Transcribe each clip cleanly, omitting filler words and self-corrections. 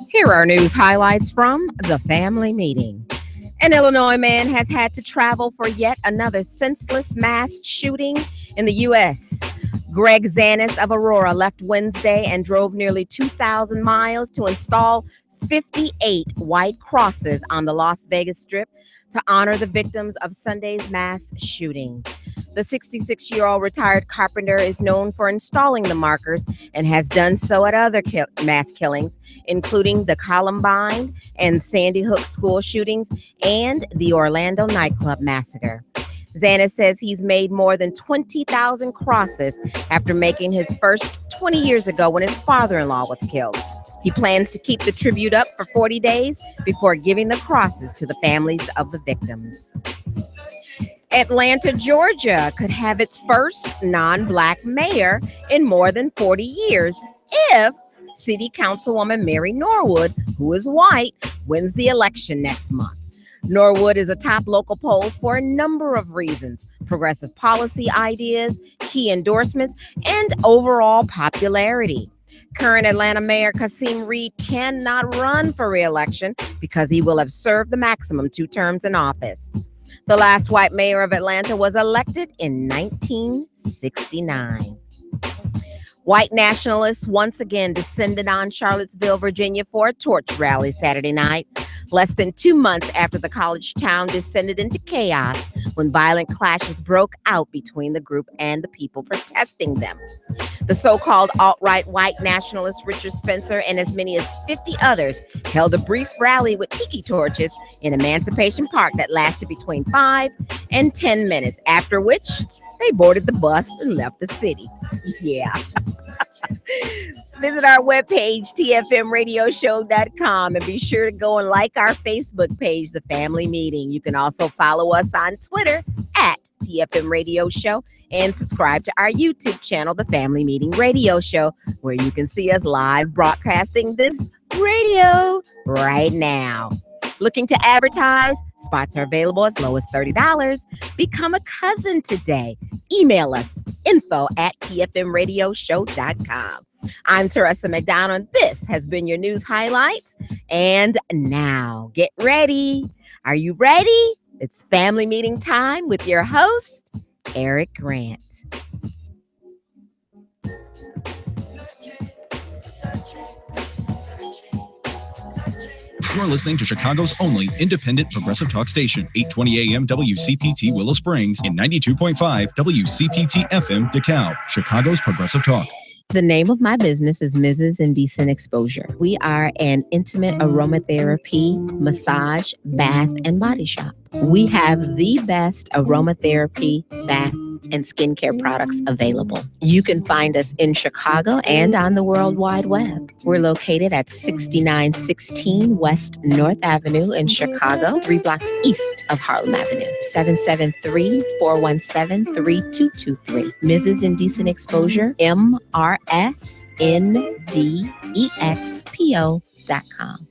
Here are news highlights from the family meeting. An Illinois man has had to travel for yet another senseless mass shooting in the U.S. Greg Zanis of Aurora left Wednesday and drove nearly 2,000 miles to install 58 white crosses on the Las Vegas Strip to honor the victims of Sunday's mass shooting. The 66-year-old retired carpenter is known for installing the markers and has done so at other mass killings, including the Columbine and Sandy Hook school shootings and the Orlando nightclub massacre. Zanis says he's made more than 20,000 crosses after making his first 20 years ago when his father-in-law was killed. He plans to keep the tribute up for 40 days before giving the crosses to the families of the victims. Atlanta, Georgia could have its first non-black mayor in more than 40 years if City Councilwoman Mary Norwood, who is white, wins the election next month. Norwood is atop local polls for a number of reasons: progressive policy ideas, key endorsements, and overall popularity. Current Atlanta Mayor Kasim Reed cannot run for re-election because he will have served the maximum 2 terms in office. The last white mayor of Atlanta was elected in 1969. White nationalists once again descended on Charlottesville, Virginia for a torch rally Saturday night, less than 2 months after the college town descended into chaos when violent clashes broke out between the group and the people protesting them. The so-called alt-right white nationalist Richard Spencer and as many as 50 others held a brief rally with tiki torches in Emancipation Park that lasted between 5 and 10 minutes, after which they boarded the bus and left the city. Yeah. Visit our webpage, tfmradioshow.com, and be sure to go and like our Facebook page, The Family Meeting. You can also follow us on Twitter at TFM Radio Show and subscribe to our YouTube channel, The Family Meeting Radio Show, where you can see us live broadcasting this radio right now. Looking to advertise? Spots are available as low as $30. Become a cousin today. Email us, info@tfmradioshow.com. I'm Teresa McDonald, and this has been your news highlights. And now, get ready. Are you ready? It's family meeting time with your host, Eric Grant. You're listening to Chicago's only independent progressive talk station, 820 AM WCPT Willow Springs and 92.5 WCPT FM DeKalb, Chicago's progressive talk. The name of my business is Mrs. Indecent Exposure. We are an intimate aromatherapy, massage, bath, and body shop. We have the best aromatherapy, bath, and skincare products available. You can find us in Chicago and on the World Wide Web. We're located at 6916 West North Avenue in Chicago, 3 blocks east of Harlem Avenue, 773-417-3223. Mrs. Indecent Exposure, MRSNDEXPO.com.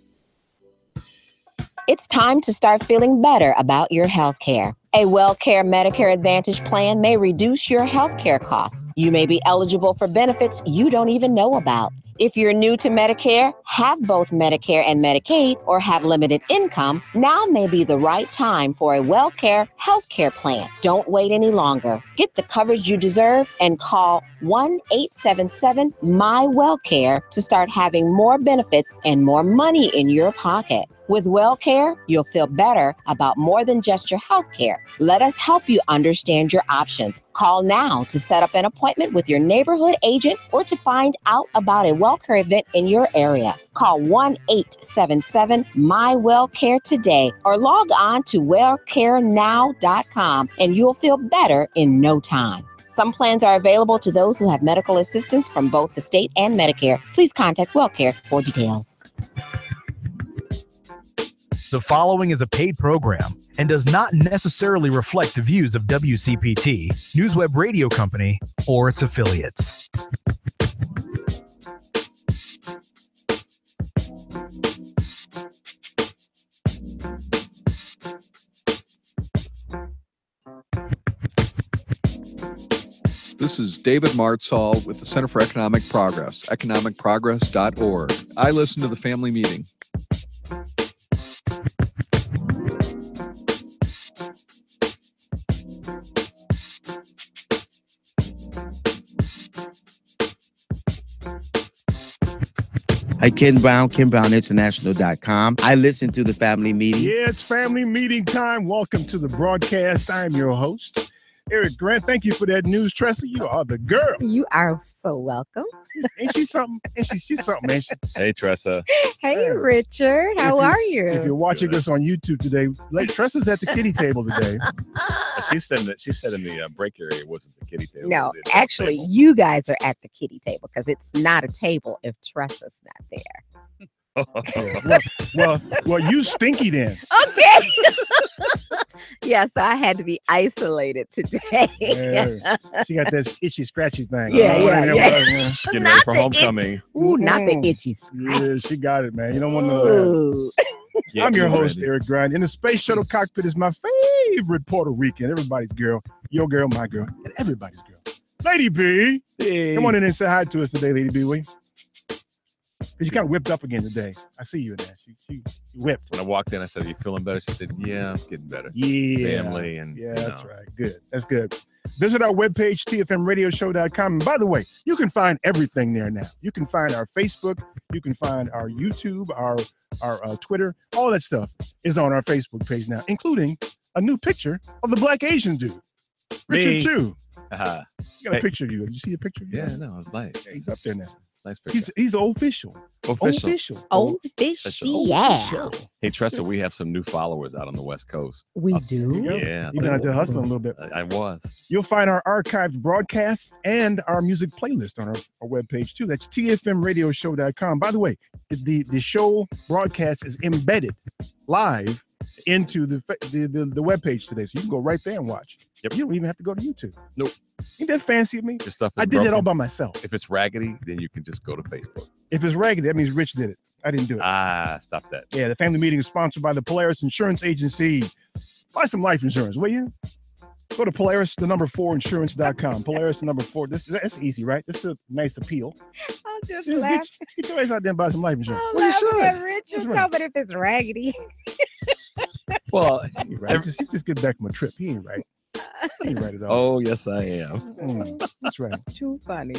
It's time to start feeling better about your health care. A WellCare Medicare Advantage plan may reduce your health care costs. You may be eligible for benefits you don't even know about. If you're new to Medicare, have both Medicare and Medicaid, or have limited income, now may be the right time for a WellCare healthcare plan. Don't wait any longer. Get the coverage you deserve and call 1-877-MY-WellCare to start having more benefits and more money in your pocket. With WellCare, you'll feel better about more than just your health care. Let us help you understand your options. Call now to set up an appointment with your neighborhood agent or to find out about a WellCare event in your area. Call 1-877-MY-WellCare today or log on to wellcarenow.com and you'll feel better in no time. Some plans are available to those who have medical assistance from both the state and Medicare. Please contact WellCare for details. The following is a paid program. and does not necessarily reflect the views of WCPT, NewsWeb Radio Company, or its affiliates. This is David Martzall with the Center for Economic Progress, economicprogress.org. I listen to the family meeting. Hi, Ken Brown, KenBrownInternational.com. I listen to the family meeting. Yeah, it's family meeting time. Welcome to the broadcast. I am your host, Eric Grant. Thank you for that news, Tressa. You are the girl. You are so welcome. Ain't she something? She's something, ain't she? Hey, Tressa. Hey, Richard. How are you? If you're watching us on YouTube today, Tressa's at the kitty table today. She said in the break area it wasn't the kitty table. No, actually, you guys are at the kitty table because it's not a table if Tressa's not there. well, you stinky then. Okay. Yeah, so I had to be isolated today. Yeah. She got this itchy, scratchy thing. Yeah. Getting ready for homecoming. Ooh, not the itchy scratch. Yeah, she got it, man. You don't want to know that. I'm your host, Eric Grant. In the space shuttle cockpit is my favorite Puerto Rican. Everybody's girl. Your girl, my girl, and everybody's girl. Lady B. Hey. Come on in and say hi to us today, Lady B, will you? Because you kind of whipped up again today. I see you in there. She whipped. When I walked in, I said, "Are you feeling better?" She said, "Yeah, I'm getting better." Yeah. Family and that's right. Good. That's good. Visit our webpage, tfmradioshow.com. And by the way, you can find everything there now. You can find our Facebook. You can find our YouTube, our Twitter. All that stuff is on our Facebook page now, including a new picture of the Black Asian dude, Richard Chu. Uh-huh. You got a picture of you. Did you see a picture of you? Yeah, no, it's nice. He's up there now. Nice picture. He's official. Official. Hey, Tressa, we have some new followers out on the West Coast. We do? Yeah. You've been out there hustling a little bit. I was. You'll find our archived broadcasts and our music playlist on our webpage, too. That's tfmradioshow.com. By the way, the show broadcast is embedded live into the webpage today. So you can go right there and watch. Yep. You don't even have to go to YouTube. Nope. Ain't that fancy of me? Your stuff I did broken. that all by myself. If it's raggedy, then you can just go to Facebook. If it's raggedy, that means Rich did it. I didn't do it. Stop that. Yeah, the family meeting is sponsored by the Polaris Insurance Agency. Buy some life insurance, will you? Go to Polaris, the number 4 insurance.com. Polaris, the number 4. That's easy, right? That's a nice appeal. I'll just laugh. Get your ass out there and buy some life insurance. Well, you should. Richard, talking about if it's raggedy. Well, right. He's just getting back from a trip. He ain't right. He ain't right at all. Oh, yes, I am. That's right. Too funny.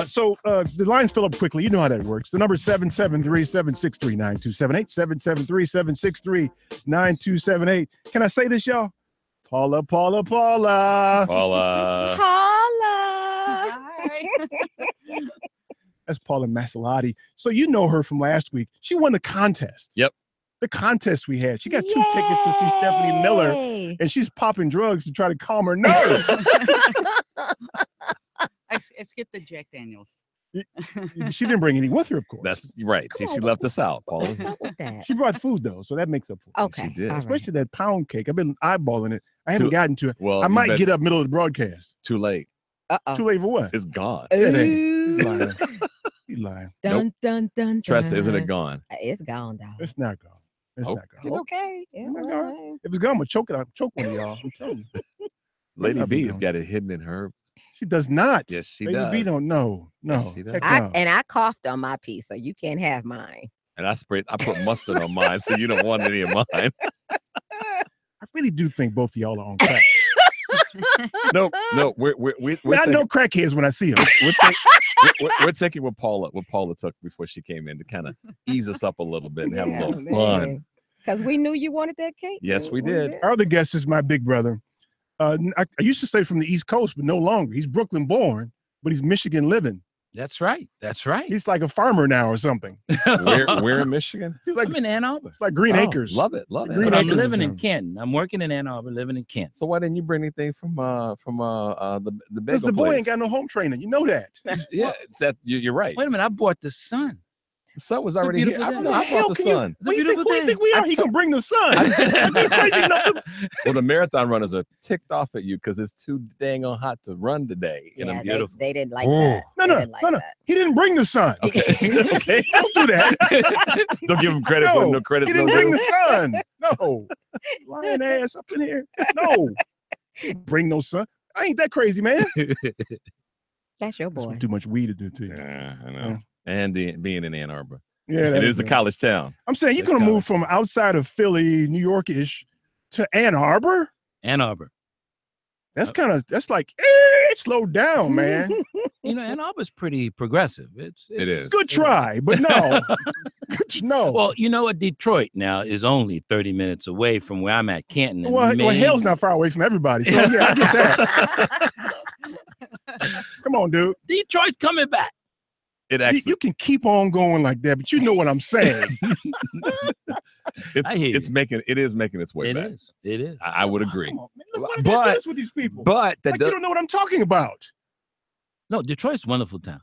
So the lines fill up quickly. You know how that works. The number is 773-763-9278. 773-763-9278. Can I say this, y'all? Paula. Hi. That's Paula Masalati. So you know her from last week. She won the contest. Yep. The contest we had. She got 2 tickets to see Stephanie Miller, and she's popping drugs to try to calm her nerves. I skipped the Jack Daniels. She didn't bring any with her, of course. That's right. See, she left us out, Paula. What's up with that? She brought food, though, so that makes up for it. Okay. She did. Especially that pound cake. I've been eyeballing it. I haven't gotten to it. Well, I might get up middle of the broadcast. Too late. Too late for what? It's gone. He's lying. He's lying. Dun, dun, dun, Tressa, dun. isn't it gone? It's gone, dog. It's not gone. It's not gone. Okay. Yeah, It's not gone. If it's gone, I'm going to choke it out. Choke one of y'all. I'm telling you. Lady B has got it hidden in her. She does not. Yes, she Lady does. B don't know. No. Yes, she does. I coughed on my piece, so you can't have mine. And I put mustard on mine, so you don't want any of mine. I really do think both of y'all are on crack. No, we're I know crackheads when I see them. We're taking what Paula took before she came in to kind of ease us up a little bit and have a little fun. Because we knew you wanted that cake. Yes, we did. Our other guest is my big brother. I used to say from the East Coast, but no longer. He's Brooklyn born, but he's Michigan living. That's right. He's like a farmer now or something. We're in Michigan. He's like, I'm in Ann Arbor. It's like Green Acres. Love it. Green I'm Acres living is in Canton. I'm working in Ann Arbor, living in Canton. So why didn't you bring anything from the bagel Because the boy place? ain't got no home training. You know that. Yeah, it's that you're right. Wait a minute. I bought the son. The sun was It's a already here. beautiful day. I brought the sun. It's a beautiful Who do you day. think we are? He can bring the sun. Are you crazy enough to- Well, the marathon runners are ticked off at you because it's too dang on hot to run today. And Yeah, I'm they, they didn't like Oh. that. No, They no, didn't like no, no. that. He didn't bring the sun. Okay. Okay. Don't do that. Don't give him credit for No, no credit. He didn't bring the sun. No. Lying ass up in here. No. Bring no sun. I ain't that crazy, man. That's your That's boy. too much weed to do to you. Yeah, I know. Yeah. And being in Ann Arbor. Yeah, It that is a college town. I'm saying you're It's gonna move college. from outside of Philly, New York-ish, to Ann Arbor. Ann Arbor. That's that's like slow down, man. You know, Ann Arbor's pretty progressive. It's It is. Good try, but no. No. Well, you know what? Detroit now is only 30 minutes away from where I'm at, Canton. and Well, Maine. hell's not far away from everybody. So yeah, I get that. Come on, dude. Detroit's coming back. It You, actually you can keep on going like that, but you know what I'm saying. I hear it is making its way It back. is. It is. I would agree. Come on, man. Look, why do But- I do this with these people? But that Like, you does, don't know what I'm talking about. No, Detroit's a wonderful town.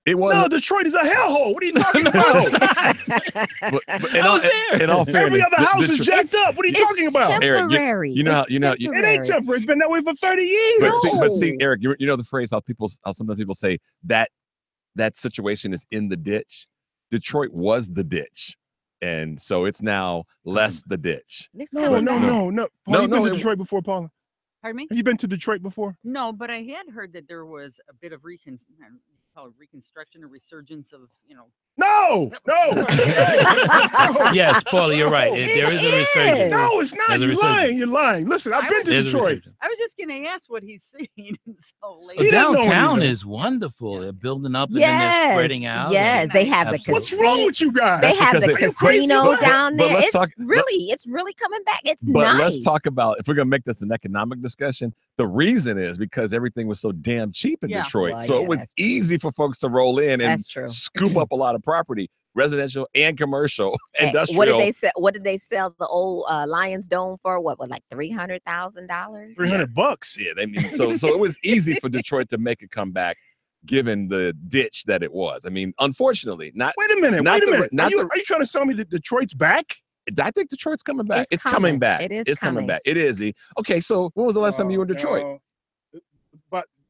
it was No, Detroit is a hellhole. What are you talking about? but in I all, was there. in all fairness, Every other house is Detroit- jacked up. What are you talking about? Eric, Temporary. you know how- It's you know- It ain't temporary. temporary. It's been that way for 30 years. But see, Eric, you know the phrase how sometimes people say that situation is in the ditch. Detroit was the ditch, and so it's now less the ditch. It's No, coming no, back. no, no. Paul, No, you been no, to it- Detroit before, Paula? Pardon me? Have you been to Detroit before? No, but I had heard that there was a bit of reconstruction or resurgence of, No, no. Yes, Paula, you're right. It There is a is. resurgence. No, it's not. There's a You're resurgence. lying. You're lying. Listen, I've been to There's a Detroit. resurgence. I was just going to ask what he's seen. So late. He doesn't know Downtown anything. is wonderful. They're building up and then they're Yes, spreading out. yes, and- they have the Absolutely. What's wrong with you guys? They have because the they- casino But- down but there. let's It's talk- it's really coming back. It's But nice. let's talk about, if we're gonna make this an economic discussion, the reason is because everything was so damn cheap in Yeah. Detroit. Well, so yeah, it was that's true. easy for folks to roll in and That's true. scoop up a lot of property, residential and commercial, And industrial. What did they sell? What did they sell the old Lions Dome for? What was like $300,000? $300. Yeah, they mean so it was easy for Detroit to make a comeback given the ditch that it was. I mean, unfortunately, not Wait a minute. Not Wait a the- minute. not Are you, the- are you trying to tell me that Detroit's back? I think Detroit's coming back. It's It's coming coming. back. It is It's coming coming. back. It is. Okay, so when was the last time you were in Detroit?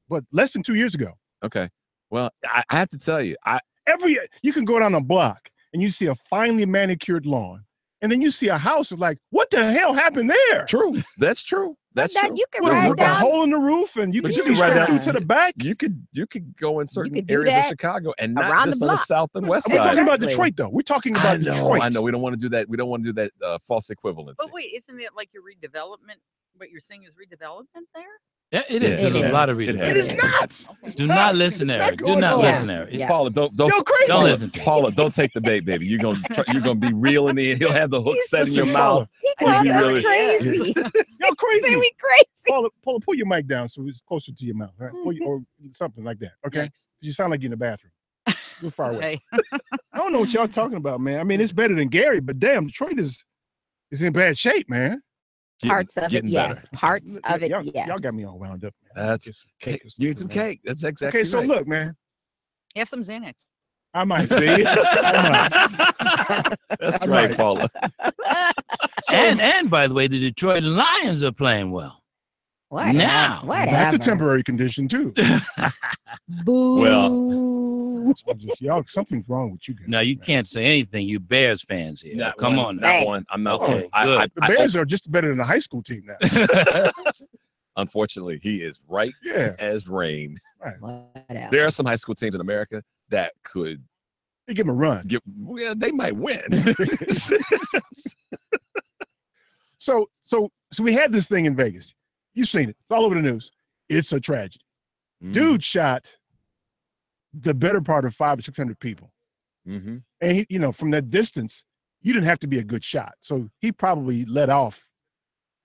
But less than 2 years ago. Okay. Well, I have to tell you, You can go down a block and you see a finely manicured lawn, and then you see a house. It's like, what the hell happened there? true. That's true. That's that true. you can With ride a down. hole in the roof, and you But can you see can ride straight down- through to the back. You could go in certain could do areas of that Chicago and not around the just on the block. south and west We're side. talking about Exactly. Detroit, though. We're talking I about know. Detroit. I know. We don't want to do that. We don't want to do that false equivalency. But wait, isn't it like your redevelopment? What you're saying is redevelopment there? Yeah, it Yeah, is. There's it a lot is. of reasons. It is not. Okay. Do not listen, Eric. Do going not on. listen, Yeah. Eric. Yeah. Paula, don't You're crazy. Don't listen to him. Paula, don't take the bait, baby. You're gonna be reeling in. He'll have the hook set in your Listen, mouth. He You'll called be us really- crazy. You're crazy. Say we crazy. Paula, pull your mic down so it's closer to your mouth, right? Or something like that. Okay. Yikes. You sound like you're in the bathroom. You're far away. Okay. I don't know what y'all talking about, man. I mean, it's better than Gary, but damn, Detroit is in bad shape, man. Parts of it, Getting yes. better. Parts of it, y'all, yes. Y'all got me all wound up. Man. That's Get some cake or You need some something, man. cake. That's exactly Okay, so right. look, man. Have some Xanax. I might See? I That's I right, might. Paula. And by the way, the Detroit Lions are playing well. Whatever. Now. Whatever. That's a temporary condition too. Boo. Y'all, something's wrong with you guys. No, you man. can't say anything. You Bears fans here. Not Come one, on. not now. Hey. one. I'm not Okay, one. I, good. The Bears are just better than the high school team now. unfortunately, he is right Yeah, as rain. Whatever. There are some high school teams in America that could they give them a run. well, they might win. So we had this thing in Vegas. You've seen it. It's all over the news. It's a tragedy. Dude shot the better part of 500 or 600 people. Mm-hmm. And he, from that distance, you didn't have to be a good shot. So he probably let off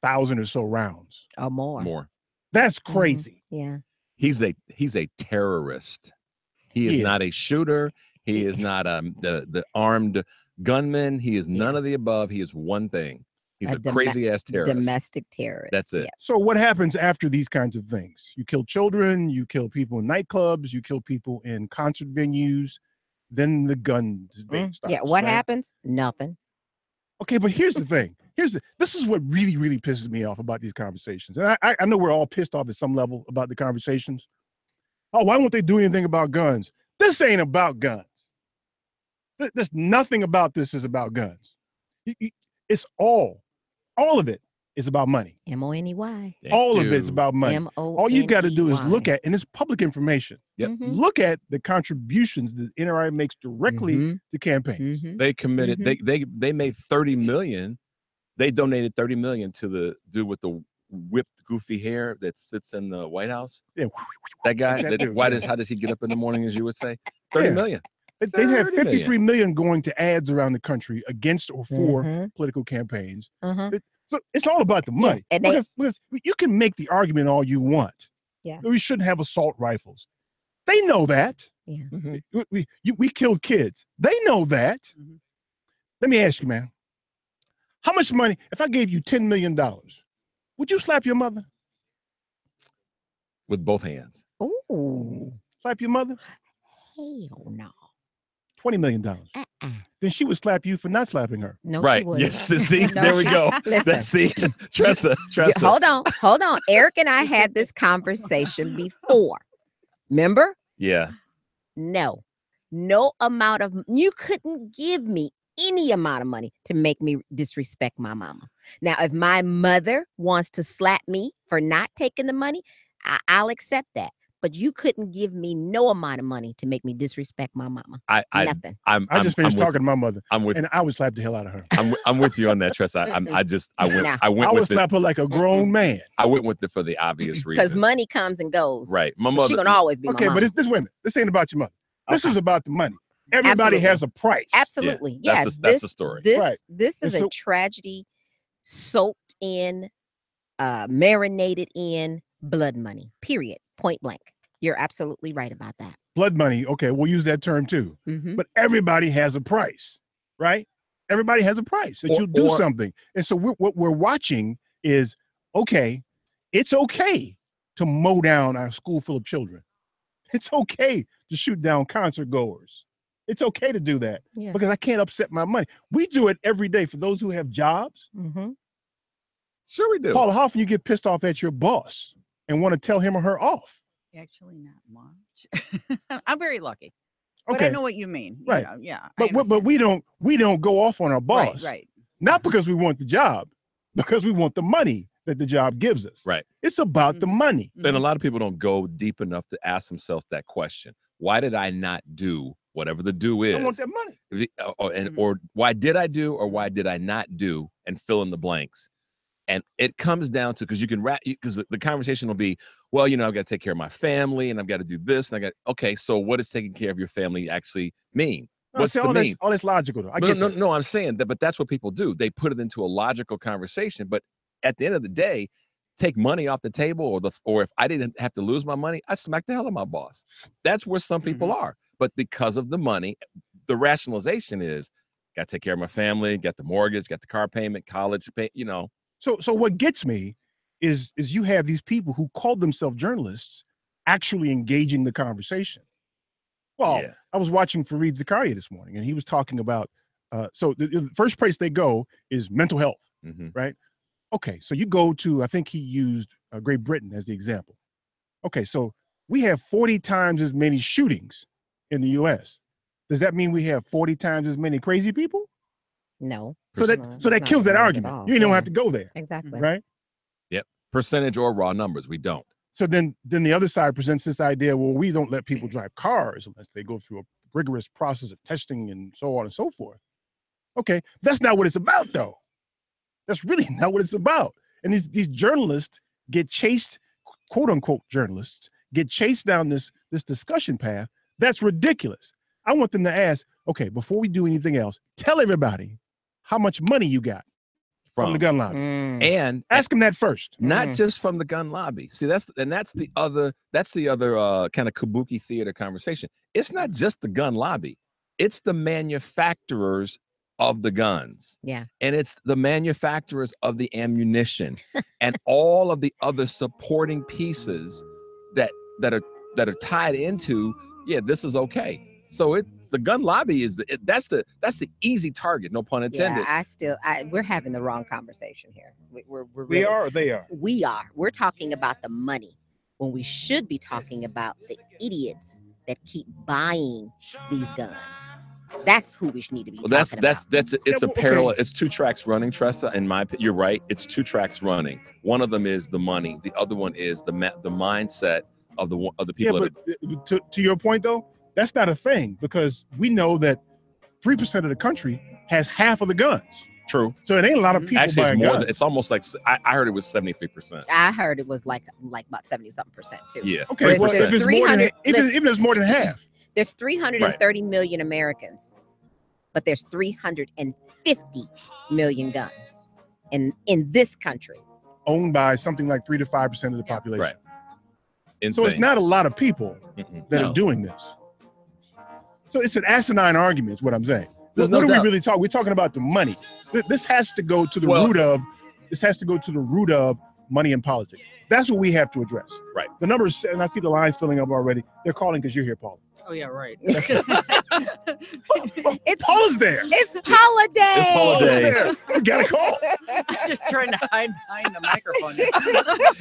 1,000 or so rounds. Or more. More. That's Mhm. crazy. Yeah. He's a terrorist. He is Yeah. not a shooter. He is not the armed gunman. He is none of the above. He is one thing. He's a crazy ass terrorist. Domestic terrorist. That's it. Yeah. So what happens after these kinds of things? You kill children, you kill people in nightclubs, you kill people in concert venues. then the gun debate starts. Yeah, what right? happens? Nothing. Okay, but here's the thing. This is what really, really pisses me off about these conversations. And I know we're all pissed off at some level about the conversations. Oh, why won't they do anything about guns? This ain't about guns. There's nothing about this is about guns. It's all of it is about money. M-O-N-E-Y. All of it's about money. M-O-N-E-Y. All you got to do is look at, and it's public information. Yep. Look at the contributions that NRA makes directly to campaigns. They committed. They made 30 million. They donated 30 million to the dude with the whipped goofy hair that sits in the White House. Yeah, that guy. That dude, How does he get up in the morning, as you would say? 30 million. They had 53 million going to ads around the country against or for political campaigns. So it's all about the money. And because you can make the argument all you want. Yeah. We shouldn't have assault rifles. They know that. Yeah. We killed kids. They know that. Let me ask you, man. How much money, if I gave you $10 million, would you slap your mother? With both hands. Ooh. Slap your mother? Hell no. $20 million. Then she would slap you for not slapping her. No, right. she wouldn't. Yes. See, there we go. Listen. That's the Tressa. Hold on. Eric and I had this conversation before. Remember? Yeah. No amount of, you couldn't give me any amount of money to make me disrespect my mama. Now, if my mother wants to slap me for not taking the money, I'll accept that. But you couldn't give me no amount of money to make me disrespect my mama. Nothing. I just finished talking to my mother. And I would slap the hell out of her. I'm with you on that, Tress. I would slap her like a grown man. I went with it for the obvious reason. Because money comes and goes. Right. My mother. She's gonna always be my mama. But this women. This ain't about your mother. This is about the money. Everybody has a price. Absolutely. Yeah, yes. That's the story. This is a tragedy soaked in, marinated in blood money. Period. Point blank. You're absolutely right about that. Blood money. Okay, we'll use that term too. But everybody has a price, right? Everybody has a price that you do something. And so what we're watching is, okay, it's okay to mow down our school full of children. It's okay to shoot down concert goers. It's okay to do that because I can't upset my money. We do it every day for those who have jobs. Sure we do. Paula, how often you get pissed off at your boss and want to tell him or her off? Actually, not much. I'm very lucky. But Okay. I know what you mean. You Right. know, yeah. But we don't go off on our boss. Right. Not because we want the job, because we want the money that the job gives us. Right. It's about the money. And a lot of people don't go deep enough to ask themselves that question. Why did I not do whatever the do is? I want that money. Or why did I do or why did I not do, and fill in the blanks. And it comes down to, because you can because the conversation will be, well, you know, I've got to take care of my family and I've got to do this. And okay, so what does taking care of your family actually mean? What's the mean? All that's logical though. No, I'm saying that, but that's what people do. They put it into a logical conversation. But at the end of the day, take money off the table, or if I didn't have to lose my money, I smack the hell out of my boss. That's where some people are. But because of the money, the rationalization is, got to take care of my family, got the mortgage, got the car payment, college pay, you know. So what gets me is you have these people who call themselves journalists actually engaging the conversation. Well, I was watching Fareed Zakaria this morning, and he was talking about, so the first place they go is mental health, right? Okay, so you go to, I think he used Great Britain as the example. Okay, so we have 40 times as many shootings in the U.S. Does that mean we have 40 times as many crazy people? No. So that kills that argument. You don't have to go there. Exactly. Right? Yep. Percentage or raw numbers, we don't. So then the other side presents this idea, well, we don't let people drive cars unless they go through a rigorous process of testing and so on and so forth. Okay, that's not what it's about, though. That's really not what it's about. And these journalists get chased, quote unquote journalists, get chased down this discussion path. That's ridiculous. I want them to ask, okay, before we do anything else, tell everybody how much money you got from the gun lobby. And ask them that first. Not just from the gun lobby. See, that's the other kind of kabuki theater conversation. It's not just the gun lobby. It's the manufacturers of the guns. Yeah. And it's the manufacturers of the ammunition and all of the other supporting pieces that are tied into, this is okay. So it's the gun lobby is that's the easy target, no pun intended. Yeah, we're having the wrong conversation here. We are or they are? We are. We're talking about the money when we should be talking about the idiots that keep buying these guns. That's who we should need to be talking about. It's a parallel. It's two tracks running, Tressa. You're right. It's two tracks running. One of them is the money. The other one is the mindset of the people. Yeah, but to your point though, that's not a thing because we know that 3% of the country has half of the guns. True. So it ain't a lot of people. Actually, buying it's more. guns. It's almost like I heard it was 73%. I heard it was like about 70-something% too. Yeah. Okay. Well, if it's more than, even there's more than half. There's 330 million Americans, but there's 350 million guns in this country. Owned by something like 3 to 5% of the population. Right. Insane. So it's not a lot of people that are doing this. So it's an asinine argument, is what I'm saying. What are we really talking? We're talking about the money. This has to go to the root of. This has to go to the root of money in politics. That's what we have to address. Right. The numbers, and I see the lines filling up already. They're calling because you're here, Paul. Oh yeah, right. Paula's there. It's Paula Day. It's Paula Day. We got a call. I'm just trying to hide behind the microphone.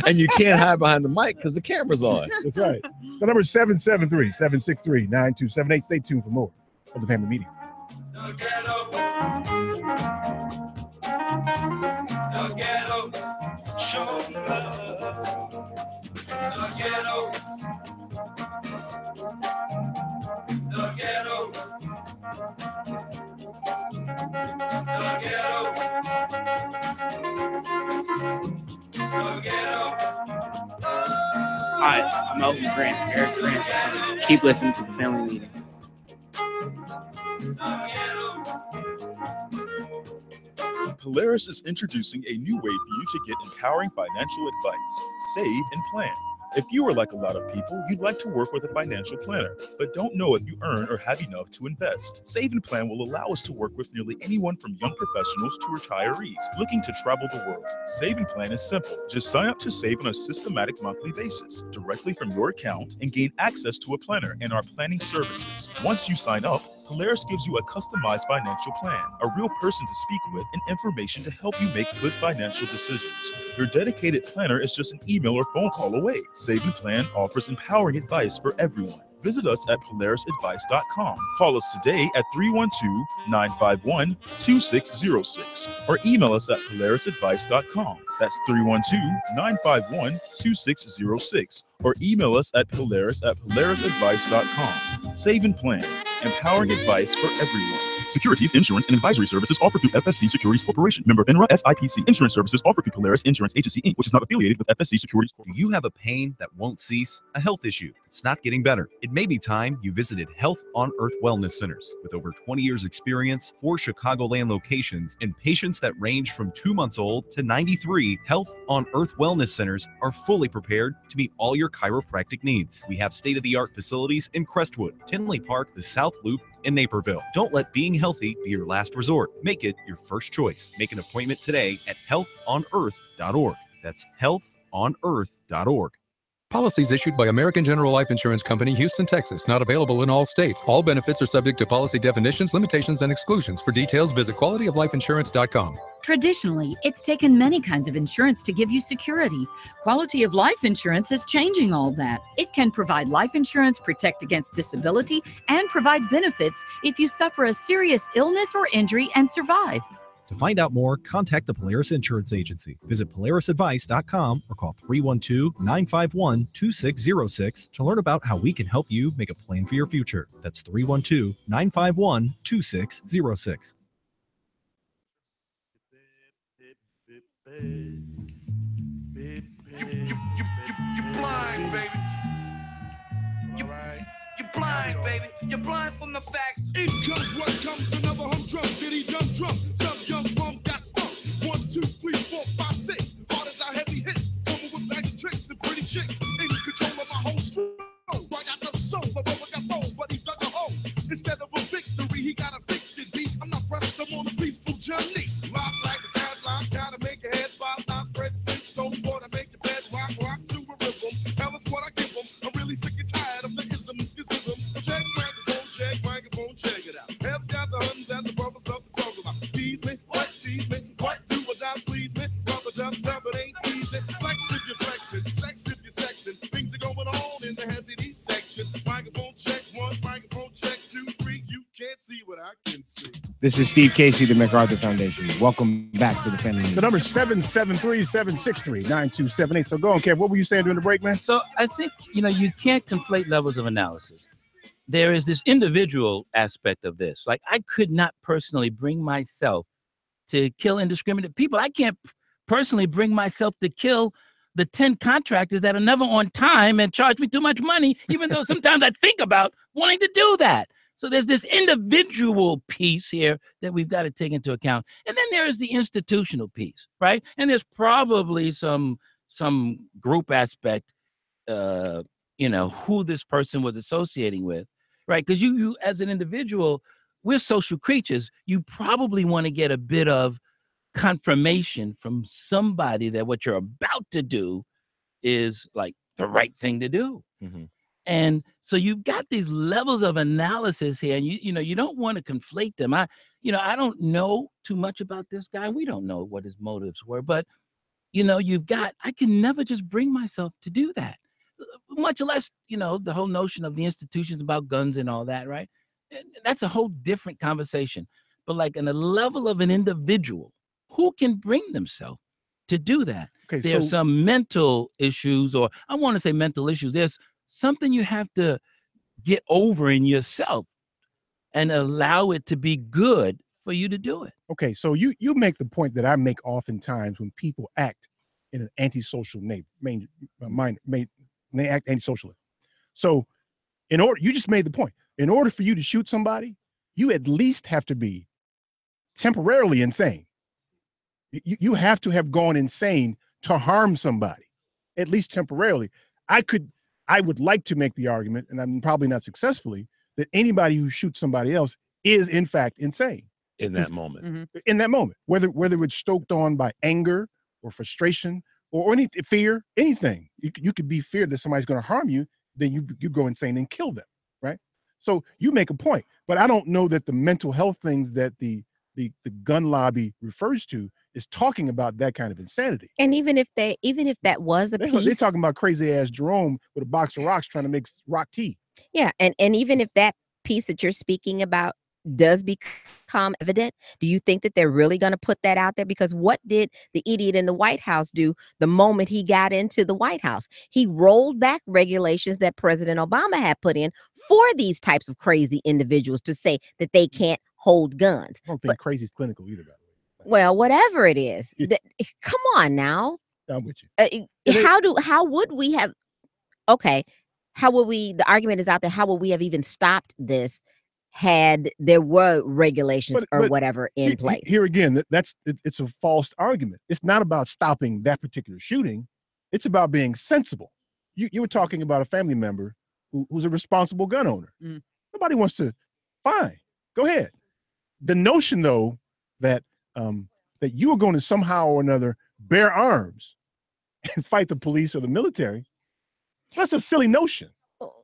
And you can't hide behind the mic because the camera's on. That's right. The number is 773-763-9278. Stay tuned for more of the family meeting. The ghetto, show love. The ghetto, the ghetto, the ghetto. Hi, I'm Elton Grant, Eric Grant. Keep listening to the family meeting. Polaris is introducing a new way for you to get empowering financial advice, save, and plan. If you are like a lot of people, you'd like to work with a financial planner, but don't know if you earn or have enough to invest. Save and Plan will allow us to work with nearly anyone from young professionals to retirees looking to travel the world. Save and Plan is simple. Just sign up to save on a systematic monthly basis directly from your account and gain access to a planner and our planning services. Once you sign up, Polaris gives you a customized financial plan, a real person to speak with, and information to help you make good financial decisions. Your dedicated planner is just an email or phone call away. Save and Plan offers empowering advice for everyone. Visit us at polarisadvice.com. Call us today at 312-951-2606 or email us at polarisadvice.com. That's 312-951-2606 or email us at polarisadvice.com. Save and Plan, empowering advice for everyone. Securities, insurance, and advisory services offered through FSC Securities Corporation. Member FINRA SIPC. Insurance services offered through Polaris Insurance Agency, Inc., which is not affiliated with FSC Securities Corporation. Do you have a pain that won't cease? A health issue that's not getting better? It may be time you visited Health on Earth Wellness Centers. With over 20 years experience, 4 Chicagoland locations, and patients that range from 2 months old to 93, Health on Earth Wellness Centers are fully prepared to meet all your chiropractic needs. We have state-of-the-art facilities in Crestwood, Tinley Park, the South Loop, in Naperville. Don't let being healthy be your last resort. Make it your first choice. Make an appointment today at healthonearth.org. That's healthonearth.org. Policies issued by American General Life Insurance Company, Houston, Texas. Not available in all states. All benefits are subject to policy definitions, limitations, and exclusions. For details, visit qualityoflifeinsurance.com. Traditionally, it's taken many kinds of insurance to give you security. Quality of Life Insurance is changing all that. It can provide life insurance, protect against disability, and provide benefits if you suffer a serious illness or injury and survive. To find out more, contact the Polaris Insurance Agency. Visit polarisadvice.com or call 312-951-2606 to learn about how we can help you make a plan for your future. That's 312-951-2606. You blind, baby. You're blind, baby. You're blind from the facts. In comes what comes, another humdrum, diddy dumb drum. Some young bum got stumped. 1, 2, 3, 4, 5, 6. Hard as our heavy hits. Woman with magic tricks and pretty chicks. In control of my whole stroke. I got the soul, my brother got bold, but he dug a hole. Instead of a victory, he got evicted. Me, I'm not pressed, I'm on a peaceful journey. Lock like a padlock, gotta make your head bob. Not Fred Flintstone, boy, to make your bed rock to a rhythm. Hell is what I give them. I'm really sick and tired of the ism, schism. Check microphone, check microphone. can't see what I can see. This is Steve Casey, the MacArthur Foundation. Welcome back to the family. The number is 773-763-9278. So go on, Kev. What were you saying during the break, man? So I think, you can't conflate levels of analysis. There is this individual aspect of this. Like, I could not personally bring myself to kill indiscriminate people. I can't personally bring myself to kill the 10 contractors that are never on time and charge me too much money, even though sometimes I think about wanting to do that. So there's this individual piece here that we've got to take into account. And then there is the institutional piece, right? And there's probably some group aspect, who this person was associating with, right? Because you as an individual, we're social creatures. You probably want to get a bit of confirmation from somebody that what you're about to do is like the right thing to do. Mm-hmm. And so you've got these levels of analysis here, and you don't want to conflate them. I don't know too much about this guy. We don't know what his motives were, but I can never just bring myself to do that, much less, the whole notion of the institutions about guns and all that, right? That's a whole different conversation. But like in the level of an individual, who can bring themselves to do that? Okay, there's some mental issues, or I want to say mental issues. There's something you have to get over in yourself and allow it to be good for you to do it. Okay, so you make the point that I make oftentimes when people act in an antisocial they act antisocially. So you just made the point. In order for you to shoot somebody, you at least have to be temporarily insane. You have to have gone insane to harm somebody, at least temporarily. I would like to make the argument, and I'm probably not successfully, that anybody who shoots somebody else is in fact insane. In that moment. Mm-hmm. In that moment, whether it's stoked on by anger or frustration or any fear, anything. You could be feared that somebody's going to harm you, then you go insane and kill them, right? So you make a point, but I don't know that the mental health things that the gun lobby refers to is talking about that kind of insanity. And even if that was a piece, they're talking about crazy ass Jerome with a box of rocks trying to make rock tea. Yeah, and even if that piece that you're speaking about does become evident, do you think that they're really going to put that out there? Because what did the idiot in the White House do the moment he got into the White House? He rolled back regulations that President Obama had put in for these types of crazy individuals to say that they can't hold guns. I don't think crazy is clinical either, by the way. Well, whatever it is, come on now. I'm with you. How would we have? Okay, how would we? The argument is out there. How would we have even stopped this had there were regulations or whatever in place? Here again, it's a false argument. It's not about stopping that particular shooting. It's about being sensible. You were talking about a family member who's a responsible gun owner. Mm. Nobody wants to. Fine, go ahead. The notion, though, that you are going to somehow or another bear arms and fight the police or the military, that's a silly notion.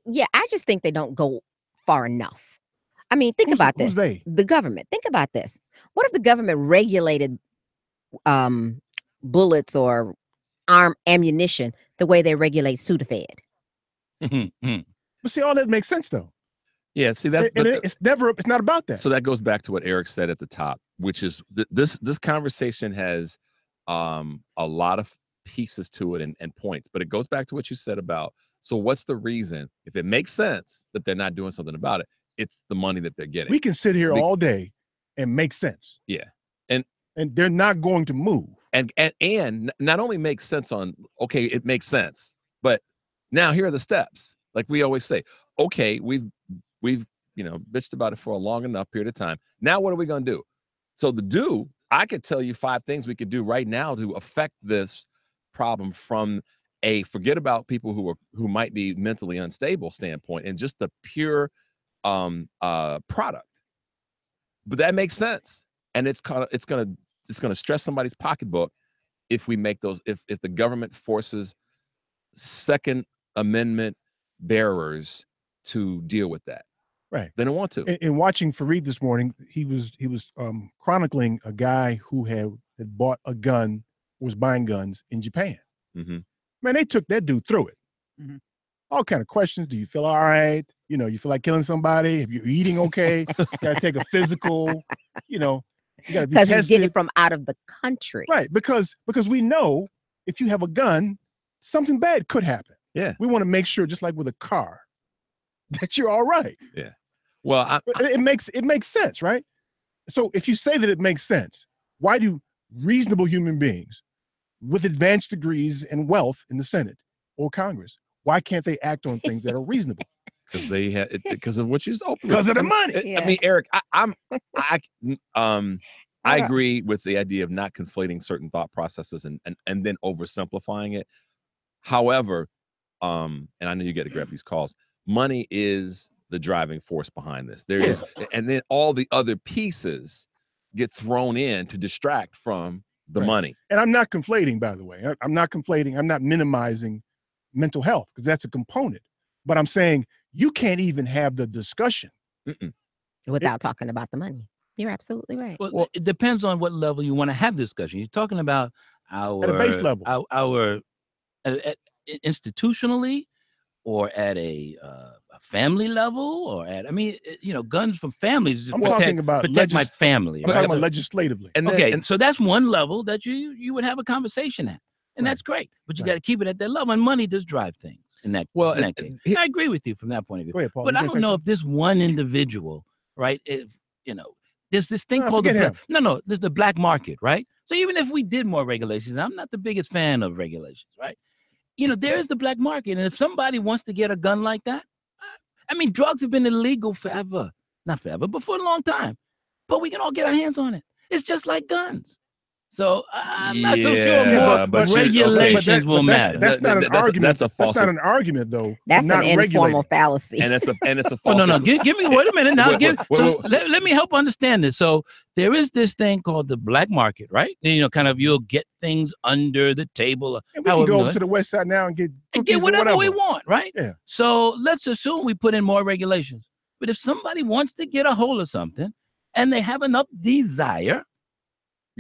Yeah, I just think they don't go far enough. I mean, think about this. Who's they? The government. Think about this. What if the government regulated bullets or ammunition the way they regulate Sudafed? But see, all that makes sense, though. Yeah, see it's not about that. So that goes back to what Eric said at the top, which is this conversation has a lot of pieces to it and points, but it goes back to what you said about, so what's the reason, if it makes sense that they're not doing something about it, it's the money that they're getting. We can sit here all day and make sense. Yeah. And they're not going to move. And not only make sense on, okay, it makes sense, but now here are the steps. Like we always say, okay, we've bitched about it for a long enough period of time. Now what are we going to do? So I could tell you 5 things we could do right now to affect this problem from a forget about people who might be mentally unstable standpoint and just the pure product. But that makes sense. And it's gonna stress somebody's pocketbook if we make those, if the government forces Second Amendment bearers to deal with that. Right. They don't want to. In watching Fareed this morning, he was chronicling a guy who had bought a gun, was buying guns in Japan. Mm-hmm. Man, they took that dude through it. Mm-hmm. all kind of questions. Do you feel all right? You know, you feel like killing somebody? If you're eating okay, you gotta take a physical. You know, you gotta be Because tested. he's getting it from out of the country. Right, because we know if you have a gun, something bad could happen. Yeah. We want to make sure, just like with a car, that you're all right. Yeah. Well, it makes sense, right? So if you say that it makes sense, why do reasonable human beings with advanced degrees and wealth in the Senate or Congress, why can't they act on things that are reasonable? Because they had because of what you open. Because of the money. I mean, Eric, I agree with the idea of not conflating certain thought processes and then oversimplifying it. However, and I know you get to grab these calls. Money is the driving force behind this. There is, and then all the other pieces get thrown in to distract from the money. And I'm not conflating, by the way. I'm not conflating. I'm not minimizing mental health because that's a component. But I'm saying you can't even have the discussion without talking about the money. You're absolutely right. Well, it depends on what level you want to have discussion. You're talking about our at a base level, our institutionally, or at a family level, or at guns from families. Just I'm talking about protect my family. I'm talking about legislatively. And so that's one level that you would have a conversation at, and that's great. But you got to keep it at that level. And money does drive things in that case. I agree with you from that point of view. Go ahead, Paul. But I don't know if this one individual, right? If there's this thing called there's the black market, right? So even if we did more regulations, I'm not the biggest fan of regulations, right? There's the black market, and if somebody wants to get a gun like that, I mean, drugs have been illegal forever, not forever, but for a long time. But we can all get our hands on it. It's just like guns. So I'm not so sure more regulations will matter. That's not an argument. That's a false. That's not an argument, though. That's an informal fallacy. And it's a false. Oh, no. Give me wait a minute now. Let me help understand this. So there is this thing called the black market, right? Kind of you'll get things under the table. And we can go over to the west side now and get whatever we want, right? Yeah. So let's assume we put in more regulations. But if somebody wants to get a hold of something and they have enough desire,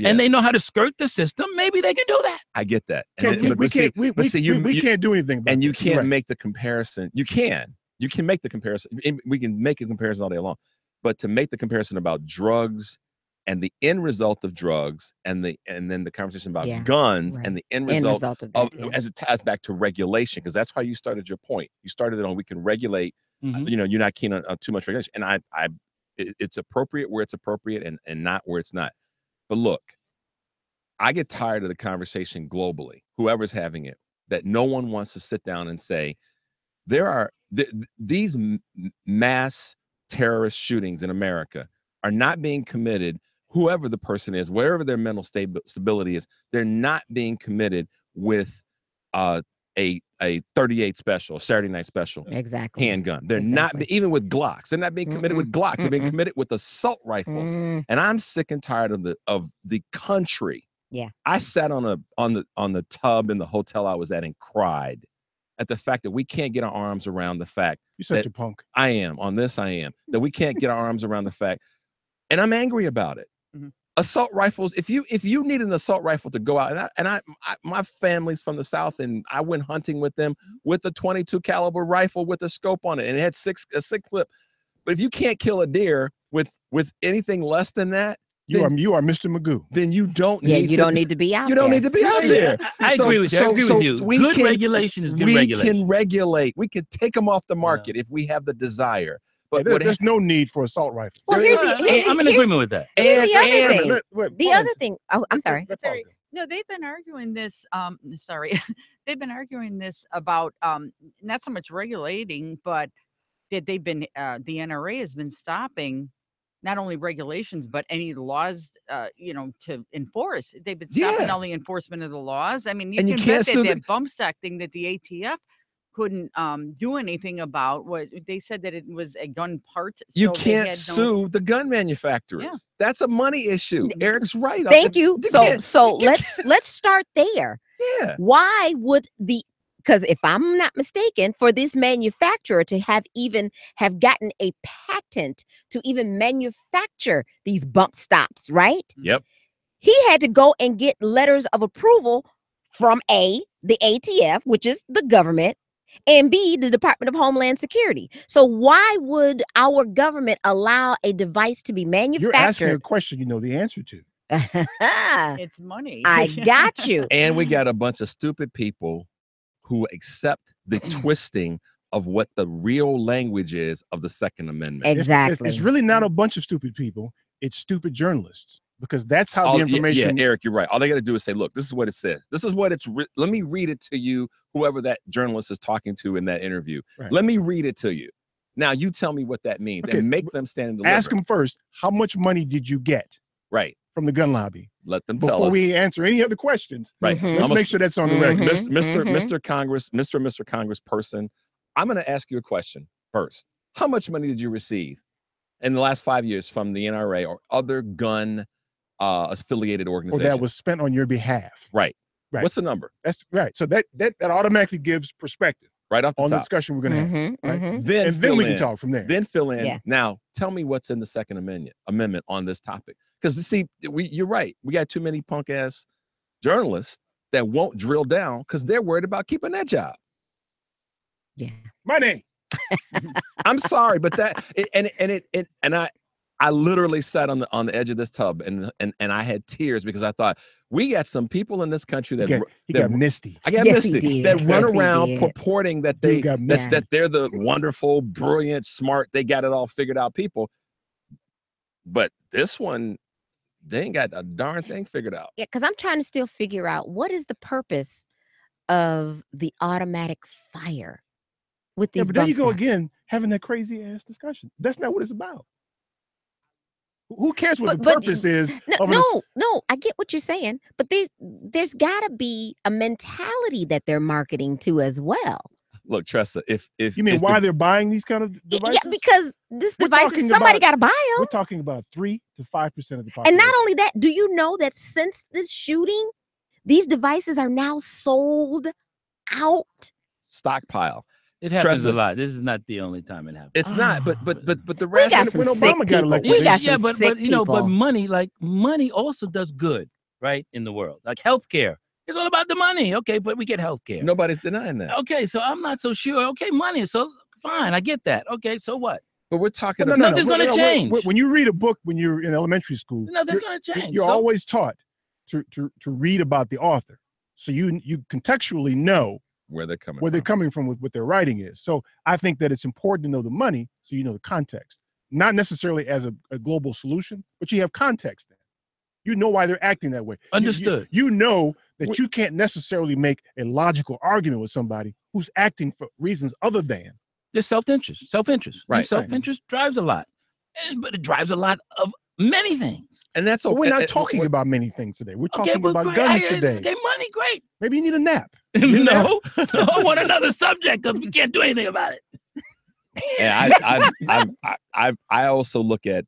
and they know how to skirt the system, maybe they can do that. I get that. We can't do anything about and you that. can't You're right. make the comparison. You can make the comparison. We can make a comparison all day long. But to make the comparison about drugs and the end result of drugs and then the conversation about guns and the end result of that, as it ties back to regulation, because that's how you started your point. You started it on we can regulate, you're not keen on too much regulation. And it's appropriate where it's appropriate and not where it's not. But look, I get tired of the conversation globally, whoever's having it, that no one wants to sit down and say, there are these mass terrorist shootings in America are not being committed, whoever the person is, wherever their mental stability is, they're not being committed with a 38 special, Saturday night special handgun. They're not, even with Glocks, they're not being committed with Glocks. They're being committed with assault rifles. And I'm sick and tired of the country. Yeah. I sat on the tub in the hotel I was at and cried at the fact that we can't get our arms around the fact you're such a punk. I am that we can't get our arms around the fact, and I'm angry about it. Assault rifles. If you need an assault rifle to go out, and my family's from the South, and I went hunting with them with a 22 caliber rifle with a scope on it, and it had a six clip. But if you can't kill a deer with anything less than that, you are Mr. Magoo. Then you don't. You don't need to be out. You don't need to be out there. I agree with you. Good regulation is good regulation. We can regulate. We can take them off the market if we have the desire. But there's no need for assault rifles. Well, I'm in agreement with that. Here's the other thing. The other thing. Oh, I'm sorry. Sorry. No, they've been arguing this. They've been arguing this about not so much regulating, but that they've been the NRA has been stopping not only regulations but any laws to enforce. They've been stopping all the enforcement of the laws. I mean, you can bet that bump stock thing that the ATF couldn't do anything about was they said that it was a gun part. So you can't sue the gun manufacturers. Yeah. That's a money issue. Eric's right. Thank you. So let's start there. Yeah. Why would because if I'm not mistaken, for this manufacturer to have gotten a patent to even manufacture these bump stops, right? Yep. He had to go and get letters of approval from the ATF, which is the government. and B, the Department of Homeland Security. So why would our government allow a device to be You're asking a manufactured? question you know the answer to. It's money. I got you. And we got a bunch of stupid people who accept the twisting of what the real language is of the Second Amendment. It's really not a bunch of stupid people. It's stupid journalists, because that's how the Yeah, information. Eric, you're right. All they got to do is say, look, this is what it says. This is what it's, let me read it to you, whoever that journalist is talking to in that interview. Right. Let me read it to you. Now you tell me what that means and make them stand and deliver. Ask them first, how much money did you get right from the gun lobby? Let them tell before us. we answer any other questions. Right. Let's make sure that's on the record. Mr. Congress, Mr. Congress person, I'm going to ask you a question first. How much money did you receive in the last 5 years from the NRA or other gun affiliated Or organizations? that was spent on your behalf. Right. Right. What's the number? That's right. So that automatically gives perspective right off the on the top. discussion we're going to have. Right? Then and then fill we can in. talk from there. Then fill in. Yeah. Now, tell me what's in the Second Amendment on this topic. Because see, you're right. We got too many punk ass journalists that won't drill down because they're worried about keeping that job. Yeah. Money. I'm sorry, but that I literally sat on the edge of this tub and I had tears because I thought we got some people in this country that He got misty. I got Yes, he misty did. that run Yes, he around did. purporting that Dude got misty. that they're the wonderful, brilliant, smart, they got it all figured out people. But this one, they ain't got a darn thing figured out. Yeah, because I'm trying to still figure out what is the purpose of the automatic fire with Yeah, these but there you bump go stocks. again, having that crazy ass discussion. That's not what it's about. Who cares what the But- purpose is? No, I get what you're saying, but there's got to be a mentality that they're marketing to as well. Look, Tressa, if You mean if why the- they're buying these kind of devices? Yeah, because this We're device, talking somebody about- got to buy We're them. talking about 3 to 5% of the population. And not only that, do you know that since this shooting, these devices are now sold out? stockpile. It happens Tressa, a lot. This is not the only time it happens. It's not, but the We got rational- some when sick Obama got people. elected, We got yeah, some but sick you know, but people. money also does good, right, in the world. Like healthcare, it's all about the money. Okay, but we get healthcare. Nobody's denying that. Okay, so I'm not so sure. Okay, money. So fine, I get that. Okay, so what? But we're talking No, about Nothing's gonna When- change. When you read a book when you're in elementary school, Nothing's you're- gonna change. You're So- always taught to read about the author, so you contextually know where they're coming where they're coming from with what their writing is. So I think that it's important to know the money so you know the context, not necessarily as a global solution, but you have context then. You know why they're acting that way. Understood. You know that you can't necessarily make a logical argument with somebody who's acting for reasons other than. There's self-interest. Self-interest. Right. Self-interest drives a lot. But it drives a lot of many things. And that's But we're not talking about many things today. We're talking well, about great. guns today. Okay, money, great. Maybe you need a nap. No, I want another subject because we can't do anything about it. And I also look at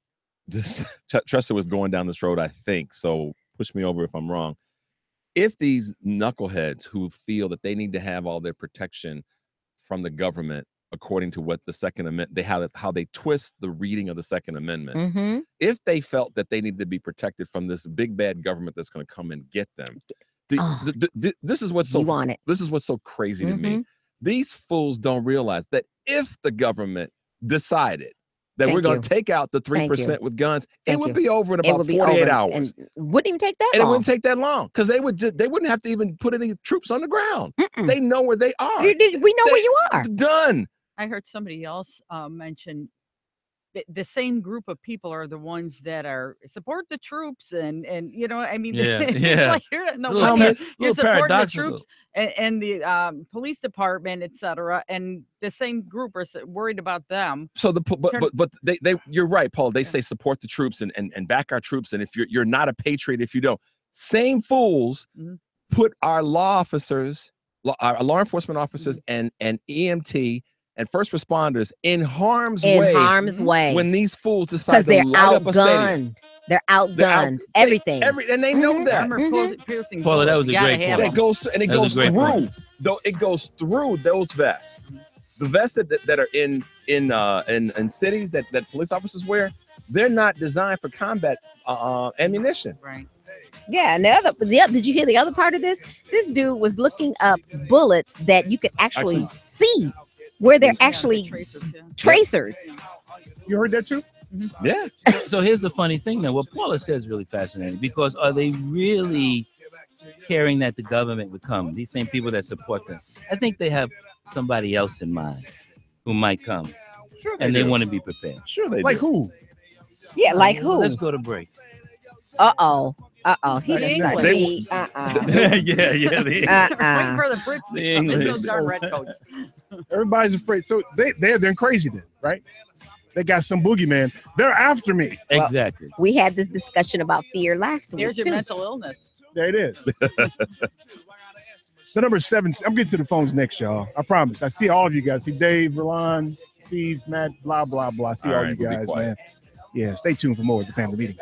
this. Tressa was going down this road, I think. So push me over if I'm wrong. If these knuckleheads who feel that they need to have all their protection from the government, according to what the Second Amendment, how they twist the reading of the Second Amendment, Mm-hmm. if they felt that they need to be protected from this big bad government that's going to come and get them, this is what's so this is what's so crazy to me. Mhm. These fools don't realize that if the government decided that Thank we're going you. to take out the Thank you. 3% with guns, it Thank would you. be over in It about would be 48 over, hours. and wouldn't even take that And it long. wouldn't take that long because they wouldn't have to even put any troops on the ground. They know where they are. We know where you are. Done. I heard somebody else mention the same group of people are the ones that are support the troops and you know I mean Yeah, it's yeah. like you're no It's a little wonder par- you're little supporting the paradoxical. troops and the police department, etc. And the same group are worried about them. So Turn- but they you're right, Paul. They say support the troops and back our troops. And if you're not a patriot, if you don't, same fools put our law officers, our law enforcement officers, and EMT and first responders in harm's In way. harm's way. when these fools decide Because to they're light up a stadium. outgunned. They're outgunned. Everything. And they know that. Piercing Paula, that bullets, was a you gotta great have point. It goes through, and it That was goes a great through. point. Though it goes through those vests. The vests that are in cities that police officers wear, they're not designed for combat ammunition. Right. Yeah, and did you hear the other part of this? This dude was looking up bullets that you could actually see where they're actually tracers. You heard that too? Yeah. So here's the funny thing now. What Paula says is really fascinating because are they really caring that the government would come? These same people that support them. I think they have somebody else in mind who might come. Sure and they do. want to be prepared. Sure they Like do. who? Yeah, like who? Let's go to break. Uh-oh. He Like didn't English. me. yeah. Waiting for the Brits to come. It's those darn redcoats. Everybody's afraid. So they're crazy then, right? They got some boogeyman. They're after me. Exactly. We had this discussion about fear last week There's your too. mental illness. There it is. The number 7. I'm getting to the phones next, y'all. I promise. I see all of you guys. See Dave, Rolon, Steve, Matt, blah, blah, blah. I see all you we'll be guys, quiet. man. Yeah, stay tuned for more at the family meeting.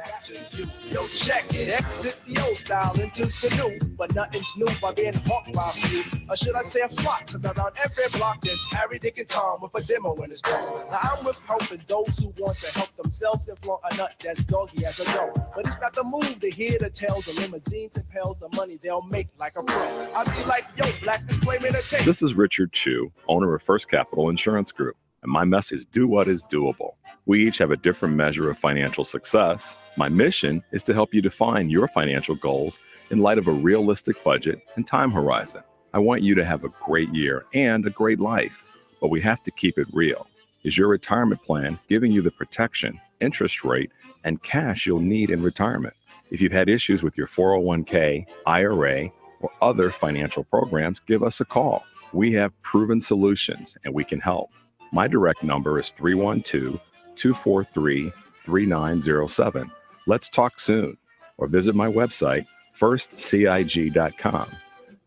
Yo, check it. Exit the old style, enters the new. But nothing's new by being hawked by a few. Or should I say a flock? Because around every block there's Harry, Dick, and Tom with a demo in his ball. Now I'm with helping those who want to help themselves and flaunt a nut that's doggy as a dog. But it's not the move to hear the tales of limousines and pails of money they'll make like a pro. I be like, yo, black disclaimer to take. This is Richard Chu, owner of First Capital Insurance Group, and my message is do what is doable. We each have a different measure of financial success. My mission is to help you define your financial goals in light of a realistic budget and time horizon. I want you to have a great year and a great life, but we have to keep it real. Is your retirement plan giving you the protection, interest rate, and cash you'll need in retirement? If you've had issues with your 401k, IRA, or other financial programs, give us a call. We have proven solutions and we can help. My direct number is 312-243-3907. Let's talk soon, or visit my website, firstcig.com.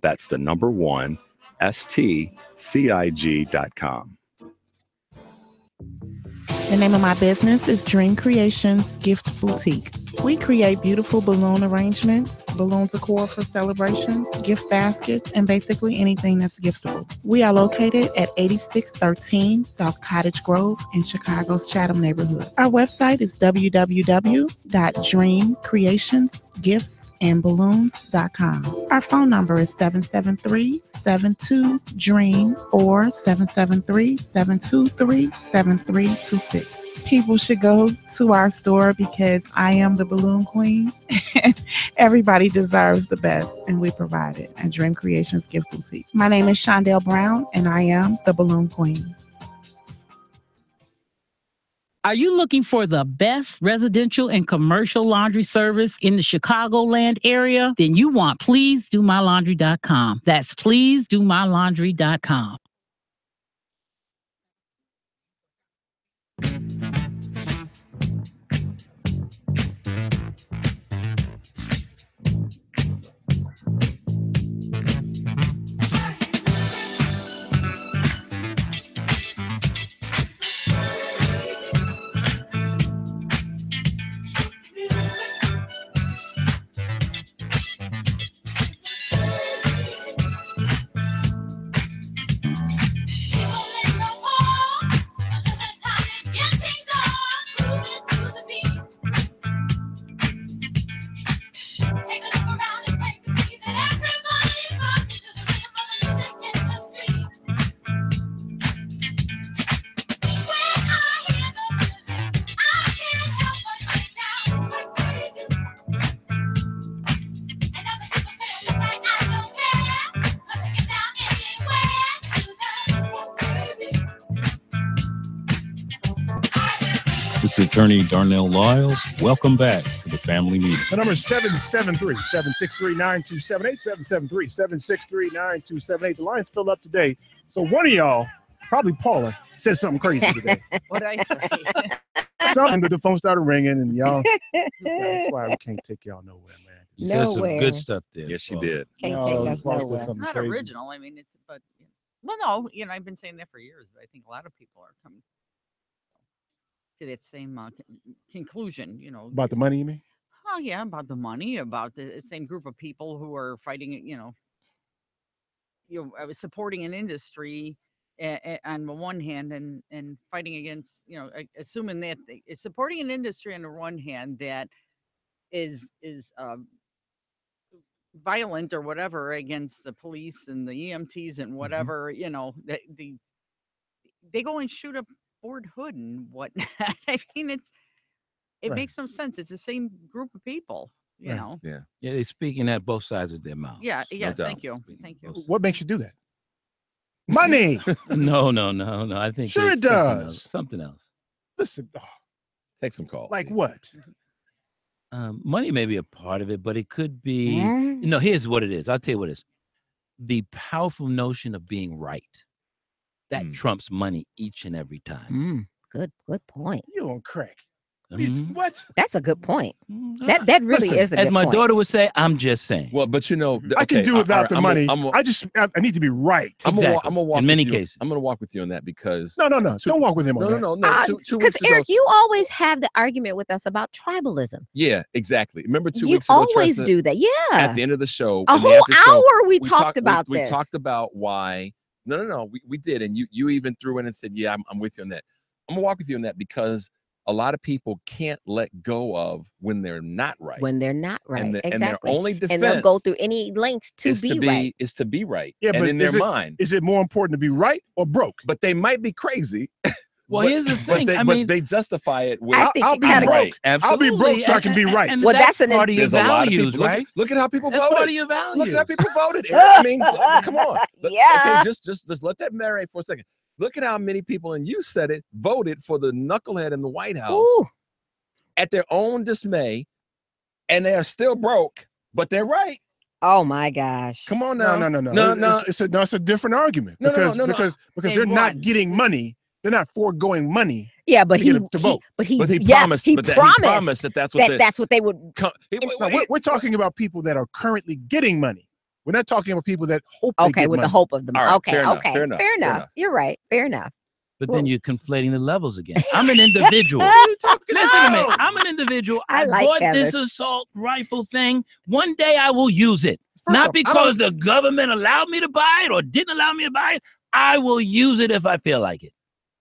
That's the number 1, stcig.com. The name of my business is Dream Creations Gift Boutique. We create beautiful balloon arrangements, balloon decor for celebrations, gift baskets, and basically anything that's giftable. We are located at 8613 South Cottage Grove in Chicago's Chatham neighborhood. Our website is www.dreamcreationsgiftsandballoons.com. Our phone number is 773-72-DREAM or 773-723-7326. People should go to our store because I am the balloon queen. Everybody deserves the best, and we provide it at Dream Creations Gift Boutique. My name is Shondell Brown, and I am the balloon queen. Are you looking for the best residential and commercial laundry service in the Chicagoland area? Then you want PleaseDoMyLaundry.com. That's PleaseDoMyLaundry.com. This is Attorney Darnell Lyles. Welcome back to the family meeting. The number is 773-763-9278, 773-763-9278. The line's filled up today. So one of y'all, probably Paula, said something crazy today. What did I say? Something, the phone started ringing, and y'all, that's why we can't take y'all nowhere, man. You said some good stuff there. Yes, you did. Can't No, take you us probably said nowhere. It's something not crazy. original. I mean, it's, but, well, no, I've been saying that for years, but I think a lot of people are coming to that same conclusion, About the money, you mean? Oh, yeah, about the money, about the same group of people who are fighting, supporting an industry on the one hand and fighting against, assuming that supporting an industry on the one hand that is violent or whatever against the police and the EMTs and whatever, you know, they go and shoot up Fort Hood and whatnot. I mean, it Right. makes no sense. It's the same group of people, you Right. know. Yeah. Yeah, they're speaking at both sides of their mouths. Yeah, No yeah. doubt. Thank you. Thank you. What makes you do that? Money. No. I think Sure there's it does. Something else. Listen, Take some calls. like what? Money may be a part of it, but it could be. Mm. No, here's what it is. I'll tell you what it is. The powerful notion of being right. That trumps money each and every time. Good point. You on crack? Mhm. What? That's a good point. That really Listen, is a as good my point. daughter would say, I'm just saying. Well, but you know, I can do without the money. I'm I need to be right. Exactly. I'm gonna walk In many with you. cases. I'm gonna walk with you on that because No. Don't walk with him on that. no. Two Because weeks ago. Eric, you always have the argument with us about tribalism. Yeah, exactly. Remember 2 You weeks ago, always Tressa, do that. Yeah. At the end of the show, A in the whole after show, hour we talked about we this. talked about why. No. We did, and you even threw in and said, "Yeah, I'm with you on that." I'm gonna walk with you on that because a lot of people can't let go of when they're not right. When they're not right. And, exactly. and their only defense and they'll go through any lengths to is be right. is to be right. Yeah, and but in their is it- mind, Is it more important to be right or broke? but they might be crazy. Well, here's the thing. But I mean, they justify it with I think I'll you be gotta- broke. absolutely. I'll be broke so I can be right. And Well, that's that's an- part of your There's a lot of values, people. right? Look at how people That's voted. part of your values. Look at how people voted. I mean, come on. Yeah. Okay, just let that marinate for a second. Look at how many people, and you said it, voted for the knucklehead in the White House Ooh. at their own dismay, and they are still broke, but they're right. Oh my gosh. Come on now. No. It's a different argument No, because no. because They they're not won. getting money. They're not foregoing money. Yeah, but to he, get to vote. But he yeah, promised. he but that, promised he promised that that's what they, that's what they would. No, we're talking about people that are currently getting money. We're not talking about people that hope. They Okay, get with the money. hope of them. All right, Okay, fair enough, okay, fair enough, fair fair enough. enough. You're right. Fair enough. But then you're conflating the levels again. I'm an individual. Listen to me. I'm an individual. I like bought Kevin. this assault rifle thing. One day I will use it. First Not off, I because don't- the government allowed me to buy it or didn't allow me to buy it. I will use it if I feel like it.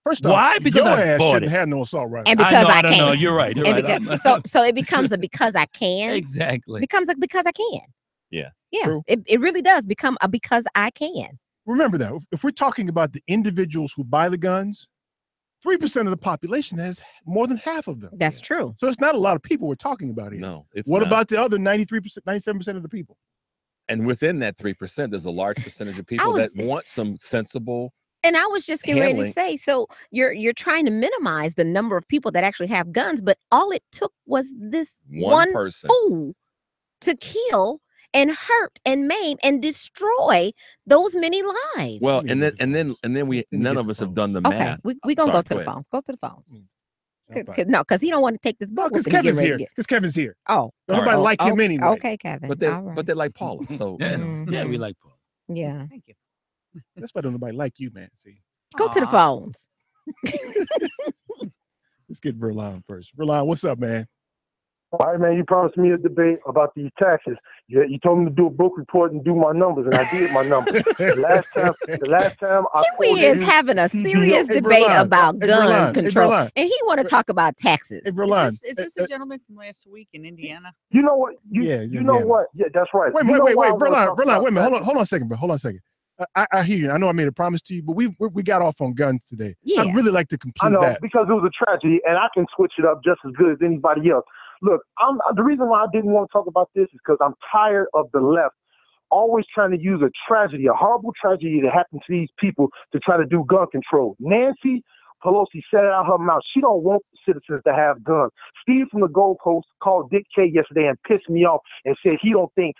First Why? off, Because your I ass bought shouldn't it. have no assault rifle. And because I don't can. know. You're right. You're And right. because, so it becomes a because I can. Exactly. Becomes a because I can. Yeah. Yeah. True. It really does become a because I can. Remember that if we're talking about the individuals who buy the guns, 3% of the population has more than half of them. That's true. So it's not a lot of people we're talking about here. No, it's What not. about the other 93%, 97% of the people? And within that 3%, there's a large percentage of people was- that want some sensible. And I was just getting ready to Handling. say, so you're trying to minimize the number of people that actually have guns, but all it took was this One one person. fool to kill and hurt and maim and destroy those many lives. Well, and then we none of us have done the okay, math. we gonna Sorry, go to the ahead. phones. Go to the phones. Okay. No, because he don't want to take this book. Because Kevin's here. Because Kevin's here. Oh, Nobody oh, like him okay, anyway. Okay, Kevin. But they All right. but they like Paula. So Yeah, Mhm. yeah, we like Paul. Yeah. Thank you. That's why don't nobody like you, man. See, Go to the Aw. phones. let's get Verlon first. Verlon, what's up, man? All right, man, you promised me a debate about these taxes. You told me to do a book report and do my numbers, and I did my numbers. The last time I He quoted is you- having a serious Hey, debate Verlon. about Hey, gun Verlon. Hey, control, Verlon. and he want to talk about taxes. Hey, Verlon. Is this a gentleman from last week in Indiana? You know what? You know what? Yeah, that's right. Wait, You know wait, why I wait, wanna Verlon, talk Verlon, about wait a minute. taxes? Hold on a second, bro. Hold on a second. I hear you. I know I made a promise to you, but we got off on guns today. Yeah. I'd really like to I complete know that. because it was a tragedy, and I can switch it up just as good as anybody else. Look, the reason why I didn't want to talk about this is because I'm tired of the left always trying to use a tragedy, a horrible tragedy that happened to these people to try to do gun control. Nancy Pelosi said it out her mouth. She don't want citizens to have guns. Steve from the Gold Coast called Dick K yesterday and pissed me off and said he don't think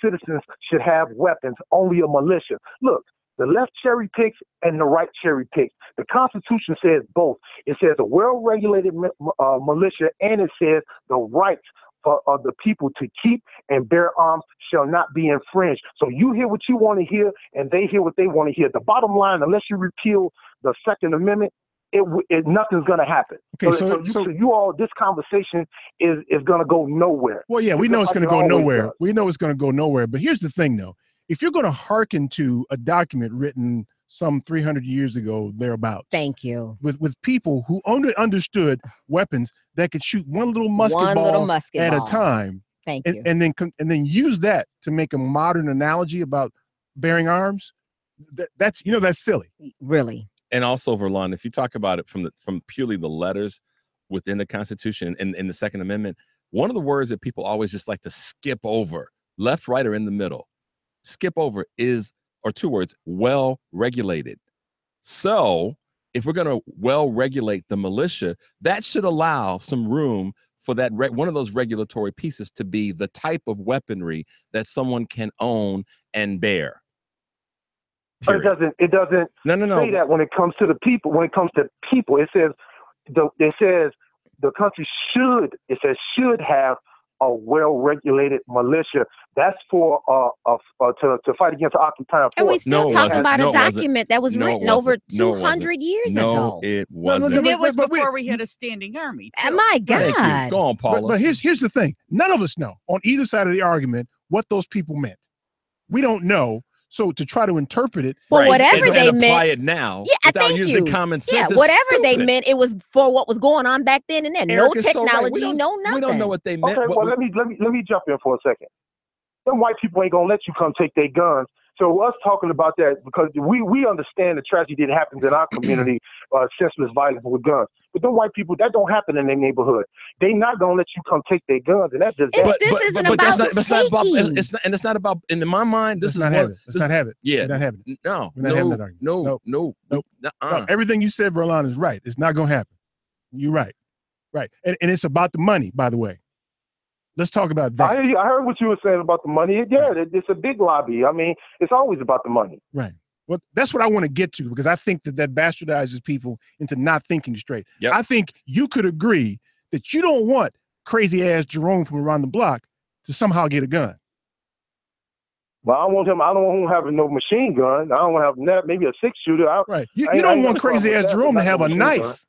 citizens should have weapons, only a militia. Look, the left cherry picks and the right cherry picks. The Constitution says both. It says a well-regulated militia, and it says the rights for the people to keep and bear arms shall not be infringed. So you hear what you want to hear, and they hear what they want to hear. The bottom line, unless you repeal the Second Amendment, nothing's going to happen. Okay, so you all, this conversation is going to go nowhere. Well, yeah, we It's know just it's going to like go it always nowhere. does. We know it's going to go nowhere. But here's the thing, though. If you're going to hearken to a document written some 300 years ago, thereabouts, Thank you. with people who only understood weapons that could shoot one little musket One ball little musket at ball. a time, Thank you. and then use that to make a modern analogy about bearing arms. That's silly. Really. And also, Verlon, if you talk about it from purely the letters within the Constitution and in the Second Amendment, one of the words that people always just like to skip over, left, right, or in the middle, skip over or two words, well regulated. So if we're going to well regulate the militia, that should allow some room for that one of those regulatory pieces to be the type of weaponry that someone can own and bear. But it doesn't say that when it comes to the people. When it comes to people, it says the country should have a well-regulated militia. That's for to fight against occupying force. And we still talking about a document that was written over 200 years ago. No, it wasn't. And it was before we had a standing army. My God. Thank you. Go on, Paula. But here's the thing. None of us know on either side of the argument what those people meant. We don't know. So to try to interpret it, well, whatever they meant, apply it now without using common sense. Yeah, whatever they meant, it was for what was going on back then and then. No technology, no nothing. We don't know what they meant. Okay, well, let me jump in for a second. Them white people ain't gonna let you come take their guns. So us talking about that, because we understand the tragedy that happens in our community, senseless violence with guns. But them white people, that don't happen in their neighborhood. They not gonna let you come take their guns, and that just. This isn't about taking. It's not about. In my mind, this is not have it. Let's not have it. Yeah, we're not having it. No, we're not having that argument. No. No, everything you said, Verlon, is right. It's not gonna happen. You're right, and it's about the money, by the way. Let's talk about that. I heard what you were saying about the money. Yeah, it's a big lobby. I mean, it's always about the money. Right. Well, that's what I want to get to, because I think that bastardizes people into not thinking straight. Yep. I think you could agree that you don't want crazy ass Jerome from around the block to somehow get a gun. Well, I don't want him having no machine gun. I don't want to have maybe a 6-shooter. Right. You don't want crazy ass Jerome to have a knife.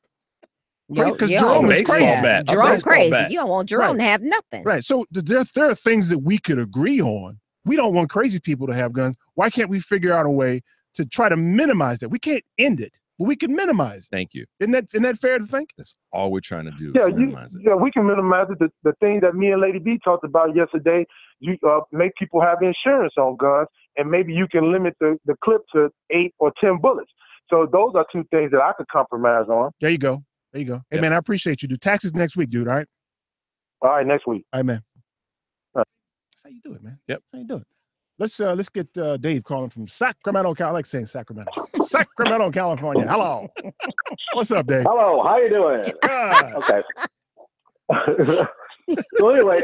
Because Jerome is crazy. Jerome's crazy. You don't want Jerome to have nothing. Right. So there are things that we could agree on. We don't want crazy people to have guns. Why can't we figure out a way to try to minimize that? We can't end it, but we can minimize it. Thank you. Isn't that fair to think? That's all we're trying to do. Yeah, is minimize it. Yeah, we can minimize it. The thing that me and Lady B talked about yesterday, you make people have insurance on guns, and maybe you can limit the clip to 8 or 10 bullets. So those are two things that I could compromise on. There you go. There you go. Hey, man, I appreciate you. Do taxes next week, dude. All right? All right, next week. All right, man. All right. That's how you do it, man. Yep. That's how you do it. Let's get Dave calling from Sacramento, California. I like saying Sacramento. Sacramento, California. Hello. What's up, Dave? Hello. How you doing? Okay. So anyway,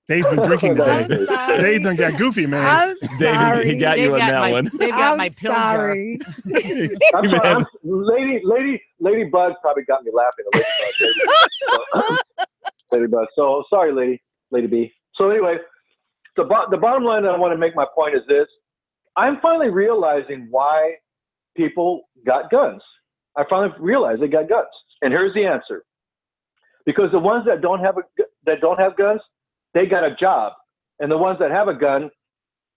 Dave's been drinking today. Dave done got goofy, man. I'm sorry. He got you on that one. They've got my pill jar. Lady Bud probably got me laughing. Lady Bud. So sorry, Lady B. So anyway, the bottom line that I want to make my point is this: I'm finally realizing why people got guns. I finally realized they got guns, and here's the answer: because the ones that don't have guns, they got a job, and the ones that have a gun,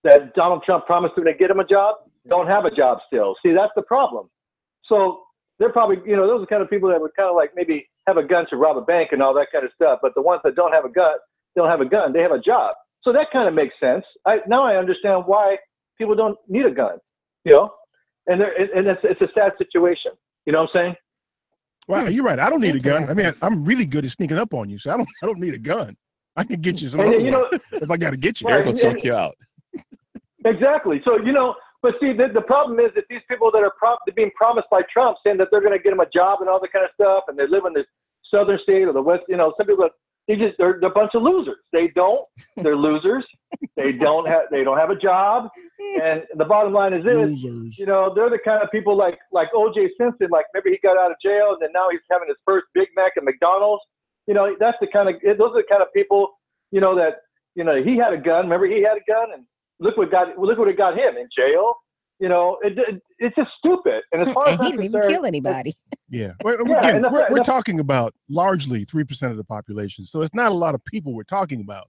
that Donald Trump promised them to get them a job, don't have a job still. See, that's the problem. So they're probably, those are the kind of people that would kind of like maybe have a gun to rob a bank and all that kind of stuff. But the ones that don't have a gun, they have a job. So that kind of makes sense. Now I understand why people don't need a gun, and it's a sad situation. You know what I'm saying? Well, you're right. I don't need a gun. I mean, I'm really good at sneaking up on you, so I don't need a gun. I can get you some if I got to get you. Eric will choke you out. Exactly. So, but see, the problem is that these people that are being promised by Trump, saying that they're going to get them a job and all that kind of stuff, and they live in the southern state or the west, some people, they're a bunch of losers. They're losers. They don't have a job. And the bottom line is this, losers. They're the kind of people like O.J. Simpson, like maybe he got out of jail and then now he's having his first Big Mac at McDonald's. Those are the kind of people, that, he had a gun. Remember, he had a gun, and look what it got him in jail. It's just stupid. And as far as he didn't even kill anybody. Yeah. We're talking about largely 3% of the population, so it's not a lot of people we're talking about.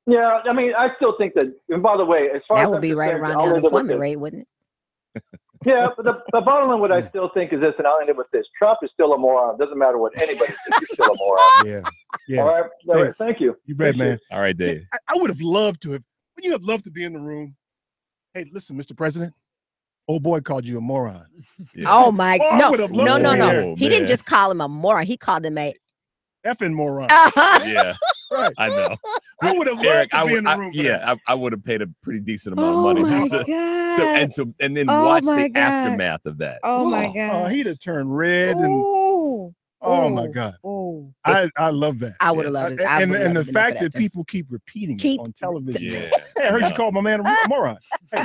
Yeah, I mean, I still think that. And by the way, as far as that would be right around the unemployment rate, wouldn't it? Yeah, but the bottom line, what I still think is this, and I'll end it with this: Trump is still a moron. Doesn't matter what anybody thinks, he's still a moron. Yeah. All right. Hey, Thank you. You bet, Thank man. All right, Dave. I would have loved to have. Would you have loved to be in the room? Hey, listen, Mr. President. Old boy called you a moron. Oh my! I No, would have loved no. to be there. He didn't just call him a moron. He called him a effing moron. Yeah, right. I know. I would have loved Eric, to be in the room. For that. I would have paid a pretty decent amount of money just to and then Oh watch my the God. aftermath of that. Oh my God. He'd have turned red and. Oh my God! I love that. I would have loved it. I And would've the loved to know fact that that people keep repeating Keep- it on television. Yeah. Hey, I heard you call my man a moron. Hey,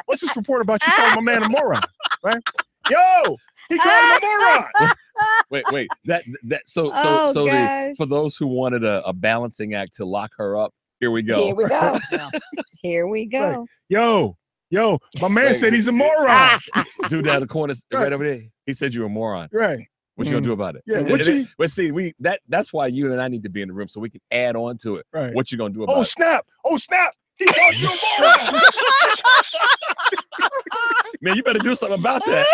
what's this report about you calling my man a moron? Right? Yo, he called him a moron. Wait. So Oh, gosh. for those who wanted a balancing act to lock her up, here we go. Here we go. Here we Right. go. Yo, my man Right. said he's a moron. Dude down the corner, right over there. He said you're a moron. Right. What you gonna do about it? Yeah, what you- But see, that's why you and I need to be in the room so we can add on to it. Right. What you gonna do about Oh it? snap! He called you a moron. Man, you better do something about that.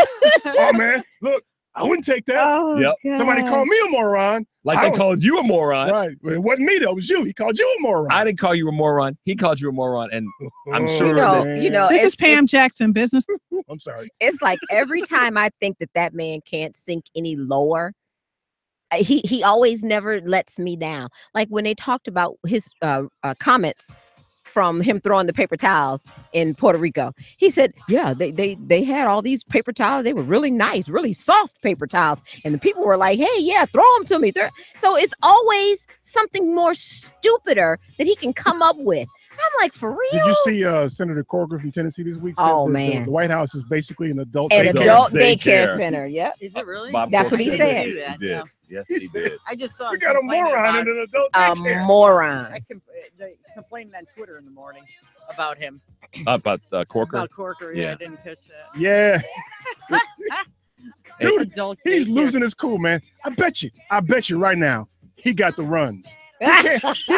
Oh man, look, I wouldn't take that. Oh, Yep. Somebody called me a moron. Like I they would- called you a moron. Right, but it wasn't me though. It was you. He called you a moron. I didn't call you a moron. He called you a moron, and I'm Oh, sure that You know, This is it's- Pam it's- Jackson, business. I'm sorry. It's like every time I think that man can't sink any lower, he always never lets me down. Like when they talked about his comments from him throwing the paper towels in Puerto Rico, he said, yeah, they had all these paper towels. They were really nice, really soft paper towels. And the people were like, hey, yeah, throw them to me. So it's always something more stupider that he can come up with. I'm like, for real? Did you see Senator Corker from Tennessee this week? said Oh, that man. the White House is basically an adult daycare center. Yep. Is it really? That's what he I didn't said. see that, he did. yeah. Yes, he did. I just saw We him got a complaining moron about- in an adult A daycare. moron. They complained on Twitter in the morning about him. About Corker. About Corker. Yeah, Yeah. I didn't catch that. Yeah. Dude, Adult he's daycare. losing his cool, man. I bet you right now, he got the runs. He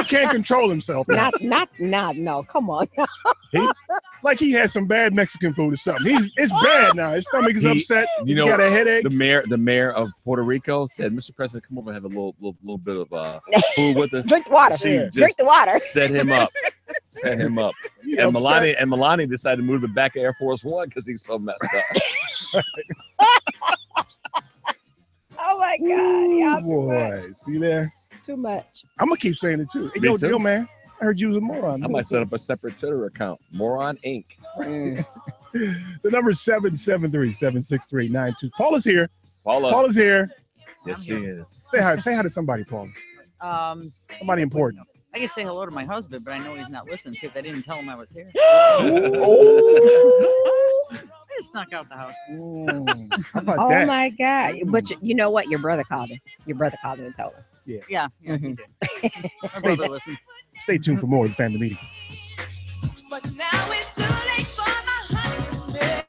can't control himself. No, come on. Like he had some bad Mexican food or something. It's bad now. His stomach is upset. He's got a headache. The mayor of Puerto Rico said, "Mr. President, come over and have a little bit of food with us." Drink the water. She Drink just the water. Set him up. Set him up. He And upset. Melania decided to move the back of Air Force One because he's so messed up. Oh my God. Y'all too Boy, see there? much. Too much. I'm gonna keep saying it too. Hey, Me too. yo, man. I heard you was a moron. I might set up a separate Twitter account, Moron Inc. The number is 773-763-92. Paul is here. Paula. Paul is here. Yes, she is. Say hi to somebody, Paul. Somebody important. I can say hello to my husband, but I know he's not listening because I didn't tell him I was here. I just snuck out the house. How about Oh that? my God. But you know what? Your brother called him. Your brother called him and told him. Yeah, he did. My brother listens. Stay tuned for more of the family meeting. But now it's too late for my husband.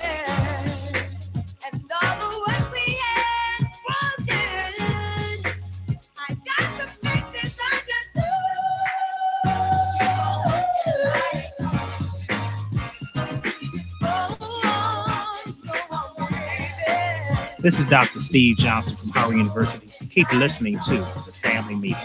And all the work we had was good. I got to make this This is Dr. Steve Johnson from Howard University. Keep listening to the family meeting.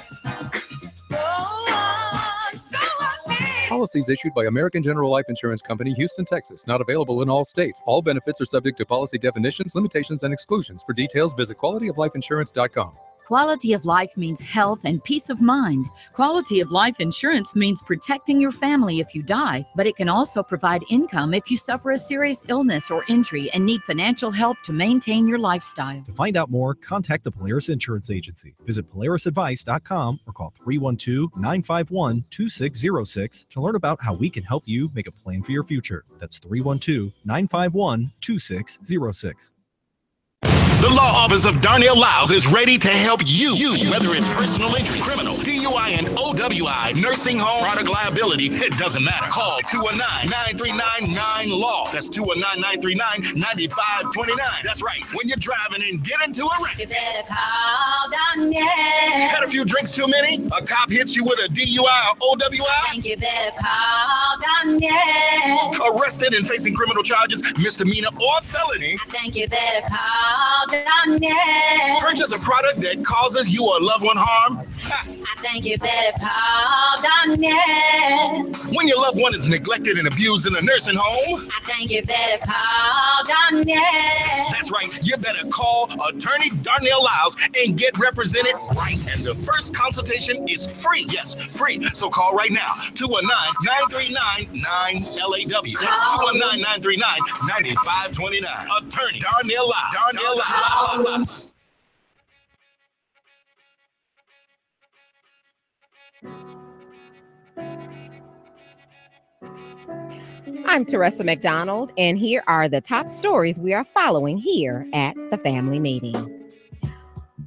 Policies issued by American General Life Insurance Company, Houston, Texas. Not available in all states. All benefits are subject to policy definitions, limitations, and exclusions. For details, visit qualityoflifeinsurance.com. Quality of life means health and peace of mind. Quality of life insurance means protecting your family if you die, but it can also provide income if you suffer a serious illness or injury and need financial help to maintain your lifestyle. To find out more, contact the Polaris Insurance Agency. Visit polarisadvice.com or call 312-951-2606 to learn about how we can help you make a plan for your future. That's 312-951-2606. The Law Office of Darnell Lyles is ready to help you. Whether it's personal injury, criminal, DUI, and OWI, nursing home, product liability, it doesn't matter. Call 219-9399-LAW. That's 219-939-9529. That's right. When you're driving and get into a wreck, You better call Danielle. head a few drinks too many? A cop hits you with a DUI or OWI? I think you better call Danielle. Arrested and facing criminal charges, misdemeanor or felony? I think you better call Danielle. Purchase a product that causes you or a loved one harm? I think you better call Danielle. When your loved one is neglected and abused in a nursing home? I think you better call Danielle. That's right, you better call Attorney Darnell Lyles and get represented right. And the first consultation is free. Yes, free. So call right now, 219-939-9LAW. That's 219-939-9529. Attorney Darnell Lyles. Darnell Lyles. I'm Teresa McDonald, and here are the top stories we are following here at the family meeting.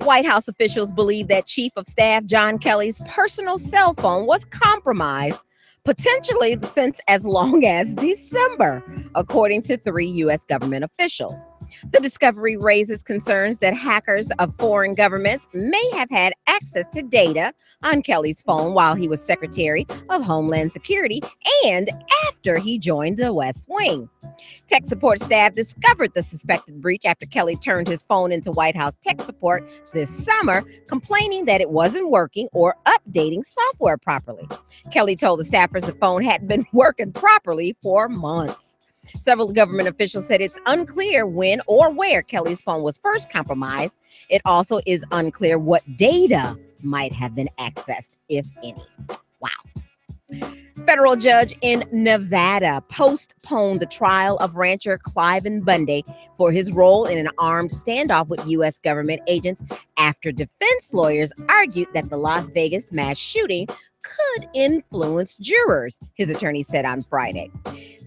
White House officials believe that Chief of Staff John Kelly's personal cell phone was compromised, potentially since as long as December, according to 3 U.S. government officials. The discovery raises concerns that hackers of foreign governments may have had access to data on Kelly's phone while he was Secretary of Homeland Security and after he joined the West Wing. Tech support staff discovered the suspected breach after Kelly turned his phone into White House tech support this summer, complaining that it wasn't working or updating software properly. Kelly told the staffers the phone hadn't been working properly for months. Several government officials said it's unclear when or where Kelly's phone was first compromised. It also is unclear what data might have been accessed, if any. Wow. Federal judge in Nevada postponed the trial of rancher Cliven Bundy for his role in an armed standoff with U.S. government agents after defense lawyers argued that the Las Vegas mass shooting could influence jurors, his attorney said on Friday.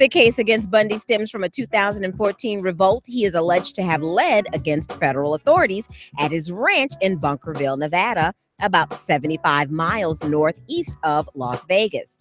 The case against Bundy stems from a 2014 revolt he is alleged to have led against federal authorities at his ranch in Bunkerville, Nevada, about 75 miles northeast of Las Vegas.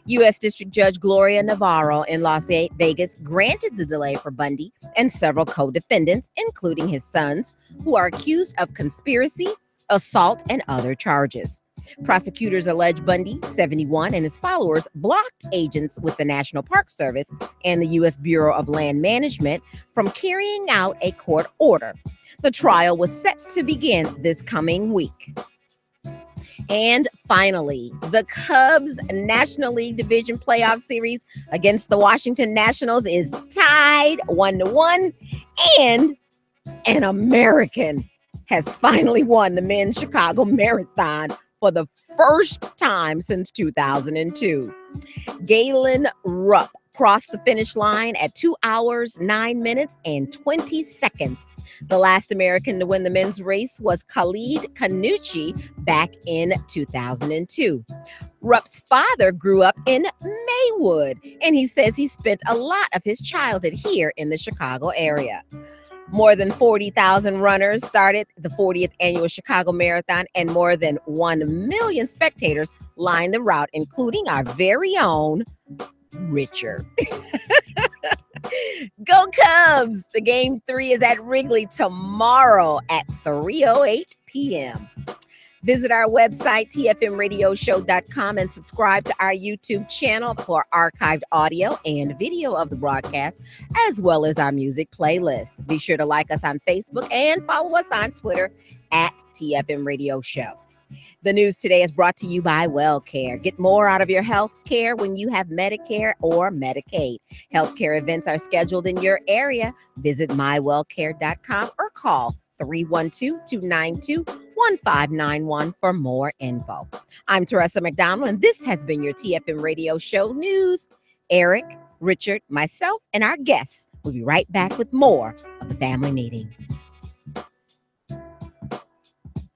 U.S. District Judge Gloria Navarro in Las Vegas granted the delay for Bundy and several co-defendants, including his sons, who are accused of conspiracy, assault, and other charges. Prosecutors allege Bundy, 71, and his followers blocked agents with the National Park Service and the U.S. Bureau of Land Management from carrying out a court order. The trial was set to begin this coming week. And finally, the Cubs National League Division Playoff Series against the Washington Nationals is tied 1-1, and an American has finally won the Men's Chicago Marathon for the first time since 2002. Galen Rupp crossed the finish line at 2 hours, 9 minutes, and 20 seconds. The last American to win the men's race was Khalid Kanuchi back in 2002. Rupp's father grew up in Maywood, and he says he spent a lot of his childhood here in the Chicago area. More than 40,000 runners started the 40th annual Chicago Marathon, and more than 1 million spectators lined the route, including our very own Richard. Go Cubs! The game 3 is at Wrigley tomorrow at 3:08 p.m. Visit our website, tfmradioshow.com, and subscribe to our YouTube channel for archived audio and video of the broadcast, as well as our music playlist. Be sure to like us on Facebook and follow us on Twitter at TFM Radio Show. The news today is brought to you by WellCare. Get more out of your health care when you have Medicare or Medicaid. Healthcare events are scheduled in your area. Visit mywellcare.com or call 312-292-1591 for more info. I'm Teresa McDonald, and this has been your TFM Radio Show News. Eric, Richard, myself, and our guests will be right back with more of the family meeting.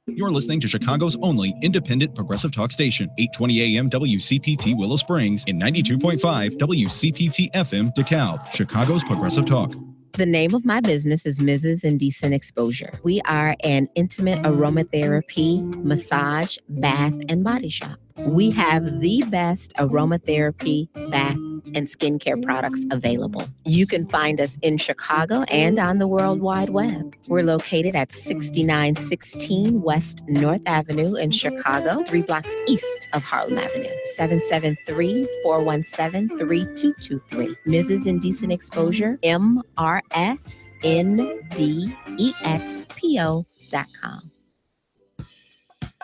You're listening to Chicago's only independent progressive talk station, 820 AM WCPT Willow Springs and 92.5 WCPT FM DeKalb, Chicago's progressive talk. The name of my business is Mrs. Indecent Exposure. We are an intimate aromatherapy, massage, bath, and body shop. We have the best aromatherapy, bath, and skincare products available. You can find us in Chicago and on the World Wide Web. We're located at 6916 West North Avenue in Chicago, 3 blocks east of Harlem Avenue, 773-417-3223. Mrs. Indecent Exposure, MRSNDEXPO.com.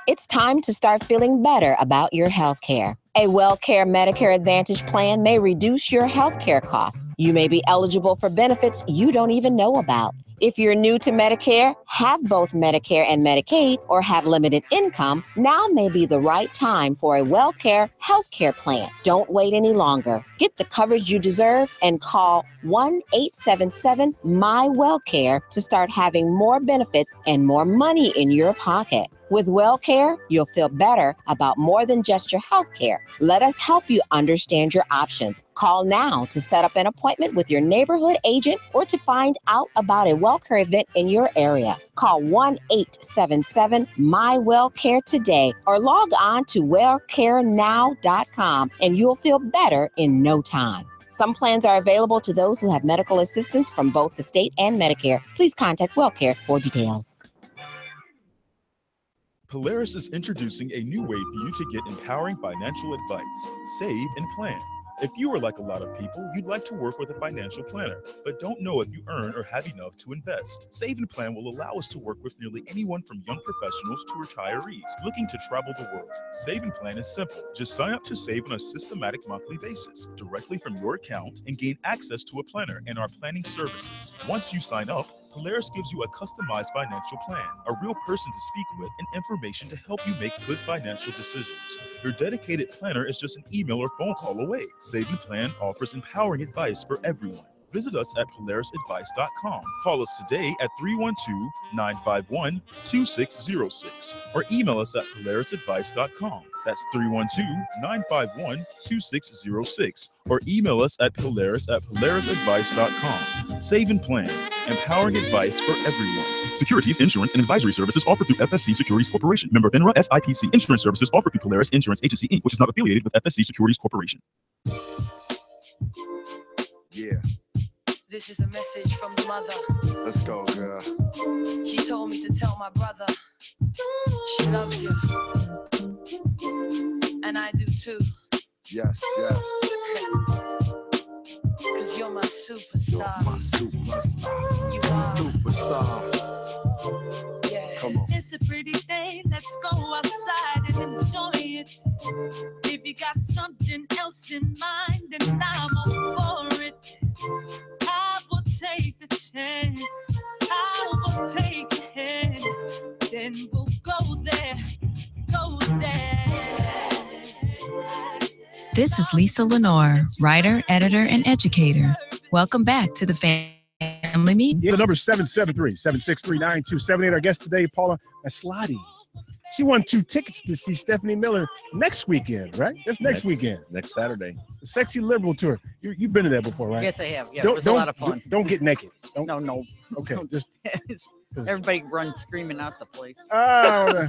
It's time to start feeling better about your health care. A WellCare Medicare Advantage plan may reduce your health care costs. You may be eligible for benefits you don't even know about. If you're new to Medicare, have both Medicare and Medicaid, or have limited income, now may be the right time for a WellCare healthcare plan. Don't wait any longer. Get the coverage you deserve and call 1-877-MY-WellCare to start having more benefits and more money in your pocket. With WellCare, you'll feel better about more than just your health care. Let us help you understand your options. Call now to set up an appointment with your neighborhood agent or to find out about a WellCare event in your area. Call 1-877-MY-WellCare today or log on to wellcarenow.com and you'll feel better in no time. Some plans are available to those who have medical assistance from both the state and Medicare. Please contact WellCare for details. Polaris is introducing a new way for you to get empowering financial advice. Save and plan. If you are like a lot of people, you'd like to work with a financial planner, but don't know if you earn or have enough to invest. Save and Plan will allow us to work with nearly anyone from young professionals to retirees looking to travel the world. Save and Plan is simple. Just sign up to save on a systematic monthly basis directly from your account and gain access to a planner and our planning services. Once you sign up, Polaris gives you a customized financial plan, a real person to speak with, and information to help you make good financial decisions. Your dedicated planner is just an email or phone call away. Save and Plan offers empowering advice for everyone. Visit us at polarisadvice.com. Call us today at 312-951-2606 or email us at polarisadvice.com. That's 312-951-2606 or email us at polarisadvice.com. Save and Plan, empowering advice for everyone. Securities, insurance, and advisory services offered through FSC Securities Corporation. Member FINRA SIPC. Insurance services offered through Polaris Insurance Agency, Inc., which is not affiliated with FSC Securities Corporation. Yeah. This is a message from the mother. Let's go, girl. She told me to tell my brother she loves you. And I do too. Yes, yes. Cause you're my superstar. You're my superstar. You are. Superstar. Yeah. Come on. It's a pretty day. Let's go outside and enjoy it. If you got something else in mind, then I'm all for it. I will take the chance. I will take it. Then we'll go there. Go there. This is Lisa Lenore, writer, editor, and educator. Welcome back to the Family Meeting. Yeah, the number is 773-763-9278. Our guest today, Paula Maslati. She won 2 tickets to see Stephanie Miller next weekend, right? That's next weekend. Next Saturday. The Sexy Liberal Tour. You've been to that before, right? Yes, I have. Yeah, it was a lot of fun. Don't get naked. No. Okay, just everybody runs screaming out the place. Oh,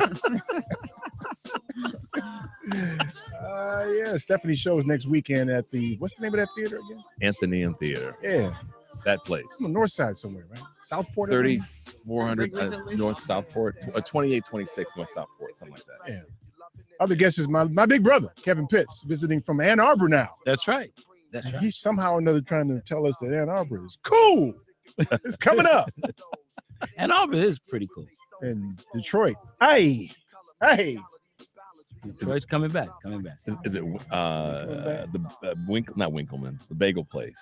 yeah. Stephanie's show is next weekend at the, what's the name of that theater again? Anthony Theater. Yeah. That place. On the north side somewhere, right? Southport? 3400 North Southport, 2826 North Southport, something like that. Yeah. Other guest is my big brother, Kevin Pitts, visiting from Ann Arbor now. That's right. That's right. He's somehow or another trying to tell us that Ann Arbor is cool. It's coming up. Ann Arbor is pretty cool. And Detroit. Hey. Detroit's coming back. Is it not Winkleman, the bagel place?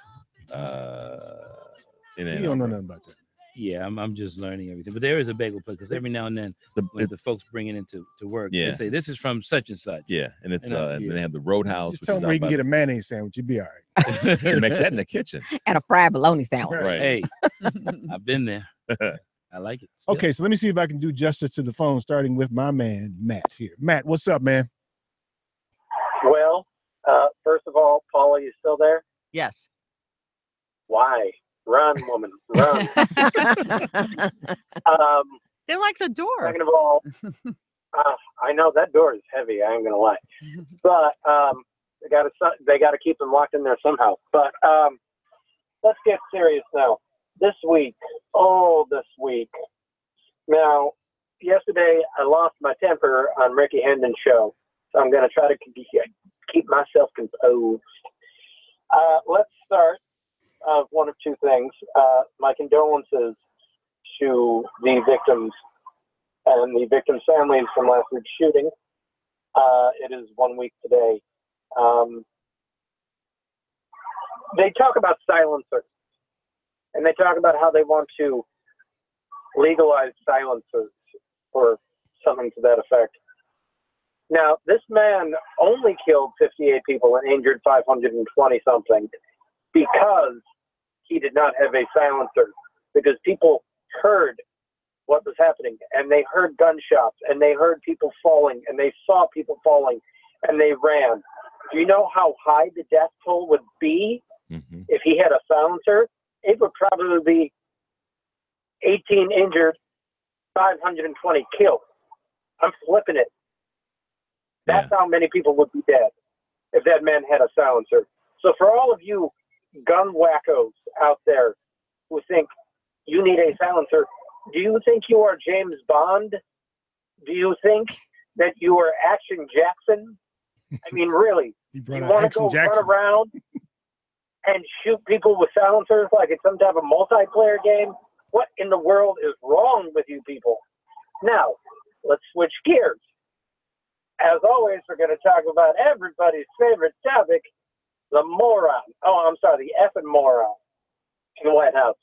In Ann You don't know Arbor. nothing about that. Yeah, I'm just learning everything. But there is a bagel place because every now and then when the folks bring it into work, Yeah. they say this is from such and such. Yeah, and it's And, and they have the Roadhouse. Just tell him where you can get a mayonnaise sandwich. You'll be all right. You can make that in the kitchen. And a fried bologna sandwich. Right. Hey, I've been there. I like it. Still. Okay, so let me see if I can do justice to the phone, starting with my man, Matt here. Matt, what's up, man? Well, first of all, Paula, you still there? Yes. Why? Run, woman, run. They're like the door. Second of all, I know that door is heavy. I ain't gonna lie, but they gotta keep them locked in there somehow. But let's get serious now. This week. Now, yesterday I lost my temper on Ricky Hendon's show, so I'm gonna try to keep myself composed. Let's start with one of two things. My condolences to the victims and the victims' families from last week's shooting. It is 1 week today. They talk about silencers, and they talk about how they want to legalize silencers or something to that effect. Now, this man only killed 58 people and injured 520 something because he did not have a silencer, because people heard what was happening, and they heard gunshots, and they heard people falling, and they saw people falling, and they ran. Do you know how high the death toll would be if he had a silencer? It would probably be 18 injured, 520 killed. I'm flipping it. That's how many people would be dead if that man had a silencer. So for all of you gun wackos out there who think you need a silencer, do you think you are James Bond? Do you think that you are Action Jackson? I mean, really? You want to go run around and shoot people with silencers like it's some type of multiplayer game? What in the world is wrong with you people? Now, let's switch gears. As always, we're going to talk about everybody's favorite topic, the moron. Oh, I'm sorry, the effing moron in the White House.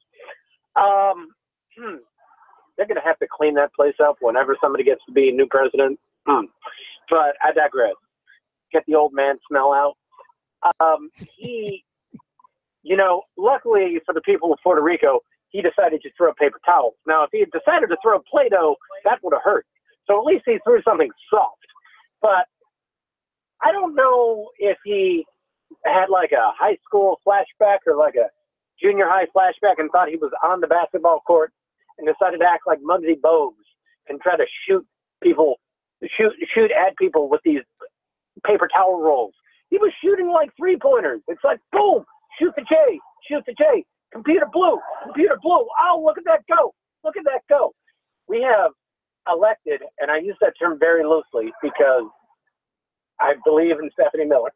They're going to have to clean that place up whenever somebody gets to be a new president. But I digress. Get the old man smell out. Luckily for the people of Puerto Rico, he decided to throw paper towels. Now, if he had decided to throw Play-Doh, that would have hurt. So at least he threw something soft. But I don't know if he had like a high school flashback or like a junior high flashback and thought he was on the basketball court and decided to act like Muggsy Bogues and try to shoot at people with these paper towel rolls. He was shooting like three-pointers. It's like, boom, shoot the J, computer blue. Oh, look at that go. We have elected, and I use that term very loosely because I believe in Stephanie Miller.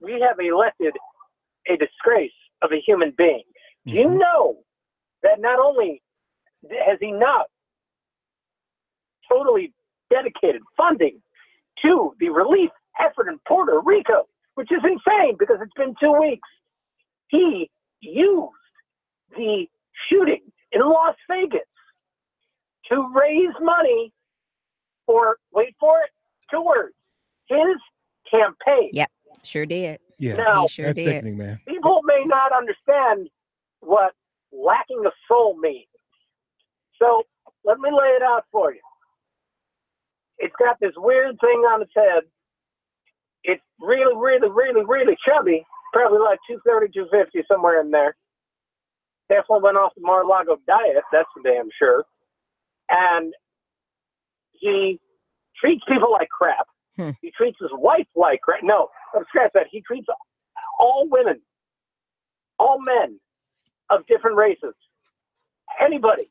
We have elected a disgrace of a human being. Do you know that not only has he not totally dedicated funding to the relief effort in Puerto Rico, which is insane because it's been 2 weeks, he used the shooting in Las Vegas to raise money for, wait for it, 2 words, his campaign. Yep, sure did. Yeah, now, that's sickening, man. People may not understand what lacking a soul means. So let me lay it out for you. It's got this weird thing on its head. It's really, really, really, really chubby. Probably like 230, 250, somewhere in there. Definitely went off the Mar-a-Lago diet, that's for damn sure. And he treats people like crap. He treats his wife like crap. No, scratch that. He treats all women, all men of different races, anybody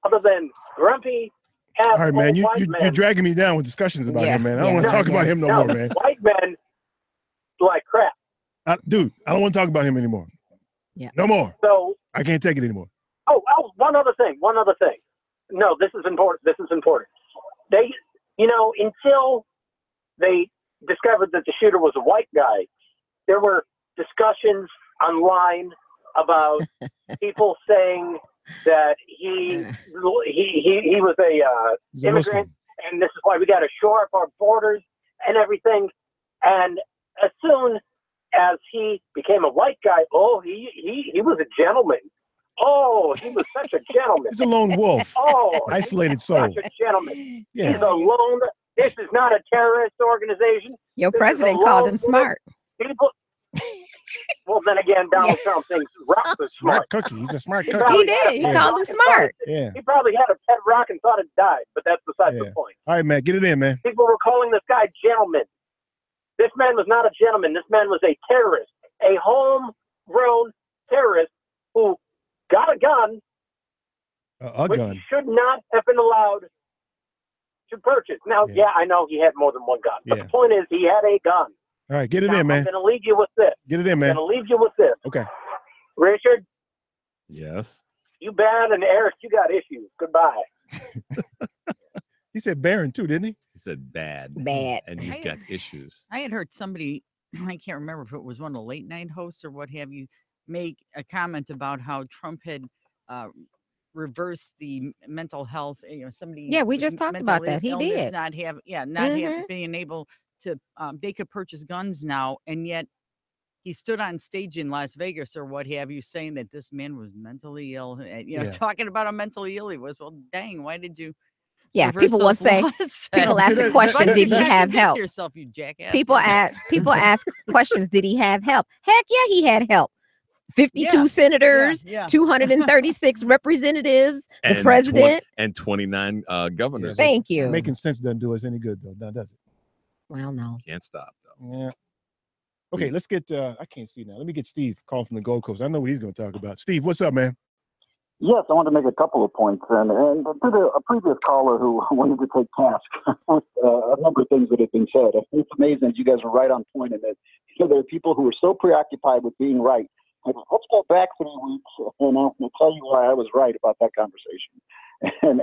other than grumpy ass All right, man. white men. You're dragging me down with discussions about him, man. I don't want to talk about him no more, man. White men like crap. Dude, I don't want to talk about him anymore. Yeah. No more. So I can't take it anymore. Oh, one other thing. No, this is important. They, until they discovered that the shooter was a white guy, there were discussions online about people saying that he was a immigrant, and this is why we got to shore up our borders and everything. And as soon as he became a white guy, he was a gentleman. Oh, he was such a gentleman. He's a lone wolf. Oh, isolated soul. Such a gentleman. Yeah. He's a lone. This is not a terrorist organization. Your This is president a called lone him smart. People, Well, then again, Donald Trump thinks rocks are smart. Smart cookie. He's a smart cookie. probably He had a did. He pet called rock him and thought smart. it- Yeah. He probably had a pet rock and thought it died, but that's beside the point. All right, man. Get it in, man. People were calling this guy gentleman. This man was not a gentleman. This man was a terrorist, a homegrown terrorist who got a gun, A which gun. he should not have been allowed to purchase. Now, yeah, I know he had more than one gun, but Yeah. the point is he had a gun. All right, get it Now, in, man. I'm going to leave you with this. Get it in, man. I'm going to leave you with this. Okay. Richard, Yes. you bad, and Eric, you got issues. Goodbye. He said Baron too, didn't he? He said bad. Bad. And you've got issues. I had heard somebody, I can't remember if it was one of the late night hosts or what have you, make a comment about how Trump had reversed the mental health. Somebody. Yeah, we just talked about that. He illness, did. not have, Mhm. being able to. They could purchase guns now, and yet he stood on stage in Las Vegas or what have you, saying that this man was mentally ill. Yeah. Talking about how mentally ill he was. Well, dang, why did you? Yeah, reverse people will those say, laws? people See, ask the that- question, that- did he that- have Contradict help? yourself, you jackass. People ask questions, did he have help? Heck yeah, he had help. 52 Yeah, senators, yeah. 236 representatives, the And president. and 29 governors. Thank you. Making sense doesn't do us any good though, now does it? Well, no. Can't stop though. Yeah. Okay, let's get I can't see now. Let me get Steve calling from the Gold Coast. I know what he's gonna talk about. Steve, what's up, man? Yes, I want to make a couple of points. And to a previous caller who wanted to take task with a number of things that have been said, it's amazing that you guys are right on point in that. There are people who are so preoccupied with being right. Like, let's go back 3 weeks, and I'll tell you why I was right about that conversation.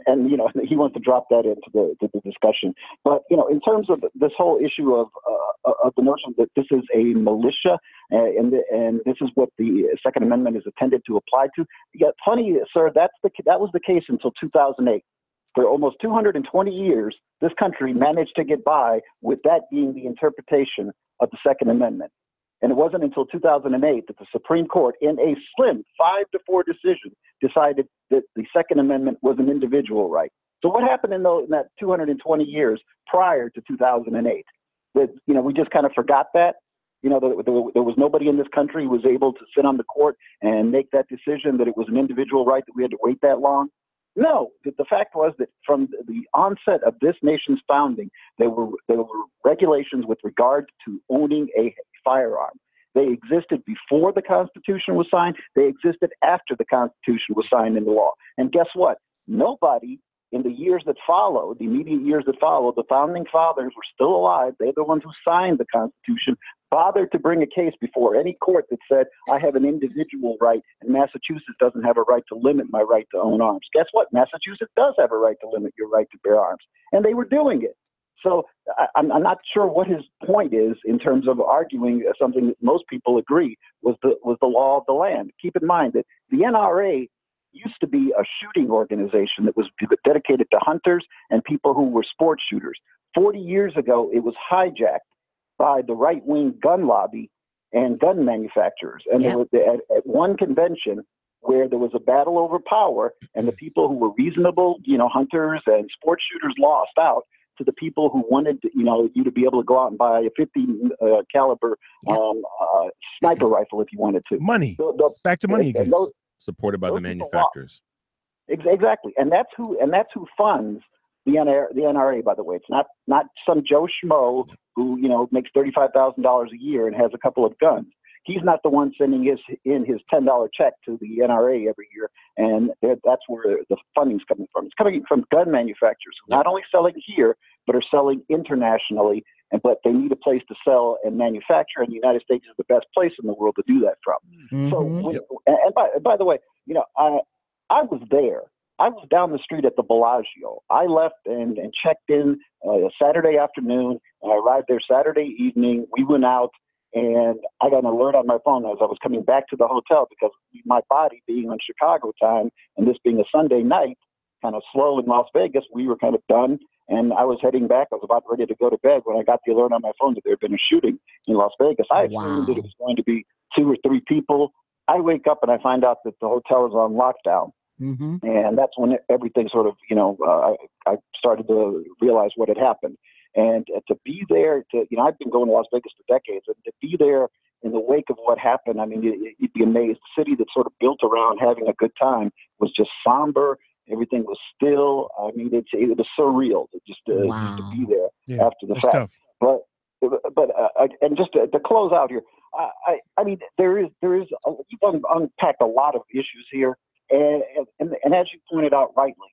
And he wants to drop that into the discussion. But in terms of this whole issue of the notion that this is a militia and this is what the Second Amendment is intended to apply to. Yeah, funny, sir, that was the case until 2008. For almost 220 years, this country managed to get by with that being the interpretation of the Second Amendment. And it wasn't until 2008 that the Supreme Court, in a slim 5-4 decision, decided that the Second Amendment was an individual right. So what happened in that 220 years prior to 2008? That we just kind of forgot that. There was nobody in this country who was able to sit on the court and make that decision that it was an individual right, that we had to wait that long. No, the fact was that from the onset of this nation's founding, there were regulations with regard to owning a firearm. They existed before the Constitution was signed. They existed after the Constitution was signed into law. And guess what? Nobody in the years that followed, the immediate years that followed, the founding fathers were still alive. They're the ones who signed the Constitution, bothered to bring a case before any court that said, I have an individual right and Massachusetts doesn't have a right to limit my right to own arms. Guess what? Massachusetts does have a right to limit your right to bear arms. And they were doing it. So I'm not sure what his point is in terms of arguing something that most people agree was the law of the land. Keep in mind that the NRA used to be a shooting organization that was dedicated to hunters and people who were sport shooters. 40 years ago, it was hijacked by the right-wing gun lobby and gun manufacturers. And there was, at one convention where there was a battle over power, and the people who were reasonable, hunters and sport shooters lost out to the people who wanted, you to be able to go out and buy a 50 caliber sniper rifle if you wanted to. Money. Back to money again. Supported by the manufacturers. Exactly, and that's who funds the NRA. By the way, it's not some Joe Schmo who makes $35,000 a year and has a couple of guns. He's not the one sending his $10 check to the NRA every year, and that's where the funding's coming from. It's coming from gun manufacturers who not only selling here but are selling internationally. But they need a place to sell and manufacture, and the United States is the best place in the world to do that from. So, by the way, I was there. I was down the street at the Bellagio. I left and checked in Saturday afternoon. I arrived there Saturday evening. We went out, and I got an alert on my phone as I was coming back to the hotel because my body being on Chicago time and this being a Sunday night, kind of slow in Las Vegas, we were kind of done. And I was heading back. I was about ready to go to bed when I got the alert on my phone that there had been a shooting in Las Vegas. I assumed that it was going to be 2 or 3 people. I wake up and I find out that the hotel is on lockdown. Mm-hmm. And that's when everything sort of, I started to realize what had happened. And to be there, I've been going to Las Vegas for decades, and to be there in the wake of what happened, I mean, you'd be amazed. The city that sort of built around having a good time was just somber. Everything was still. I mean, it was surreal just to be there after the fact. Tough. But and just to close out here, I mean, there is you've unpacked a lot of issues here, and as you pointed out rightly,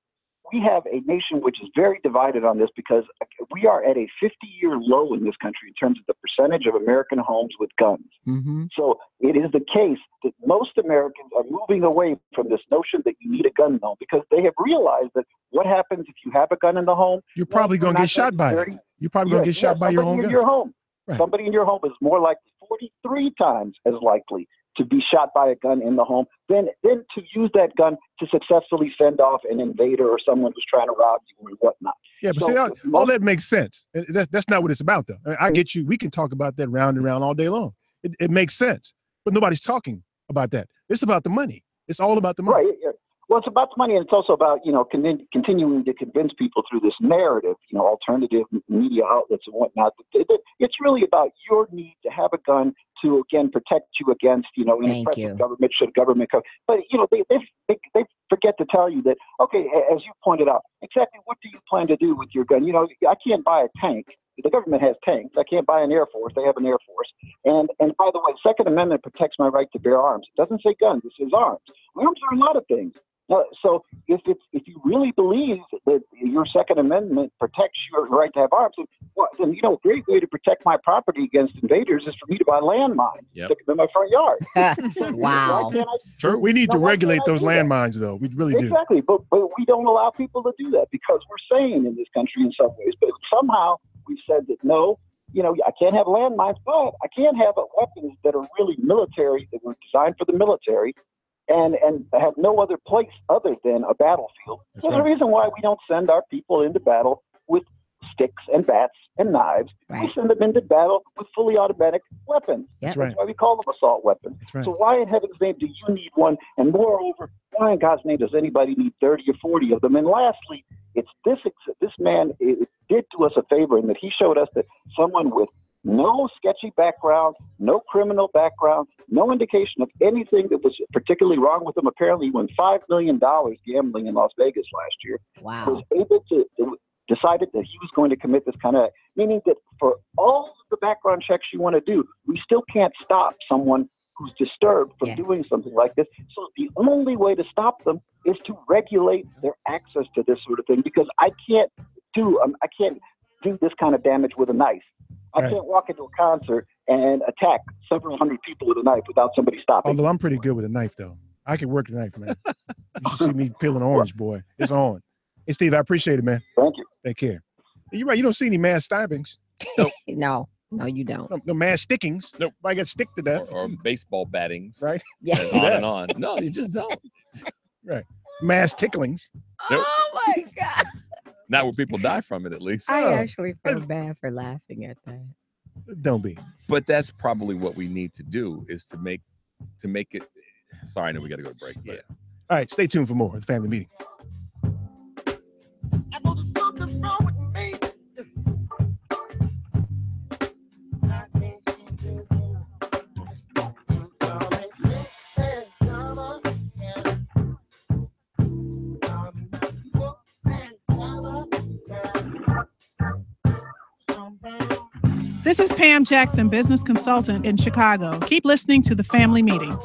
we have a nation which is very divided on this because we are at a 50-year low in this country in terms of the percentage of American homes with guns. Mm-hmm. So it is the case that most Americans are moving away from this notion that you need a gun in the home because they have realized that what happens if you have a gun in the home? You're probably going to get shot by it. You're probably going to get shot by your own gun. Your home. Right. Somebody in your home is more likely, 43 times as likely to be shot by a gun in the home than to use that gun to successfully fend off an invader or someone who's trying to rob you and whatnot. Yeah, but see, all that makes sense. That's not what it's about, though. I mean, I get you. We can talk about that round and round all day long. It makes sense, but nobody's talking about that. It's about the money. It's all about the money. Right. Well, it's about the money, and it's also about, continuing to convince people through this narrative, alternative media outlets and whatnot. It's really about your need to have a gun to, again, protect you against, in a present government, should government come. But, they forget to tell you that, okay, as you pointed out, exactly what do you plan to do with your gun? I can't buy a tank. The government has tanks. I can't buy an Air Force. They have an Air Force. And by the way, the Second Amendment protects my right to bear arms. It doesn't say guns. It says arms. Arms are a lot of things. So if you really believe that your Second Amendment protects your right to have arms, then a great way to protect my property against invaders is for me to buy landmines, stick them in my front yard. Wow. Sure, we need to regulate those landmines, though. We really do. Exactly, but we don't allow people to do that because we're sane in this country in some ways. But somehow we've said that no, I can't have landmines, but I can have weapons that are really military, that were designed for the military. And have no other place other than a battlefield. There's a reason why we don't send our people into battle with sticks and bats and knives. Right. We send them into battle with fully automatic weapons. That's That's why we call them assault weapons. Right. So why in heaven's name do you need one? And moreover, why in God's name does anybody need 30 or 40 of them? And lastly, it's this man it did do us a favor in that he showed us that someone with no sketchy background, no criminal background, no indication of anything that was particularly wrong with him. Apparently, he won $5 million gambling in Las Vegas last year. Wow. Was able to decided that he was going to commit this kind of, meaning that for all of the background checks you want to do, we still can't stop someone who's disturbed from doing something like this. So the only way to stop them is to regulate their access to this sort of thing, because I can't do this kind of damage with a knife. I can't walk into a concert and attack several hundred people with a knife without somebody stopping. Although I'm pretty good with a knife, though. I can work the knife, man. You should see me peeling orange, boy. It's on. Hey, Steve, I appreciate it, man. Thank you. Take care. You're right. You don't see any mass stabbings. No, you don't. No mass stickings. Nope. I get stick to death. Or baseball battings. Right? Yeah. And on and on. No, you just don't. Right. Mass ticklings. Nope. Oh, my God. Not where people die from it, at least. I actually feel bad for laughing at that. Don't be. But that's probably what we need to do, is to make it. Sorry, I know we got to go to break. But. All right, stay tuned for more of the family meeting. I know there's something wrong with me. This is Pam Jackson, business consultant in Chicago. Keep listening to the family meeting.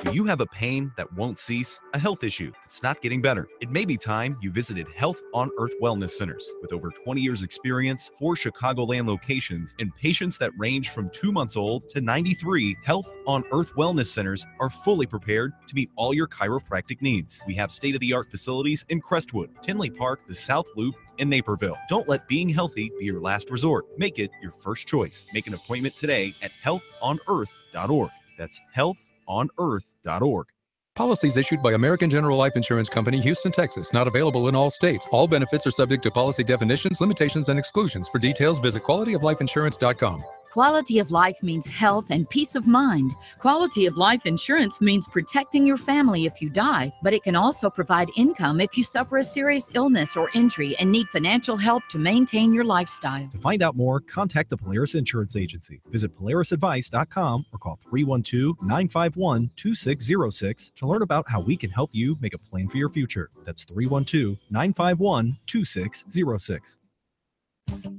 Do you have a pain that won't cease? A health issue that's not getting better? It may be time you visited Health on Earth Wellness Centers. With over 20 years experience, 4 Chicagoland locations, and patients that range from 2 months old to 93, Health on Earth Wellness Centers are fully prepared to meet all your chiropractic needs. We have state-of-the-art facilities in Crestwood, Tinley Park, the South Loop, in Naperville. Don't let being healthy be your last resort. Make it your first choice. Make an appointment today at healthonearth.org. That's healthonearth.org. Policies issued by American General Life Insurance Company, Houston, Texas. Not available in all states. All benefits are subject to policy definitions, limitations, and exclusions. For details, visit qualityoflifeinsurance.com. Quality of life means health and peace of mind. Quality of life insurance means protecting your family if you die, but it can also provide income if you suffer a serious illness or injury and need financial help to maintain your lifestyle. To find out more, contact the Polaris Insurance Agency. Visit polarisadvice.com or call 312-951-2606 to learn about how we can help you make a plan for your future. That's 312-951-2606.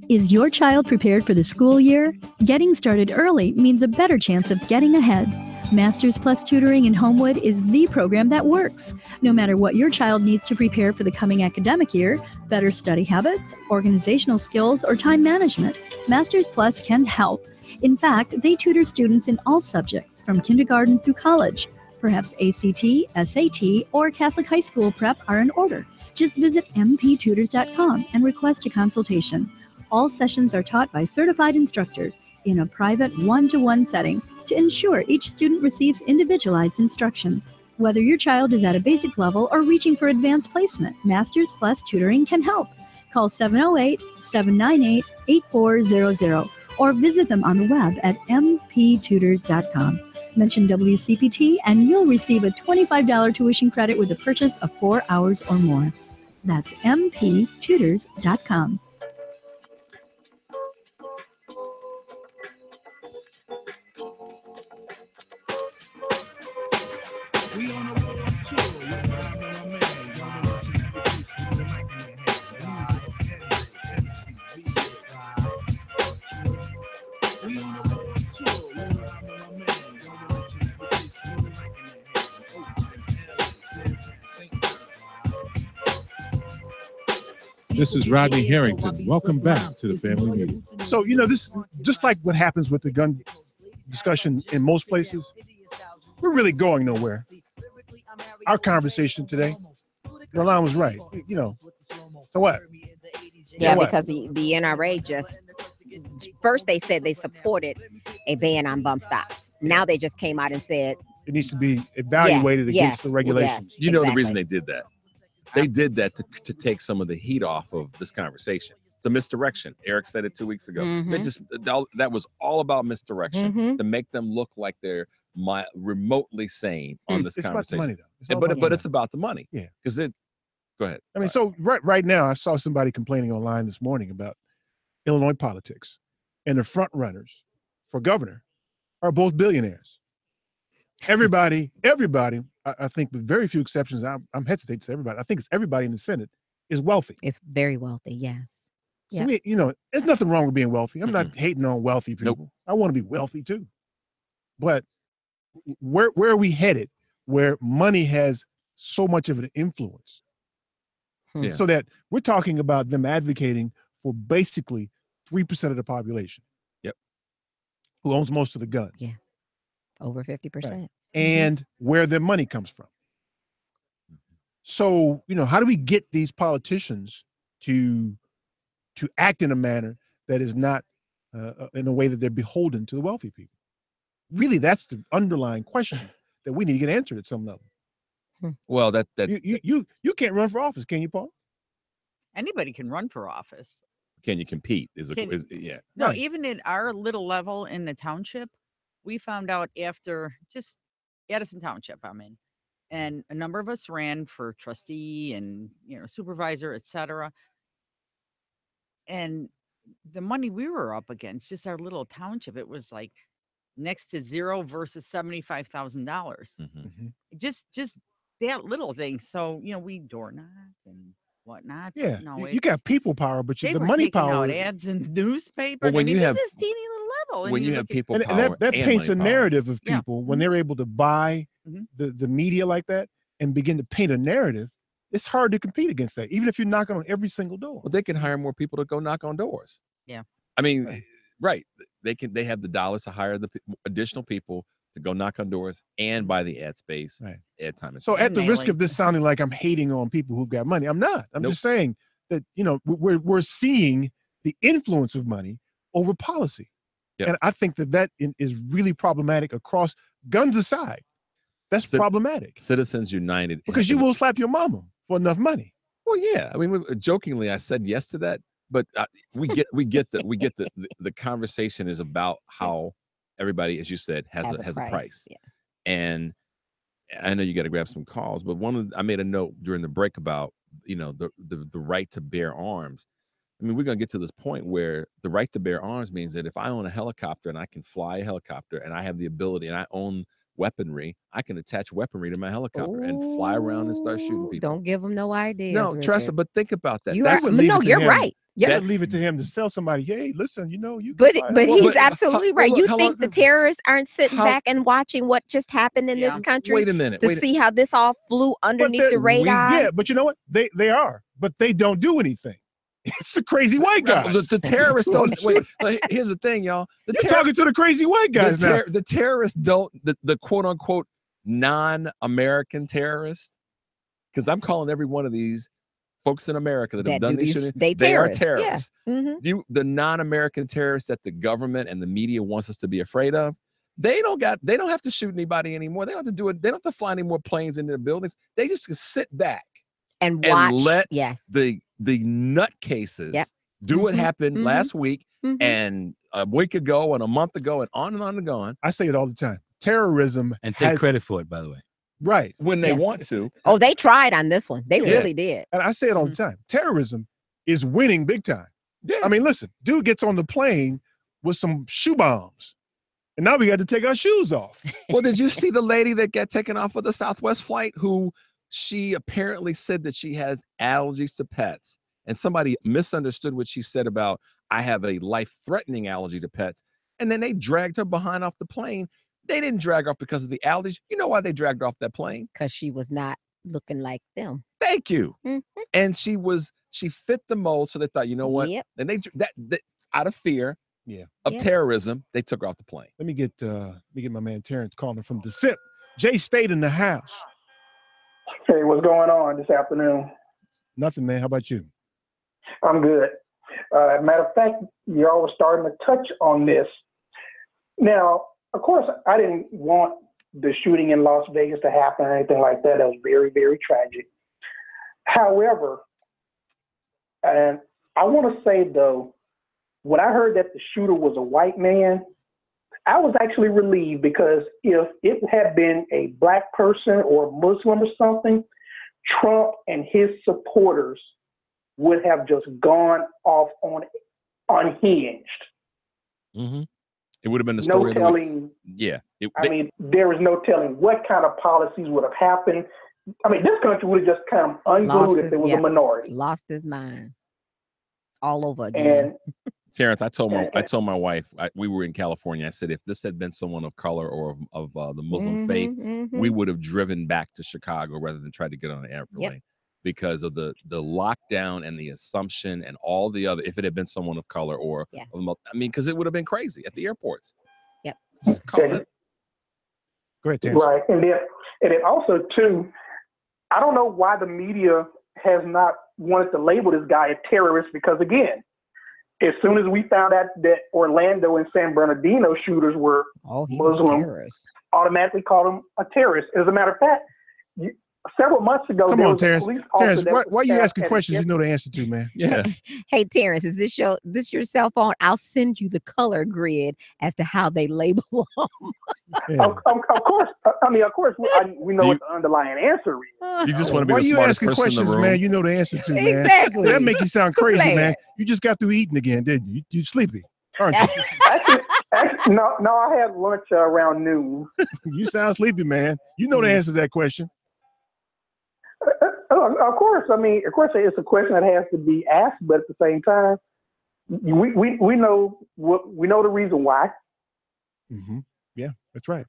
Is your child prepared for the school year? Getting started early means a better chance of getting ahead. Masters Plus Tutoring in Homewood is the program that works. No matter what your child needs to prepare for the coming academic year, better study habits, organizational skills, or time management, Masters Plus can help. In fact, they tutor students in all subjects from kindergarten through college. Perhaps ACT, SAT, or Catholic high school prep are in order. Just visit mptutors.com and request a consultation. All sessions are taught by certified instructors in a private one-to-one setting to ensure each student receives individualized instruction. Whether your child is at a basic level or reaching for advanced placement, Masters Plus Tutoring can help. Call 708-798-8400 or visit them on the web at mptutors.com. Mention WCPT and you'll receive a $25 tuition credit with a purchase of 4 hours or more. That's mptutors.com. We on a world tour, you know what I mean, my man. Y'all know what you introduced to the mic in your hand. We on a world tour, you know what I mean, my man. Y'all know what you introduced to the mic in your hand. This is Rodney Harrington. Welcome back to the family meeting. So, you know, this just like what happens with the gun discussion in most places, we're really going nowhere. Our conversation today, Roland was right. You know, so what? Yeah, So what? because the NRA just first they said they supported a ban on bump stocks. Now they just came out and said It needs to be evaluated against the regulations. You know the reason they did that. They did that to take some of the heat off of this conversation. It's a misdirection. Eric said it 2 weeks ago. They just that was all about misdirection to make them look like they're remotely sane on this It's about the conversation. money, though. It's all but about the it's about the money. Yeah. Because it. Go ahead. I mean, so right now, I saw somebody complaining online this morning about Illinois politics, and the front runners for governor are both billionaires. Everybody, I think with very few exceptions, I'm hesitating to say everybody. I think it's everybody in the Senate is wealthy. It's very wealthy, yes. So we, you know, there's nothing wrong with being wealthy. I'm not hating on wealthy people. I want to be wealthy too. But where are we headed? Where money has so much of an influence, Yeah. so that we're talking about them advocating for basically 3% of the population. Yep. Who owns most of the guns. Yeah. Over 50%. Right. And where their money comes from. So, you know, how do we get these politicians to act in a manner that is not in a way that they're beholden to the wealthy people? Really, that's the underlying question that we need to get answered at some level. Well, that You can't run for office, can you, Paul? Anybody can run for office. can you compete? Can- Yeah. No, even at our little level in the township, we found out after just Addison Township I'm in, and a number of us ran for trustee and supervisor, etc. And the money we were up against, just our little township, it was like next to zero versus $75,000. Just that little thing. So we door knock and whatnot. but Yeah, no, you got it's- people power, but they the were money taking power. out ads in the newspaper. Well, when I mean, you this have- is teeny little level. And when you have look at- people and power that and paints a money power. narrative of Yeah. people when they're able to buy the media like that and begin to paint a narrative. It's hard to compete against that, even if you're knocking on every single door. Well, they can hire more people to go knock on doors. Yeah. I mean, right. They have the dollars to hire the additional people to go knock on doors and buy the ad space, ad time. and So stuff. at the risk of this sounding like I'm hating on people who've got money, I'm not. I'm just saying that, we're seeing the influence of money over policy. Yep. And I think that is really problematic across, guns aside. That's problematic. Citizens United. Because you will slap your mama for enough money. Well, yeah. I mean, jokingly, I said yes to that. But we get the conversation is about how everybody, as you said, has a price. Yeah. And I know you got to grab some calls, but I made a note during the break about the right to bear arms. I mean, we're going to get to this point where the right to bear arms means that if I own a helicopter and I can fly a helicopter and I have the ability and I own weaponry, I can attach weaponry to my helicopter and fly around and start shooting people. Don't give them no ideas. No, Tressa, but think about that. You're right. You would leave it to him to tell somebody, hey, listen, you. But he's absolutely right. You think the terrorists aren't sitting back and watching what just happened in this country? Wait a minute. To see how this all flew underneath the radar? Yeah, but you know what? They are, but they don't do anything. It's the crazy white guys. The terrorists don't. Wait, here's the thing, y'all. You're talking to the crazy white guys now. The terrorists don't, the quote unquote non-American terrorists, because I'm calling every one of these folks in America that have done these shootings, they are terrorists. Yeah. Mm-hmm. The non-American terrorists that the government and the media wants us to be afraid of, they don't have to shoot anybody anymore. They don't have to do it. They don't have to fly any more planes into the buildings. They just can sit back and watch. And let the nutcases do what happened last week and a week ago and a month ago and on and on. I say it all the time. Terrorism and take credit for it, by the way. Right. When they want to. Oh, they tried on this one. They really did. And I say it all the time. Terrorism is winning big time. Yeah. I mean, listen, dude gets on the plane with some shoe bombs. And now we got to take our shoes off. Well, did you see the lady that got taken off of the Southwest flight who she apparently said that she has allergies to pets? And somebody misunderstood what she said about, I have a life-threatening allergy to pets. And then they dragged her behind off the plane. They didn't drag her off because of the allergies. You know why they dragged her off that plane? Because she was not looking like them. Thank you. And she fit the mold, so they thought, you know what? Yep. And they out of fear of terrorism, they took her off the plane. Let me get my man Terrence calling from the SIP. Jay State in the house. Hey, what's going on this afternoon? Nothing, man. How about you? I'm good. Matter of fact, y'all were starting to touch on this. Now, of course, I didn't want the shooting in Las Vegas to happen or anything like that. That was very, very tragic. However, and I want to say, though, when I heard that the shooter was a white man, I was actually relieved, because if it had been a black person or a Muslim or something, Trump and his supporters would have just gone off on unhinged. It would have been the story. No telling. Yeah. I mean, there was no telling what kind of policies would have happened. I mean, this country would have just kind of unglued if there was a minority. Lost his mind all over again. And Terrence, I told my wife, we were in California. I said, if this had been someone of color or of the Muslim faith, we would have driven back to Chicago rather than try to get on an airplane because of the lockdown and the assumption and all the other. If it had been someone of color or, I mean, because it would have been crazy at the airports. Yep. Just call it. Great, Terrence. Right, and then also too, I don't know why the media has not wanted to label this guy a terrorist, because again, as soon as we found out that Orlando and San Bernardino shooters were Muslim, automatically called him a terrorist. As a matter of fact, several months ago, come on, Terrence. Terrence, why are you asking questions you know the answer to, man? Yeah. Hey, Terrence, is this your cell phone? I'll send you the color grid as to how they label them. Of course. I mean, of course, we know what the underlying answer is. You just want to be why the you smartest asking person in the questions, room. man? You know the answer to, man. Exactly. That make you sound crazy, Play man. it. You just got through eating again, didn't you? You sleepy, aren't you? Actually, no, I had lunch around noon. You sound sleepy, man. You know the answer to that question. Of course, I mean, of course, it's a question that has to be asked, but at the same time, we know the reason why. Yeah, that's right.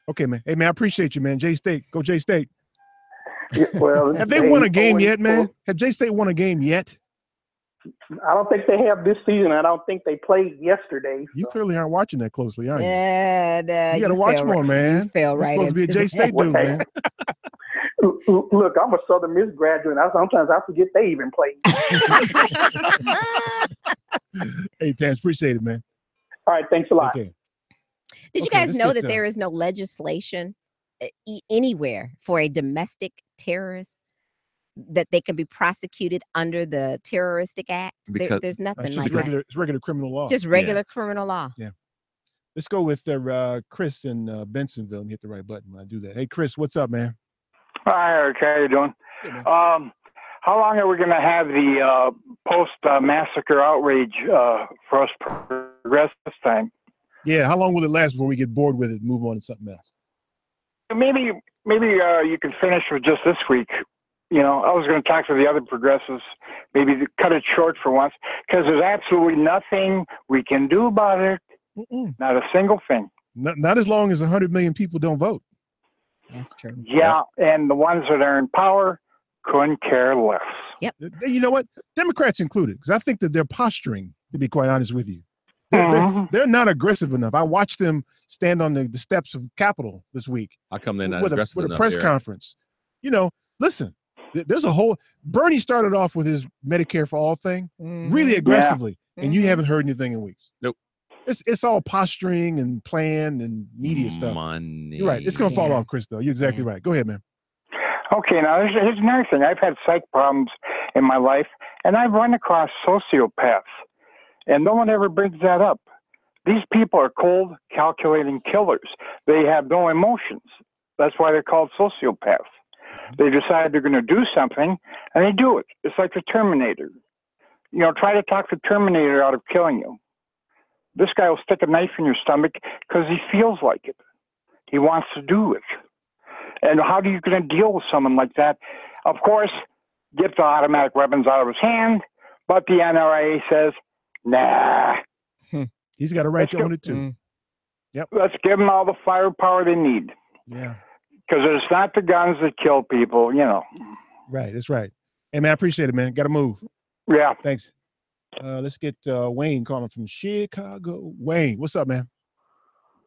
Okay, man. Hey, man, I appreciate you, man. J State, go J State. Yeah, well, have they won a game yet, man? Have J State won a game yet? I don't think they have this season. I don't think they played yesterday. You clearly aren't watching that closely, are you? Yeah, you got to watch more, man. You fell right supposed to be a J State dude, man. Look, I'm a Southern Miss graduate. Sometimes I forget they even played. Hey, Terrence, appreciate it, man. All right, thanks a lot. Okay. Did you guys know that there is no legislation anywhere for a domestic terrorist? that they can be prosecuted under the Terroristic Act. Because There's nothing That's like just regular, that. it's regular criminal law. Just regular criminal law. Yeah. Let's go with Chris in Bensonville and hit the right button when I do that. Hey, Chris, what's up, man? Hi, Eric. How you doing? How long are we going to have the post-massacre outrage for us progress this time? Yeah, how long will it last before we get bored with it and move on to something else? Maybe you can finish with just this week. You know, I was going to talk to the other progressives, maybe to cut it short for once, because there's absolutely nothing we can do about it. Not a single thing. Not as long as 100 million people don't vote. That's true. Yeah, and the ones that are in power couldn't care less. Yep. You know what? Democrats included, because I think that they're posturing, to be quite honest with you. They're not aggressive enough. I watched them stand on the steps of Capitol this week. How come they're not with aggressive a enough, press Eric? conference. You know, listen, there's a whole Bernie started off with his Medicare for All thing really aggressively, and you haven't heard anything in weeks. Nope. It's all posturing and planned and media stuff. Money. You're right. It's gonna fall off, Chris. Though you're exactly right. Go ahead, man. Okay, now here's another thing. I've had psych problems in my life, and I've run across sociopaths, and no one ever brings that up. These people are cold, calculating killers. They have no emotions. That's why they're called sociopaths. They decide they're going to do something, and they do it. It's like the Terminator. You know, try to talk the Terminator out of killing you. This guy will stick a knife in your stomach because he feels like it. He wants to do it. And how are you going to deal with someone like that? Of course, get the automatic weapons out of his hand, but the NRA says, nah. He's got a right to own it too. Yep. Let's give them all the firepower they need. Yeah. Because it's not the guns that kill people, you know. Right. That's right. Hey, man, I appreciate it, man. Got to move. Yeah. Thanks. Let's get Wayne calling from Chicago. Wayne, what's up, man?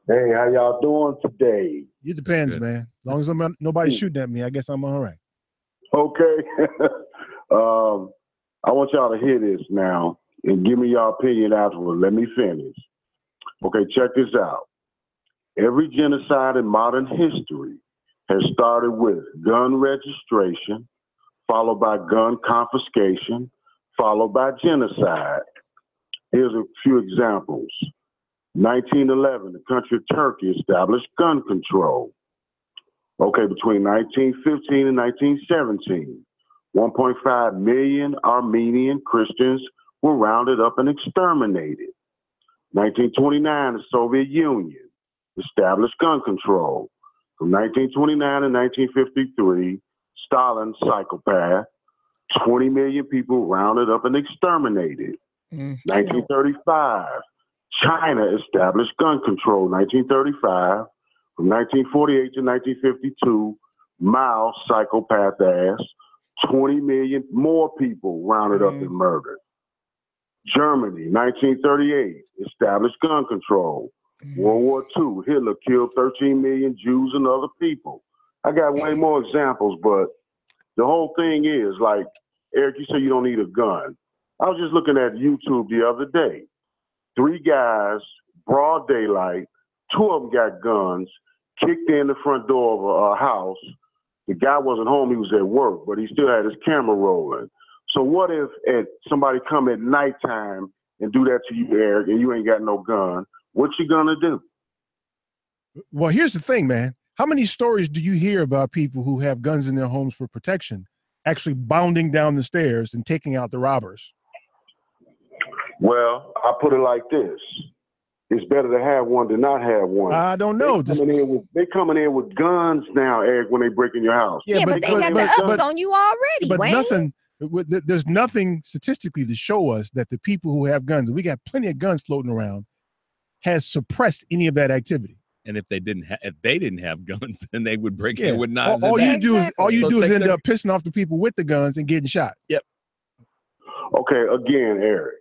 Hey, how y'all doing today? It depends, man. As long as nobody's shooting at me, I guess I'm all right. Okay. I want y'all to hear this now and give me your opinion afterwards. Let me finish. Okay, check this out. Every genocide in modern history has started with gun registration, followed by gun confiscation, followed by genocide. Here's a few examples. 1911, the country of Turkey established gun control. Okay, between 1915 and 1917, 1.5 million Armenian Christians were rounded up and exterminated. 1929, the Soviet Union established gun control. From 1929 to 1953, Stalin, psychopath, 20 million people rounded up and exterminated. 1935, China established gun control. 1935, from 1948 to 1952, Mao, psychopath ass, 20 million more people rounded up and murdered. Germany, 1938, established gun control. World War II, Hitler killed 13 million Jews and other people. I got way more examples, but the whole thing is, like, Eric, you say you don't need a gun. I was just looking at YouTube the other day. 3 guys, broad daylight, 2 of them got guns, kicked in the front door of a house. The guy wasn't home, he was at work, but he still had his camera rolling. So what if somebody come at nighttime and do that to you, Eric, and you ain't got no gun? What you gonna do? Well, here's the thing, man. How many stories do you hear about people who have guns in their homes for protection actually bounding down the stairs and taking out the robbers? Well, I put it like this. It's better to have one than not have one. I don't know. They coming in with guns now, Eric, when they break in your house. Yeah, but they got the ups on you already, But Wayne. there's nothing statistically to show us that the people who have guns, and we got plenty of guns floating around, has suppressed any of that activity. And if they didn't have guns, then they would break in with knives. All and you bats. do is end up pissing off the people with the guns and getting shot. Yep. Okay, again, Eric.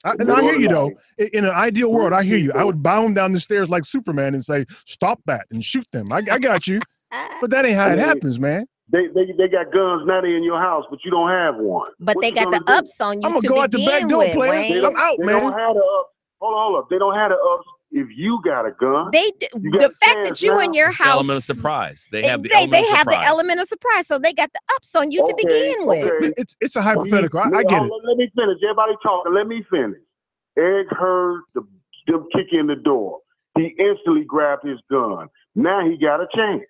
I hear you though. In an ideal world, I hear you. I would bound down the stairs like Superman and say, "Stop that!" and shoot them. I got you. But that ain't how it happens, man. They got guns now in your house, but you don't have one. But What they you got the gonna do? ups on you I'm gonna to go out the back begin door, with, player. Wayne. I'm out, They man. don't have the ups. Hold up. They don't have the ups if you got a gun. The fact that you in your It's the house, element of surprise. They have the they element of have the surprise. element of surprise, so they got the ups on you to begin with. It's a hypothetical. I get it. Let me finish. Everybody talking. Let me finish. Eric heard them kick in the door. He instantly grabbed his gun. Now he got a chance.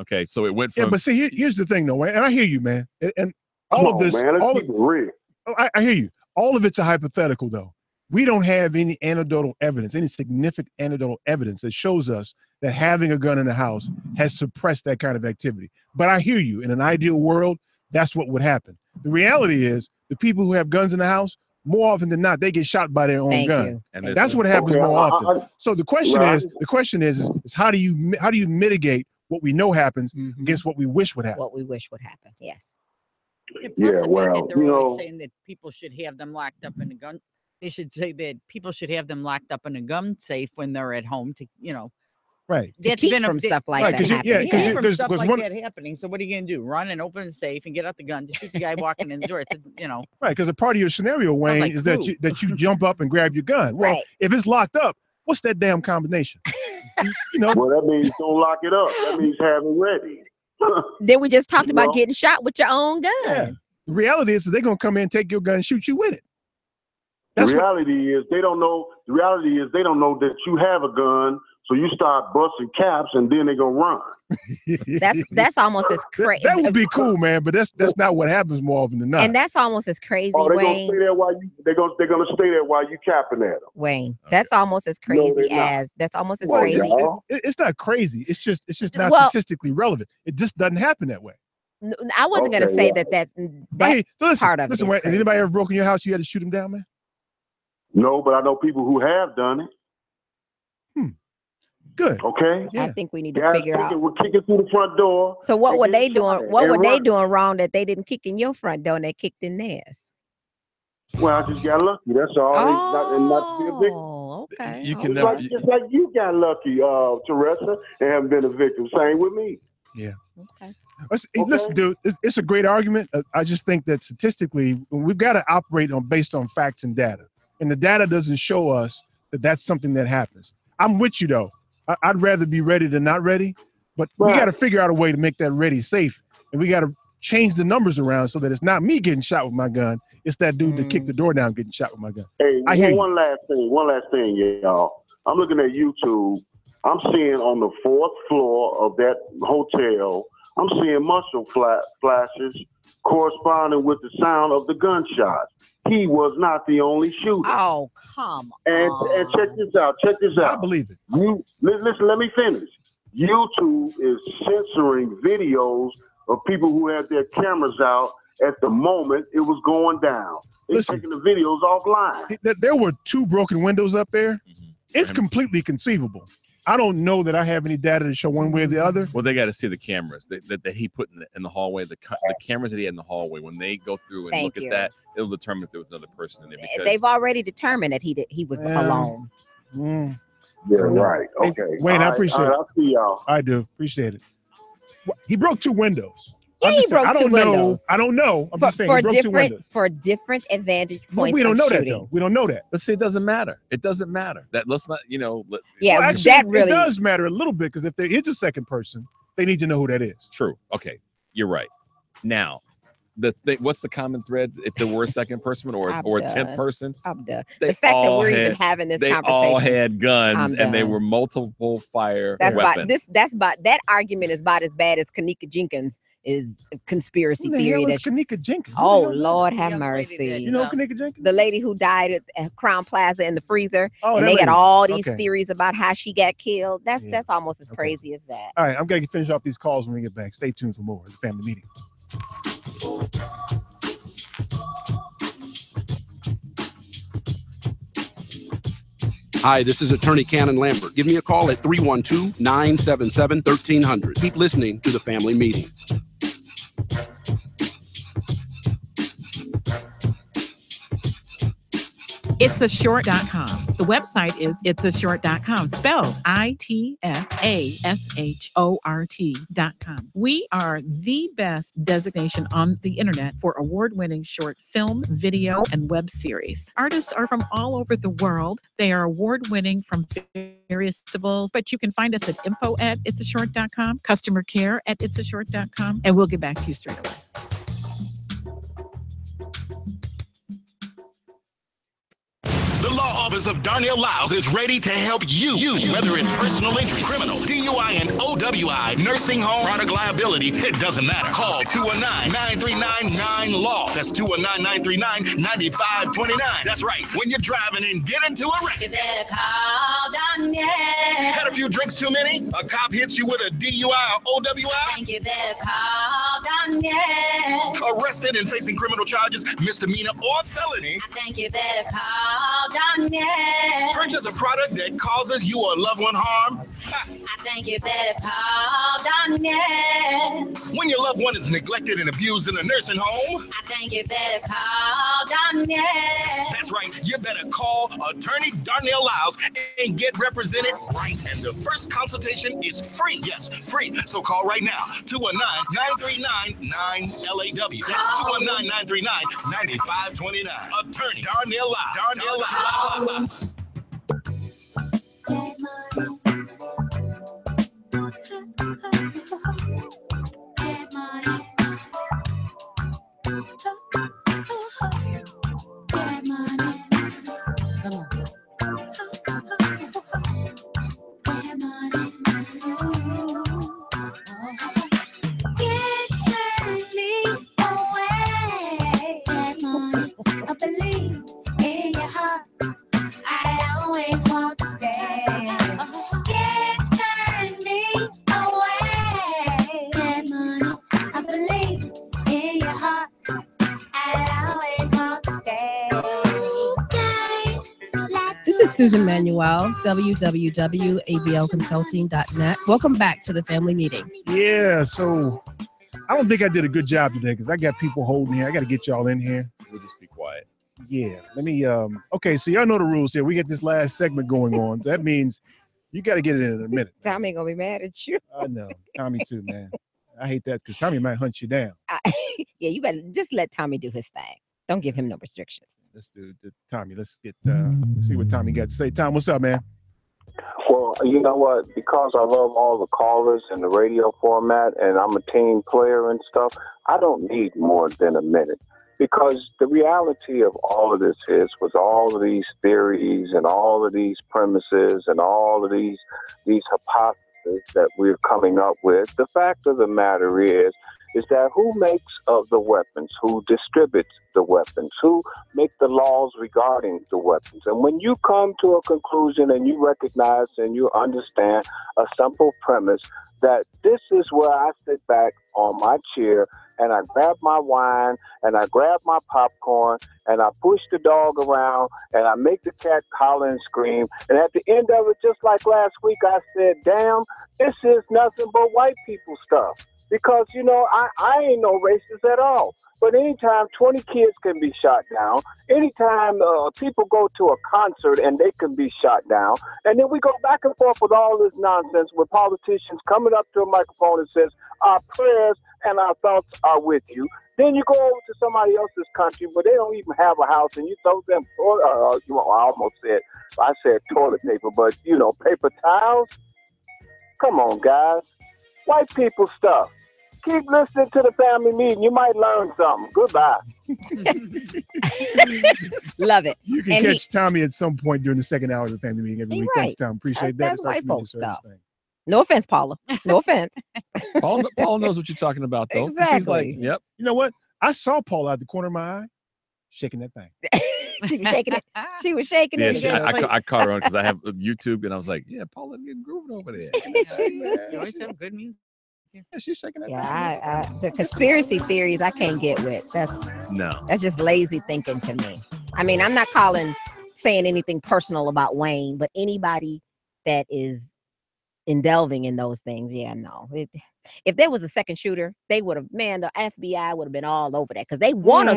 Okay, so it went from. Yeah, but see, here's the thing, though, and I hear you, man. And all Come of on, this, man. Let's all keep it real. I hear you. All of it's a hypothetical, though. We don't have any anecdotal evidence, any significant anecdotal evidence that shows us that having a gun in the house has suppressed that kind of activity. But I hear you. In an ideal world, that's what would happen. The reality is the people who have guns in the house, more often than not, they get shot by their own gun. And that's what happens more often. So the question Right. is how do you mitigate what we know happens against what we wish would happen? What we wish would happen. Yes. Plus Yeah, the fact well, that they're you always know- saying that people should have them locked up in a gun. They should say that people should have them locked up in a gun safe when they're at home to, Right. To keep from stuff like that happening. Yeah, from stuff like one- that happening. So what are you gonna do? Run and open the safe and get out the gun to shoot the guy walking in the door? It's Right, because a part of your scenario, Wayne, like is that poo. you jump up and grab your gun. Well, Right. if it's locked up, what's that damn combination? Well, that means don't lock it up. That means have it ready. Then we just talked You about know? getting shot with your own gun. Yeah. The reality is that they're gonna come in, take your gun, and shoot you with it. The reality is they don't know that you have a gun, so you start busting caps and then they're gonna run. That's almost as crazy. That would be cool, man, but that's not what happens more often than not. And that's almost as crazy, Oh, they're gonna Wayne. stay there while they're gonna stay there while you capping at them. Wayne, that's almost as No, crazy they're not. as that's almost as Well, crazy. y'all. It's not crazy. It's just not Well- statistically relevant. It just doesn't happen that way. I wasn't going to Okay, say well. that Hey, so listen, part of listen, it. Wayne, Is has crazy. anybody ever broken your house? You had to shoot them down, man. No, but I know people who have done it. Good. Okay. I think we need to Guys figure out. We're kicking through the front door. So what and were getting they doing? shot at What and were they running. doing wrong that they didn't kick in your front door and they kicked in theirs? Well, I just got lucky. That's all. Not to be a victim. Oh, okay. You can Just never. like, just like you got lucky, Teresa, and haven't been a victim. Same with me. Yeah. Okay. Listen, dude, it's a great argument. I just think that statistically, we've got to operate based on facts and data, and the data doesn't show us that that's something that happens. I'm with you though. I'd rather be ready than not ready, but we Right. got to figure out a way to make that ready safe, and we got to change the numbers around so that it's not me getting shot with my gun. It's that dude that kicked the door down getting shot with my gun. Hey, I hear you. one last thing, y'all. I'm looking at YouTube. I'm seeing on the 4th floor of that hotel, I'm seeing muzzle flashes corresponding with the sound of the gunshots. He was not the only shooter. Oh, come And check this out. Check this out. I believe it. Listen, let me finish. YouTube is censoring videos of people who had their cameras out at the moment it was going down. They're Listen. taking the videos offline. There were 2 broken windows up there. Mm-hmm. It's completely conceivable. I don't know that I have any data to show one way or the other. Well, they got to see the cameras that he put in the hallway. The cameras that he had in the hallway. When they go through and Thank look you. at that, it'll determine if there was another person in there. Because They've already determined that he was alone. Mm. Yeah, right. Hey, Okay. Wayne, I All right, appreciate all right, it. I'll see y'all. I do appreciate it. He broke 2 windows. Yeah, I'm he just saying, broke 2 windows. I don't know. I'm just saying he broke 2 windows. For different advantage But points. we don't of know that shooting. though. We don't know that. But see, it doesn't matter. It doesn't matter. That let's not. Yeah, Well, actually, that really it does matter a little bit because if there is a second person, they need to know who that is. True. Okay, you're right. Now, what's the common thread? If there were a second person or I'm a done. 10th person, I'm done. they The fact that all we're even had- having this they conversation. all had guns I'm and they done. were multiple fire That's weapons. about that argument is about as bad as Kanika Jenkins is conspiracy Who the theory. hell That is Kanika Jenkins? oh Who the hell is that? Lord have mercy. You know Kanika Jenkins? The lady who died at Crown Plaza in the freezer, Oh, and that they got lady. all these Okay. theories about how she got killed. That's almost as crazy as that. All right, I'm gonna finish off these calls when we get back. Stay tuned for more of the family meeting. Hi, this is Attorney Cannon Lambert. Give me a call at 312-977-1300. Keep listening to the family meeting. It's a short.com, The website is itsashort.com, spelled ITFASHORT.com. We are the best designation on the internet for award-winning short film, video, and web series. Artists are from all over the world. They are award-winning from various festivals, but you can find us at info@itsashort.com, customer care at itsashort.com, and we'll get back to you straight away. The law office of Darnell Lyles is ready to help you. Whether it's personal injury, criminal, DUI, and OWI, nursing home, product liability, it doesn't matter. Call 219-939-9LAW. That's 219-939-9529. That's right. When you're driving and get into a wreck. You better call Darnell. Had a few drinks too many? A cop hits you with a DUI or OWI? I think you better call Darnell. Arrested and facing criminal charges, misdemeanor or felony? I think you better call Darnell. Purchase a product that causes you or a loved one harm? I think you better call Darnell. When your loved one is neglected and abused in a nursing home? I think you better call Darnell. That's right. You better call Attorney Darnell Lyles and get represented right. And the first consultation is free. Yes, free. So call right now. 219-939-9LAW. That's 219-939-9529. Attorney Darnell Lyles. Darnell Lyles. I believe in your heart. I always want to stay. Can't turn me away. Get money. I believe in your heart. I always want to stay. This is Susan Manuel, www.ablconsulting.net. Welcome back to the family meeting. Yeah, so I don't think I did a good job today because I got people holding here. I got to get y'all in here. We'll just be quiet. Yeah, let me, okay, so y'all know the rules here. We get this last segment going on. So that means you got to get it in a minute. Tommy ain't gonna be mad at you. I know. Tommy too, man. I hate that because Tommy might hunt you down. Yeah, you better just let Tommy do his thing. Don't give him no restrictions. Let's do Tommy. Let's get, let's see what Tommy got to say. Tom, what's up, man? Well, you know what? Because I love all the callers in the radio format and I'm a team player and stuff, I don't need more than a minute. Because the reality of all of this is, with all of these theories and all of these premises and all of these hypotheses that we're coming up with, the fact of the matter is that who makes the weapons, who distributes the weapons, who make the laws regarding the weapons. And when you come to a conclusion and you recognize and you understand a simple premise that this is where I sit back on my chair and I grab my wine and I grab my popcorn and I push the dog around and I make the cat holler and scream. And at the end of it, just like last week, I said, damn, this is nothing but white people stuff. Because, you know, I ain't no racist at all. But anytime 20 kids can be shot down, anytime people go to a concert and they can be shot down, and then we go back and forth with all this nonsense with politicians coming up to a microphone and says, our prayers and our thoughts are with you. Then you go over to somebody else's country where they don't even have a house and you throw them, I said toilet paper, but, you know, paper towels. Come on, guys. White people stuff. Keep listening to the family meeting. You might learn something. Goodbye. Love it. You can catch Tommy at some point during the second hour of the family meeting every week. Right. Thanks, Tom. Appreciate that. That's white folks stuff. No offense, Paula. No offense. Paula knows what you're talking about, though. Exactly. She's like, yep. You know what? I saw Paula out the corner of my eye shaking that thing. She was shaking it. She was shaking Yeah, it. I caught her on because I have YouTube, and I was like, yeah, Paula getting grooving over there. You always have good music. Yeah, she's shaking that. Yeah, the conspiracy theories I can't get with. That's just lazy thinking to me. I mean, I'm not saying anything personal about Wayne, but anybody that is delving in those things, yeah, no. If there was a second shooter, they would have, the FBI would have been all over that because they want us.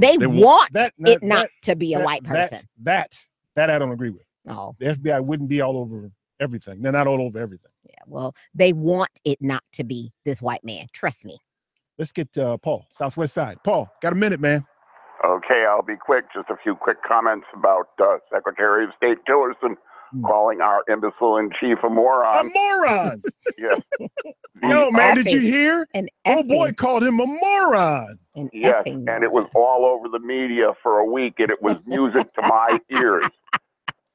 They want it not to be a white person. That I don't agree with. Oh. The FBI wouldn't be all over everything. They're not all over everything. Yeah, well, they want it not to be this white man. Trust me. Let's get Paul, Southwest Side. Paul, got a minute, man. Okay, I'll be quick. Just a few quick comments about Secretary of State Tillerson calling our imbecile-in-chief a moron. A moron! Yes. Yo, man, did you hear? An Oh, boy called him a moron. Yes, and it was all over the media for a week, and it was music to my ears.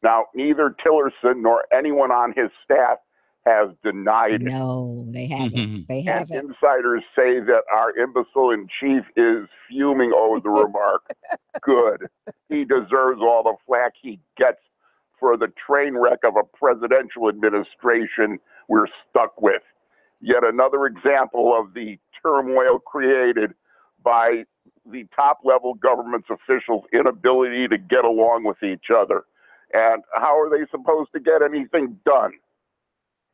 Now, neither Tillerson nor anyone on his staff has denied it. No, they haven't. They And haven't. insiders say that our imbecile-in-chief is fuming over the remark. Good. He deserves all the flack he gets for the train wreck of a presidential administration we're stuck with. Yet another example of the turmoil created by the top-level government's officials' inability to get along with each other. And how are they supposed to get anything done?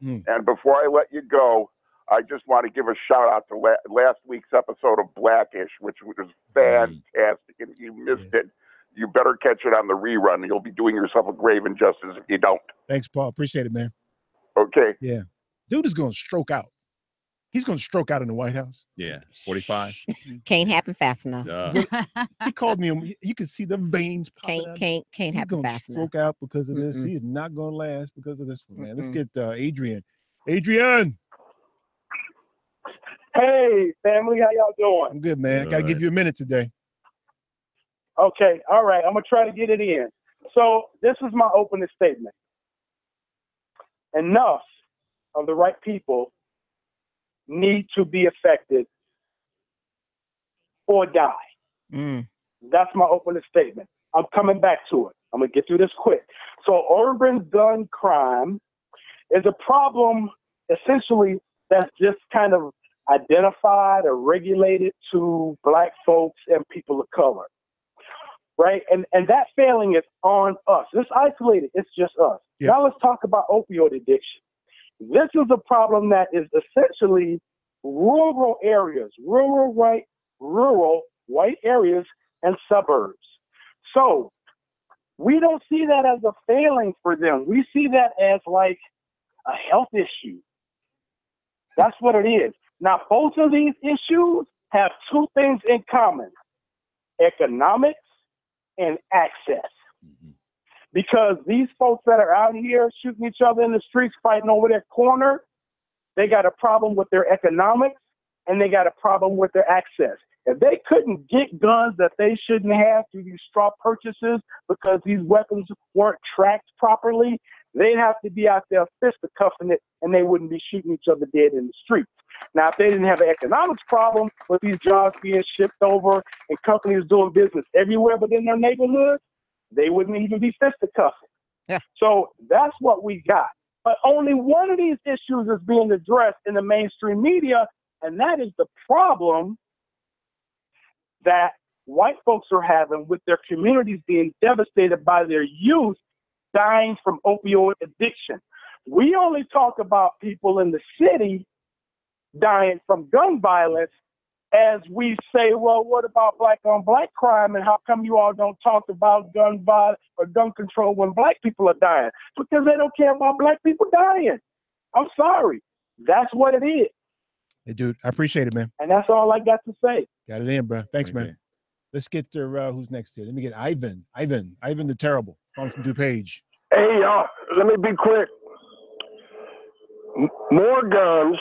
And before I let you go, I just want to give a shout out to last week's episode of Blackish, which was fantastic. And if you missed it, you better catch it on the rerun. You'll be doing yourself a grave injustice if you don't. Thanks, Paul. Appreciate it, man. Okay. Yeah. Dude is going to stroke out. He's going to stroke out in the White House. Yeah, 45. Can't happen fast enough. He called me. You could see the veins popping out. Can't happen fast enough. Stroke out because of this. He is not going to last because of this one, man. Let's get Adrian. Adrian. Hey, family, how y'all doing? I'm good, man. Got to give you a minute today. Okay, all right. I'm gonna try to get it in. So this is my opening statement. Enough of the right people need to be affected or die. That's my opening statement. I'm coming back to it. I'm gonna get through this quick. So urban gun crime is a problem essentially that's just kind of identified or regulated to Black folks and people of color. Right? And that failing is on us. It's isolated. It's just us. Yeah. Now let's talk about opioid addiction. This is a problem that is essentially rural areas, rural white areas and suburbs. So we don't see that as a failing for them. We see that as like a health issue. That's what it is. Now, both of these issues have two things in common: economics and access. Because these folks that are out here shooting each other in the streets, fighting over their corner, they got a problem with their economics and they got a problem with their access. If they couldn't get guns that they shouldn't have through these straw purchases because these weapons weren't tracked properly, they'd have to be out there fisticuffing it and they wouldn't be shooting each other dead in the streets. Now, if they didn't have an economics problem with these jobs being shipped over and companies doing business everywhere but in their neighborhood, they wouldn't even be fisticuffing. Yeah. So that's what we got. But only one of these issues is being addressed in the mainstream media, and that is the problem that white folks are having with their communities being devastated by their youth dying from opioid addiction. We only talk about people in the city dying from gun violence as we say, well, what about black on black crime, and how come you all don't talk about gun violence or gun control when black people are dying? Because they don't care about black people dying. I'm sorry. That's what it is. Hey, dude, I appreciate it, man. And that's all I got to say. Got it in, bro. Thanks, man. Let's get to who's next here. Let me get Ivan the Terrible, calling from DuPage. Hey, y'all, let me be quick. More guns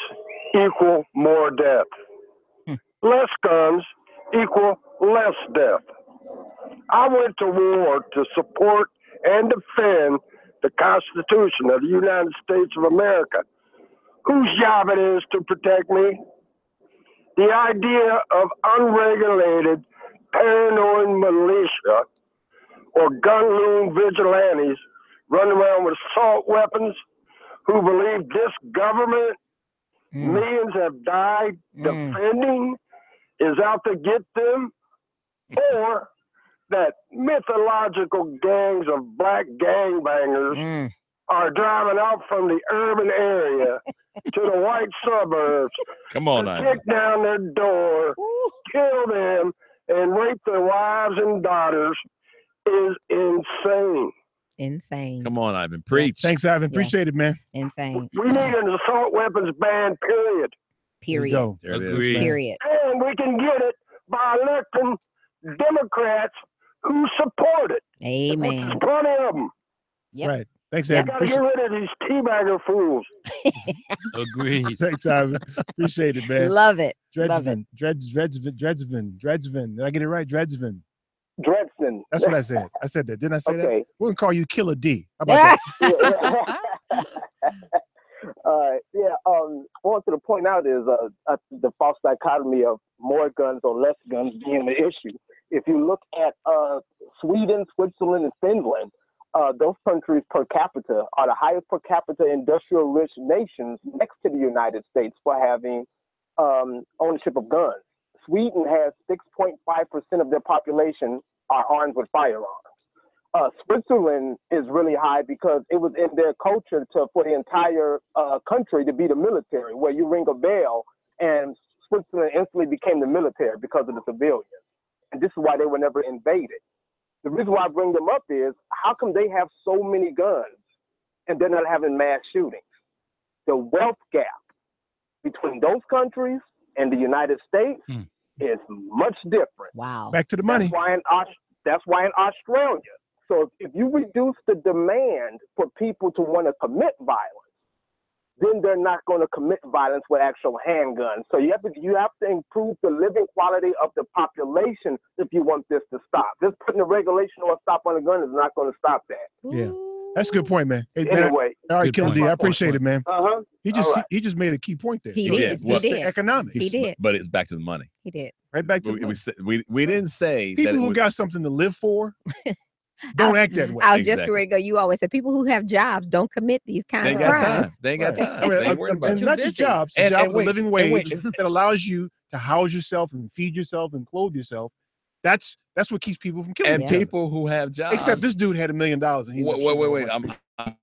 equal more death. Less guns equal less death. I went to war to support and defend the Constitution of the United States of America. Whose job it is to protect me? The idea of unregulated paranoid militia or gun loon vigilantes running around with assault weapons who believe this government, millions have died defending, is out to get them, or that mythological gangs of black gangbangers are driving out from the urban area to the white suburbs. Come on, to Ivan. kick down their door, kill them, and rape their wives and daughters is insane. Insane. Come on, Ivan, preach. Thanks, Ivan. Appreciate it, man. Insane. We need an assault weapons ban, period. Period. Go. There it is. Agreed. Period. And we can get it by electing Democrats who support it. Amen. There's plenty of them. Yep. Right. Thanks, You Ivan. got to get rid of these teabagger fools. Agreed. Thanks, Ivan. Appreciate it, man. Love it. Love it. Dredgevin. Did I get it right? Dredgevin. Dredson. That's what I said. I said that. Didn't I say that? Okay. We're going to call you Killer D. How about that? All right. Yeah. I wanted to point out is the false dichotomy of more guns or less guns being the issue. If you look at Sweden, Switzerland, and Finland, those countries per capita are the highest per capita industrial rich nations next to the United States for having ownership of guns. Sweden has 6.5% of their population are armed with firearms. Switzerland is really high because it was in their culture for the entire country to be the military, where you ring a bell and Switzerland instantly became the military because of the civilians. And this is why they were never invaded. The reason why I bring them up is, how come they have so many guns and they're not having mass shootings? The wealth gap between those countries and the United States is much different. Wow. Back to the money. That's why in Australia, so if you reduce the demand for people to want to commit violence, then they're not going to commit violence with actual handguns. So you have to improve the living quality of the population if you want this to stop. Just putting a regulation or a stop on a gun is not going to stop that. Yeah. That's a good point, man. Hey, Anyway. all right, Good Killer point. D, I appreciate it, man. Uh-huh. He just made a key point there. He did. Well, He did. Economics. He did. But it's back to the money. He did. Right back to We didn't say people that who was, got something to live for don't act that way. I was just ready to go. You always said people who have jobs don't commit these they kinds ain't of got time. crimes. They ain't got Right. time. I mean, They ain't worried about and it. not just jobs, a And- job and with a wait, living and wage wait. that allows you to house yourself and feed yourself and clothe yourself. That's what keeps people from killing And each other. people who have jobs. Except this dude had $1 million and he Wait. I'm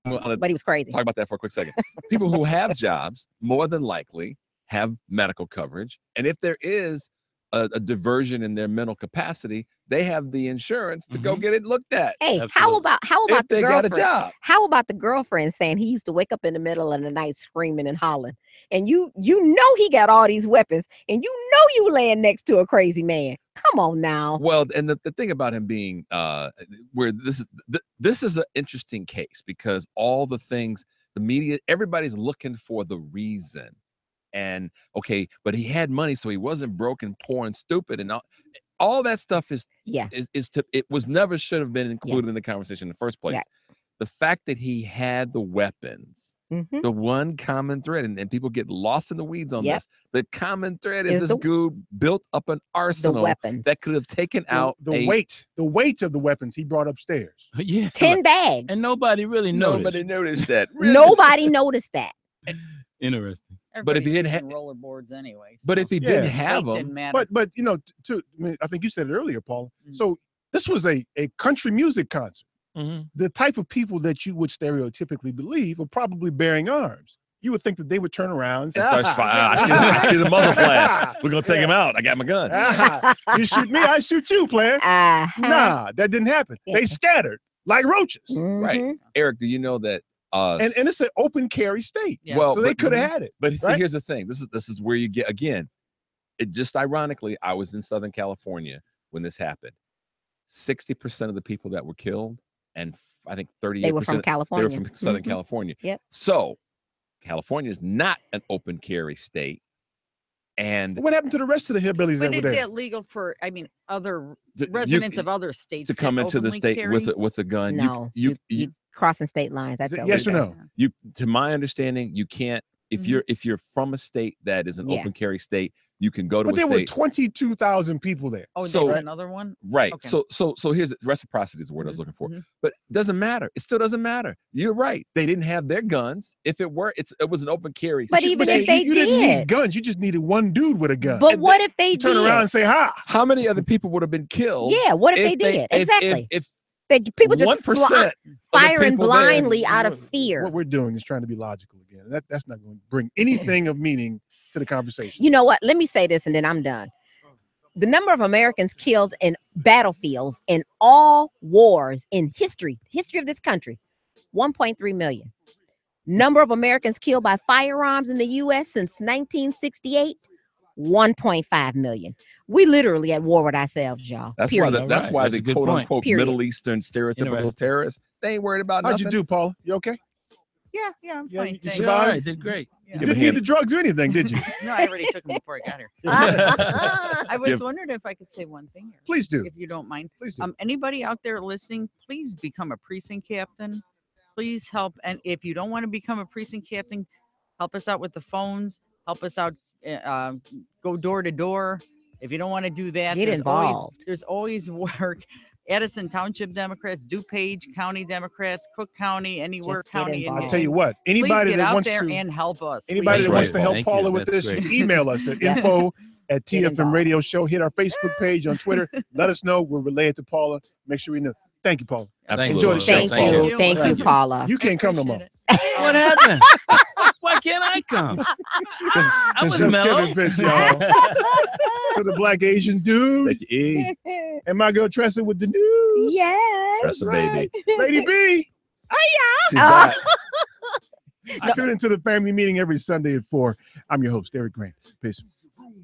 gonna But he was crazy. talk about that for a quick second. People who have jobs more than likely have medical coverage, and if there is a diversion in their mental capacity, they have the insurance to go get it looked at. Hey, how about if the they got a girlfriend? job? How about the girlfriend saying he used to wake up in the middle of the night screaming and hollering, and you know he got all these weapons, and you know you laying next to a crazy man. Come on now. Well, and the thing about him being where this is an interesting case because all the things the media, everybody's looking for the reason. And okay, but he had money, so he wasn't broke and poor and stupid, and all that stuff it was never should have been included in the conversation in the first place. Yeah. The fact that he had the weapons, the one common thread, and people get lost in the weeds on this. The common thread is this dude built up an arsenal weapons. that could have taken out the weight of the weapons he brought upstairs. Yeah. 10 bags. And nobody really noticed. Nobody noticed that. Nobody noticed that. Interesting. But if he didn't have rollerboards anyway. But if he didn't have Weight them, didn't matter. But you know, I think you said it earlier, Paul. So this was a country music concert. The type of people that you would stereotypically believe are probably bearing arms. You would think that they would turn around and say, and starts I see the muzzle flash. We're gonna take him out. I got my gun. You shoot me, I shoot you, player. Nah, that didn't happen. They scattered like roaches. Right. Eric, do you know that and it's an open carry state. Well, so they but- could have had it. But see, right? here's the thing. This is where you get again. It just ironically, I was in Southern California when this happened. 60% of the people that were killed, and I think 38% They were from They were California. from Southern Mhm. California. Yep. So California is not an open carry state. And What happened to the rest of the hillbillies But that is were there? that legal for, other You- residents of other states to come into the openly state carry? with a gun? No, you crossing state lines. That's yes or illegal. no? You, to my understanding, you can't. If you're from a state that is an Yeah. open carry state, you can go to But a there were state. 22,000 people there. Oh, So- that's another one? Right. Okay. So here's reciprocity is the word I was looking for. But it doesn't matter. It still doesn't matter. You're right. They didn't have their guns. If it were, it was an open carry. But even if they you didn't need did. guns. You just needed one dude with a gun. But what if they turn did? around and say hi? How many other people would have been killed? Yeah, what if they did? Exactly. If People just 1% fly, of the firing people there- blindly out of fear. What we're doing is trying to be logical again. That's not going to bring anything of meaning to the conversation. You know what? Let me say this and then I'm done. the number of Americans killed in battlefields in all wars in history of this country, 1.3 million. Number of Americans killed by firearms in the U.S. since 1968, 1.5 million. We literally at war with ourselves, y'all. That's Period. why the quote unquote Period. Middle Eastern stereotypical terrorists, they ain't worried about How'd nothing. you do, Paula? You okay? Yeah, I'm Yeah, fine. you thanks. survived? All right, did great. You didn't need the drugs or anything, did you? No, I already took them before I got here. I was wondering if I could say one thing here. Please do. If you don't mind. Please do. Anybody out there listening, please become a precinct captain. Please help. And if you don't want to become a precinct captain, help us out with the phones. Help us out. Go door to door. If you don't want to do that, Get involved. There's always work. Addison Township Democrats, DuPage County Democrats, Cook County, anywhere Just get county. involved. I'll tell you what. Please Anybody get that out wants there to and help us. Anybody please. that wants to help Thank Paula you. with That's this, great. you email us at Yeah. info@TFM Radio Show. Hit our Facebook page on Twitter. Let us know. We'll relay it to Paula. Make sure we know. Thank you, Paula. Absolutely. Enjoy the show. Thank Thank you. you. Thank you, Paula. You can't come no more. What happened? Why can't I come? I was Just mellow. giving fits, y'all. To the black Asian dude. Thank you, E. And my girl Tressa with the news. Yes. That's a baby. Lady B. She's back. I tune into the family meeting every Sunday at 4. I'm your host, Eric Grant. Peace.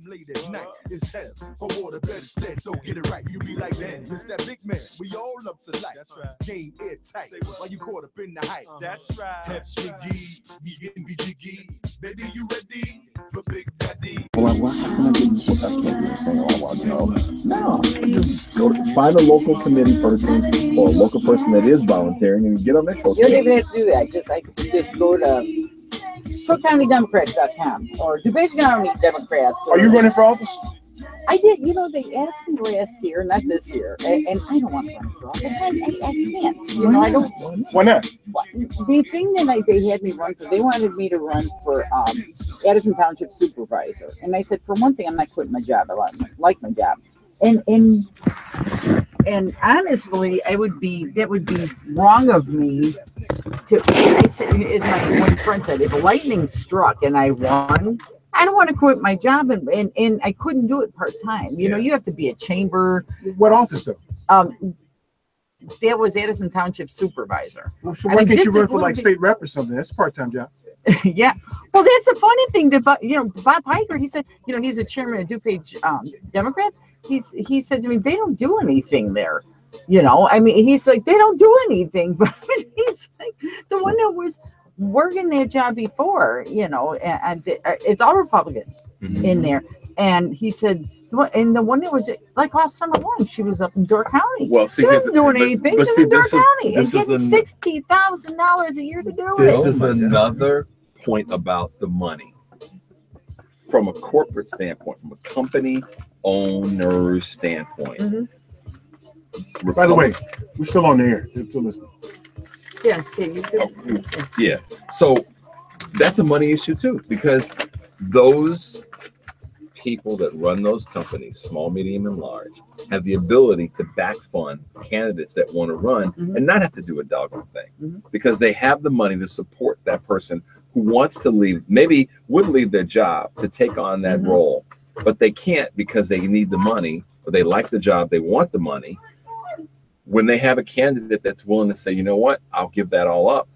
Late at night, it's hell. For water better stead, so get it right. You be like that, it's that big man. We all up to life. That's right. Game airtight. While you caught up in the hype. That's right. That's jiggy, be getting be jiggy. Baby, you ready for Big Daddy? Well, what happened? I can't do this thing all I know. No, just go to find a local committee person or a local person that is volunteering and get on that. You don't even have to do that. Just go to CookCountyDemocrats.com or DuPage County Democrats. Are you running for office? I did. You know, they asked me last year, not this year, and I don't want to run for office. I can't. You know, I don't. Why not? The thing that they had me run for, they wanted me to run for Addison Township Supervisor, and I said, for one thing, I'm not quitting my job. I like my job, and honestly, that would be wrong of me to. I said, as my one friend said, if lightning struck and I won, I don't want to quit my job, and I couldn't do it part time. You know, you have to be a chamber. What office though? That was Addison Township Supervisor. Well, so why can't you run for like state rep or something? That's a part-time job. Yeah. Well, that's a funny thing that, Bob Piker, he said, he's a chairman of DuPage Democrats. He said to me, they don't do anything there. I mean, he's like, they don't do anything, but he's like, the one that was working that job before, and it's all Republicans in there. And he said, and the one that was like all summer long, she was up in Door County. Well, see, she wasn't doing anything. She's in Door County and getting $60,000 a year to do it. This is another point about the money. From a corporate standpoint, from a company owner's standpoint. By the way, we're still on the air. They're still listening. Yeah, you do. Yeah. So that's a money issue too, because those people that run those companies, small, medium, and large, have the ability to back fund candidates that want to run and not have to do a dogma thing because they have the money to support that person who wants to leave, maybe would leave their job to take on that role, but they can't because they need the money or they like the job, they want the money. When they have a candidate that's willing to say, you know what, I'll give that all up.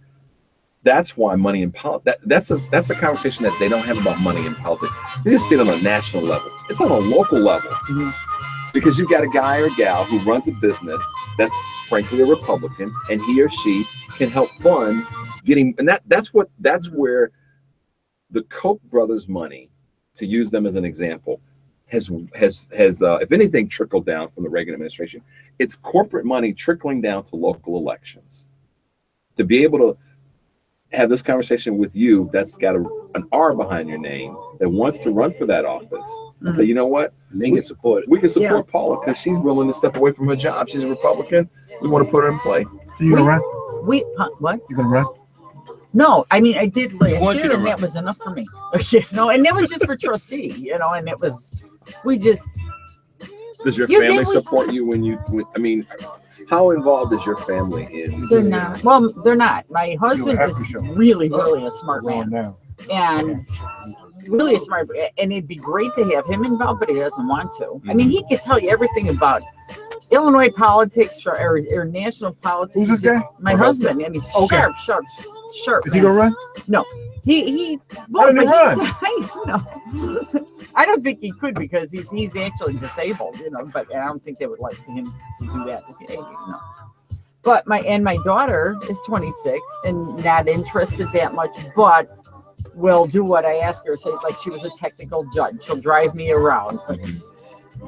That's why money in politics, that's a conversation that they don't have about money in politics. They just see it on a national level. It's on a local level because you've got a guy or gal who runs a business that's frankly a Republican, and he or she can help fund getting, and that's where the Koch brothers' money, to use them as an example, has if anything trickled down from the Reagan administration. It's corporate money trickling down to local elections. To be able to have this conversation with you that's got an R behind your name that wants to run for that office and say, you know what, we can support Paula because she's willing to step away from her job. She's a Republican. We want to put her in play. So you gonna run? What? You gonna run? No, I mean, I did last year, and run. that was enough for me. And that was just for trustee, and it was, Does your family support you when I mean, how involved is your family in? They're not. Well, they're not. My husband is really, really a smart man. And really a smart, and it'd be great to have him involved, but he doesn't want to. I mean, he could tell you everything about Illinois politics or national politics. Who's this guy? My husband. And he's sharp. Is he gonna run? No. He Why didn't he run? I don't know. I don't think he could because he's actually disabled, but I don't think they would like him to do that. But my daughter is 26 and not interested that much, but will do what I ask her. So it's like she was a technical judge. She'll drive me around.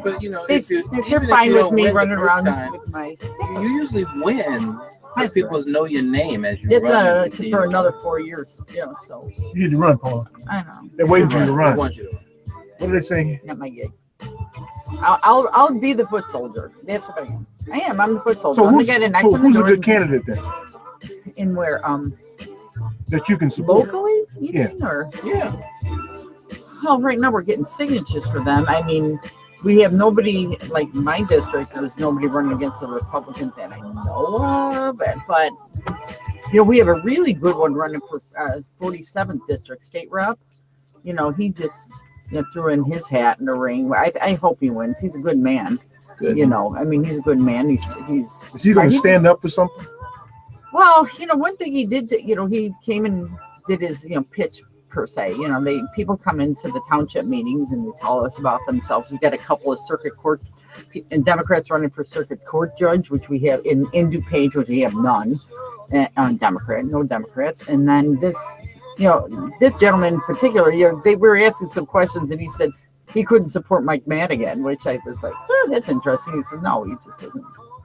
But They're fine with me running around with my. You usually win. If people know your name as you It's run. not for another 4 years, so. You need to run, Paul. I know. They're waiting for you to They run. want you to run. What are they saying? Not my gig. I'll be the foot soldier. That's what I am. I am. I'm the foot soldier. So I'm who's, the guy that knocks so on the who's a door good candidate then in where that you can support? locally, you Yeah. think, or yeah. Well, right now we're getting signatures for them. I mean, we have nobody like my district. There's nobody running against the Republicans that I know of, but we have a really good one running for 47th district state rep. He just threw in his hat in the ring. I hope he wins. He's a good man. Good. I mean, he's a good man. He's. Is he going to stand up for something? Well, one thing he did, he came and did his, pitch per se. People come into the township meetings and they tell us about themselves. We've got a couple of circuit court and Democrats running for circuit court judge, which we have in DuPage, which we have none on no Democrats. And then this gentleman in particular, they were asking some questions and he said he couldn't support Mike Madigan, which I was like, oh, that's interesting. He said, no, he just doesn't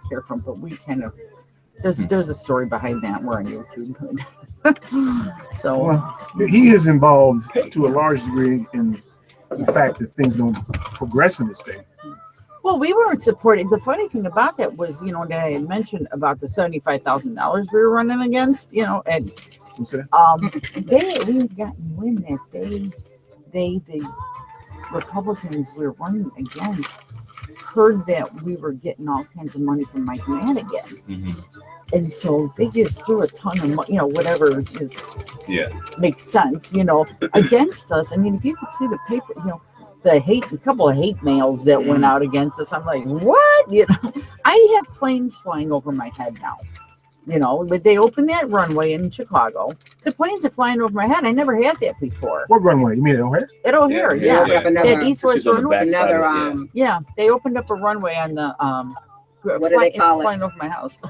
care for him, but we kind of, there's a story behind that. We're on YouTube. So well, he is involved to a large degree in the fact that things don't progress in this state. Well, we weren't supporting. The funny thing about that was, that I had mentioned about the $75,000 we were running against, and we gotten wind that the Republicans we were running against heard that we were getting all kinds of money from Mike Madigan. And so they just threw a ton of money, whatever is makes sense, against us. I mean, if you could see the paper, a couple of hate mails that went out against us, I'm like, what? I have planes flying over my head now. But they opened that runway in Chicago. The planes are flying over my head. I never had that before. What runway? You mean at O'Hare? At O'Hare, yeah. That East-West runway. Another, they opened up a runway on the what do they call it? Flying over my house.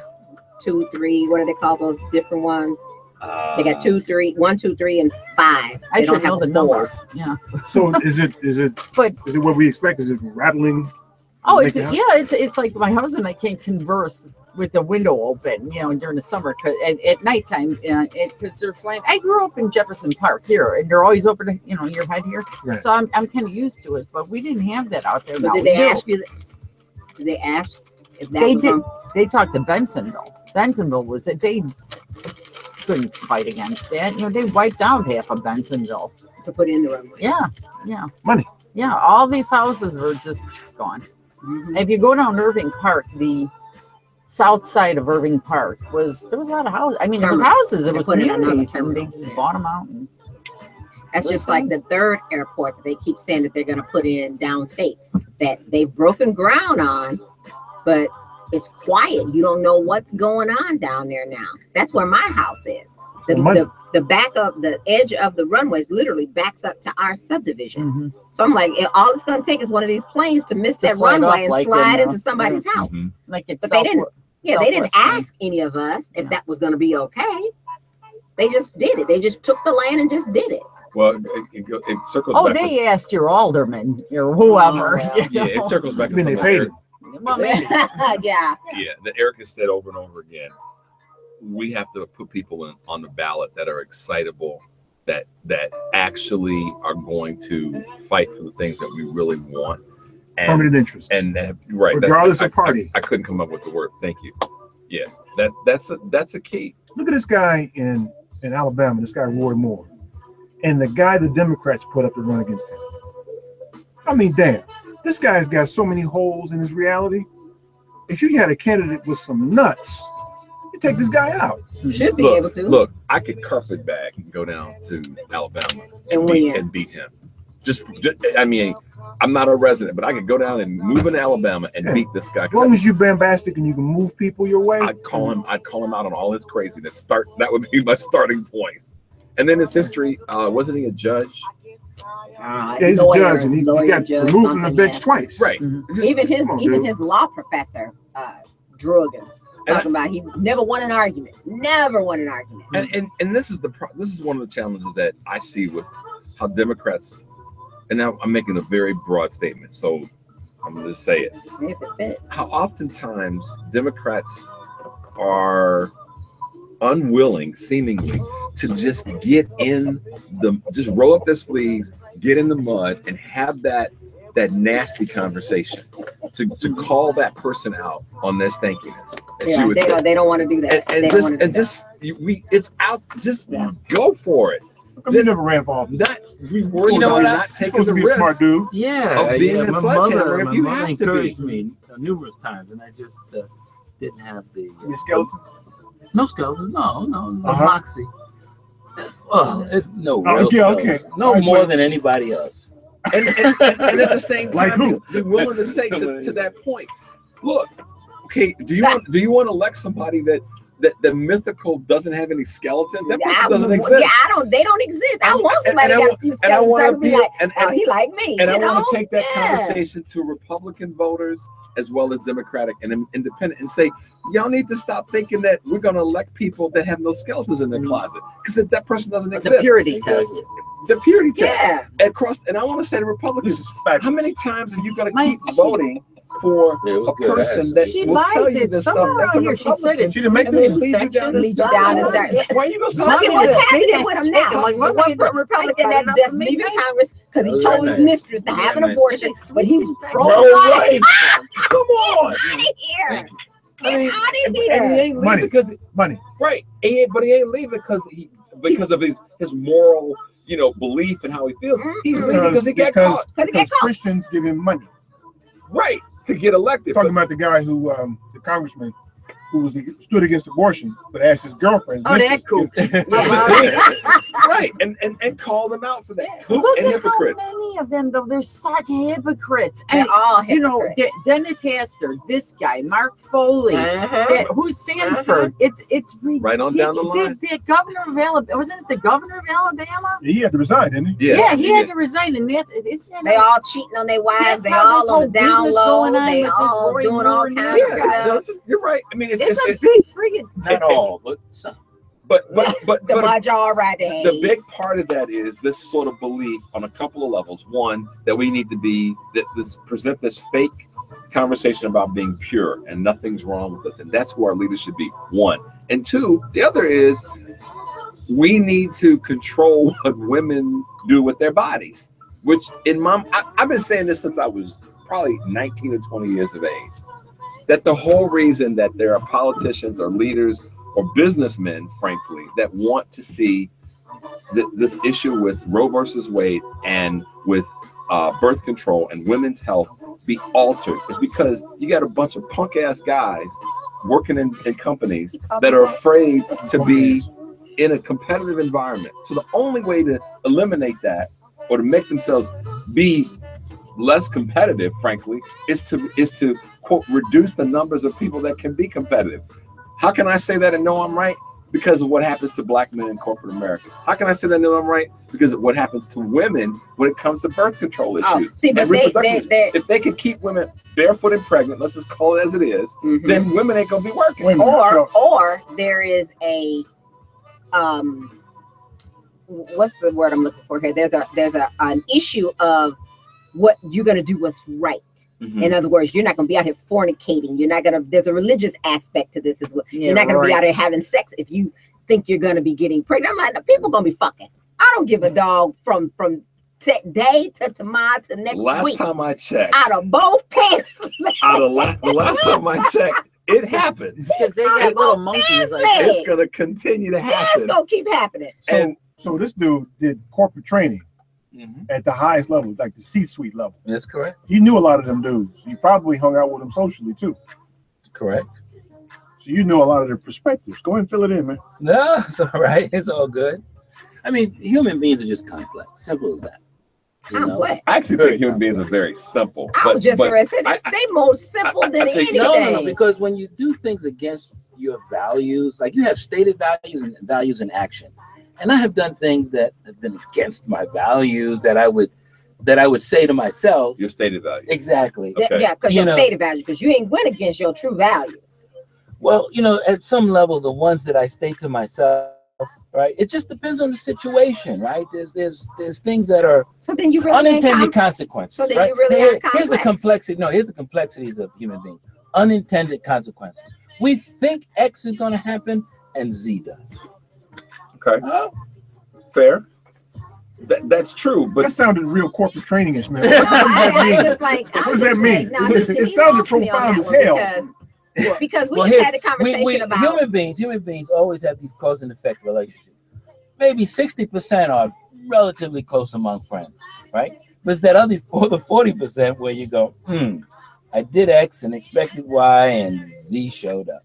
2, 3. What do they call those different ones? They got 2, 3, 1, 2, 3, and 5. I should know the numbers. Yeah. So is it what we expect? Is it rattling? Oh, it's like my husband and I can't converse with the window open, during the summer at nighttime, because they're flying. I grew up in Jefferson Park here, and they're always over to your head here. Right. So I'm kind of used to it, but we didn't have that out there. So did they ask you? Did they ask if that they was did? on? They talked to Bensonville. Bensonville was it? They couldn't fight against that. They wiped out half of Bensonville to put in the runway. Yeah. Money. Yeah, all these houses are just gone. If you go down Irving Park, the south side of Irving Park there was a lot of houses. I mean, there was houses, there was communities, and they just bought them out. And that's just like the third airport that they keep saying that they're going to put in downstate, that they've broken ground on, but it's quiet. You don't know what's going on down there now. That's where my house is. The back of the edge of the runways literally backs up to our subdivision. So I'm like, all it's going to take is one of these planes to miss that runway and slide into somebody's house. Like it's but they didn't ask any of us if that was going to be okay. They just did it. They just took the land and just did it. Well, it circles Oh, back. they asked your alderman or whoever. Yeah, it circles back. I mean, to they something paid Eric- him. Well, maybe. Yeah. Yeah, that Eric has said over and over again. We have to put people on the ballot that are excitable, that actually are going to fight for the things that we really want. And, Permanent interest. And right, regardless of party. I couldn't come up with the word. Thank you. Yeah, that's a key. Look at this guy in Alabama. This guy Roy Moore, and the guy the Democrats put up to run against him. I mean, damn, this guy's got so many holes in his reality. If you had a candidate with some nuts, you take this guy out. You should be able to. Look, I could carpetbag and go down to Alabama and beat him. I mean, I'm not a resident, but I could go down and move into Alabama and beat this guy. As long as you're bombastic and you can move people your way, I'd call him out on all his craziness. That would be my starting point. And then his history, wasn't he a judge? Yeah, he's a judge, and he got removed from the bench twice. Right. Even his law professor drug him. Talking about he never won an argument. Never won an argument. And this is one of the challenges that I see with how Democrats, and now I'm making a very broad statement, so I'm going to say it. If it fits. How oftentimes Democrats are unwilling, seemingly, to just just roll up their sleeves, get in the mud, and have that nasty conversation to call that person out on their stankiness. Yeah, they don't want to do that. It's out. Just go for it. You never ran for office. Not taking the risk. Smart dude. Yeah, of being a my sledgehammer mother if you have to encouraged be. me numerous times, and I just didn't have the skeletons. No skeletons. No Uh-huh. moxie. Well, it's no. Oh, real yeah, skeleton. okay. No Right, more right. than anybody else. And at the same Like time, who? be willing to say to that point, look, okay, do you want to elect somebody that the mythical doesn't have any skeletons? That person doesn't exist. Yeah, they don't exist. I want somebody that got a few skeletons. I be like, he like me. And I you know? want to take that Yeah. conversation to Republican voters as well as Democratic and Independent and say, y'all need to stop thinking that we're going to elect people that have no skeletons in their closet, because that person doesn't exist. The purity test. The purity test. Yeah. And I want to say to Republicans, how many times are you going to keep voting for a person that She will lies tell you it this somewhere stuff? That's a around here. She said Republican. it's She didn't make this lead you down this dark road. Why are you going to Look at what's happening with him now. Like, The one Republican that's leaving Congress because he told his mistress to have an abortion, but he's pro-life. Come on. Get out of here. I mean, Get out of and he here. ain't leaving because money. Right. But he ain't leaving because of his moral, belief and how he feels. He's leaving because he got caught. Because Christians give him money. Right. To get elected. Talking about the guy who, the congressman who stood against abortion, but asked his girlfriend. Oh, that's cool. Right. And call them out for that. Look And at hypocrite. how many of them, though. They're such hypocrites. They're all Dennis Hastert, this guy, Mark Foley, who's Sanford. It's ridiculous. Right on down the line. The governor of Alabama, wasn't it the governor of Alabama? He had to resign, didn't he? Yeah, he had to resign, and isn't that They all cheating on their wives. That's They how this all on whole the down business low. going on They with this all Roy doing all Moore kinds and of everything. stuff. You're right. I mean, It's a big friggin' Not all, but some. But The majority. the big part of that is this sort of belief on a couple of levels. One, that we need to present this fake conversation about being pure and nothing's wrong with us, and that's who our leaders should be. One. And two, the other is we need to control what women do with their bodies, which I've been saying this since I was probably 19 or 20 years of age, that the whole reason that there are politicians or leaders or businessmen, frankly, that want to see this issue with Roe versus Wade and with birth control and women's health be altered is because you got a bunch of punk ass guys working in companies that are afraid to be in a competitive environment. So the only way to eliminate that or to make themselves be less competitive, frankly, is to quote reduce the numbers of people that can be competitive. How can I say that and know I'm right? Because of what happens to black men in corporate America. How can I say that and know I'm right? Because of what happens to women when it comes to birth control issues. See, but and reproduction issues. If they can keep women barefoot and pregnant, let's just call it as it is, then women ain't gonna be working. Or there is a what's the word I'm looking for here? There's an issue of what you're gonna do what's right. In other words, you're not gonna be out here fornicating. There's a religious aspect to this as well. You're not gonna be out here having sex if you think you're gonna be getting pregnant. I'm like, no, people gonna be fucking. I don't give a dog from today to tomorrow to next week. Last time I checked, out of both pants. the last time I checked, it happens. Because they got little monkeys like that. It's gonna continue to happen. It's gonna keep happening. So this dude did corporate training at the highest level, like the C-suite level. That's correct. He knew a lot of them dudes. He probably hung out with them socially too. Correct. So you know a lot of their perspectives. Go ahead and fill it in, man. No, it's all right. It's all good. I mean, human beings are just complex. Simple as that. You know? Complex. I actually think human beings are very simple. I was just going to say this. They more simple than anything. No, because when you do things against your values, like you have stated values and values in action, and I have done things that have been against my values that I would say to myself. Your stated value. Exactly. Okay. Yeah, because your stated values, because you ain't went against your true values. Well, you know, at some level, the ones that I state to myself, right? It just depends on the situation, right? There's things that are you really unintended consequences. So then right? you really are complex. Here's the complexity. No, here's the complexities of human beings. Unintended consequences. We think X is going to happen, and Z does. Okay. Fair. That's true, but that sounded real corporate training-ish, man. No, What does that mean? It sounded profound as hell. Because we just had a conversation about human beings always have these cause and effect relationships. Maybe 60% are relatively close among friends, right? But it's that other 40% where you go, I did X and expected Y, and Z showed up.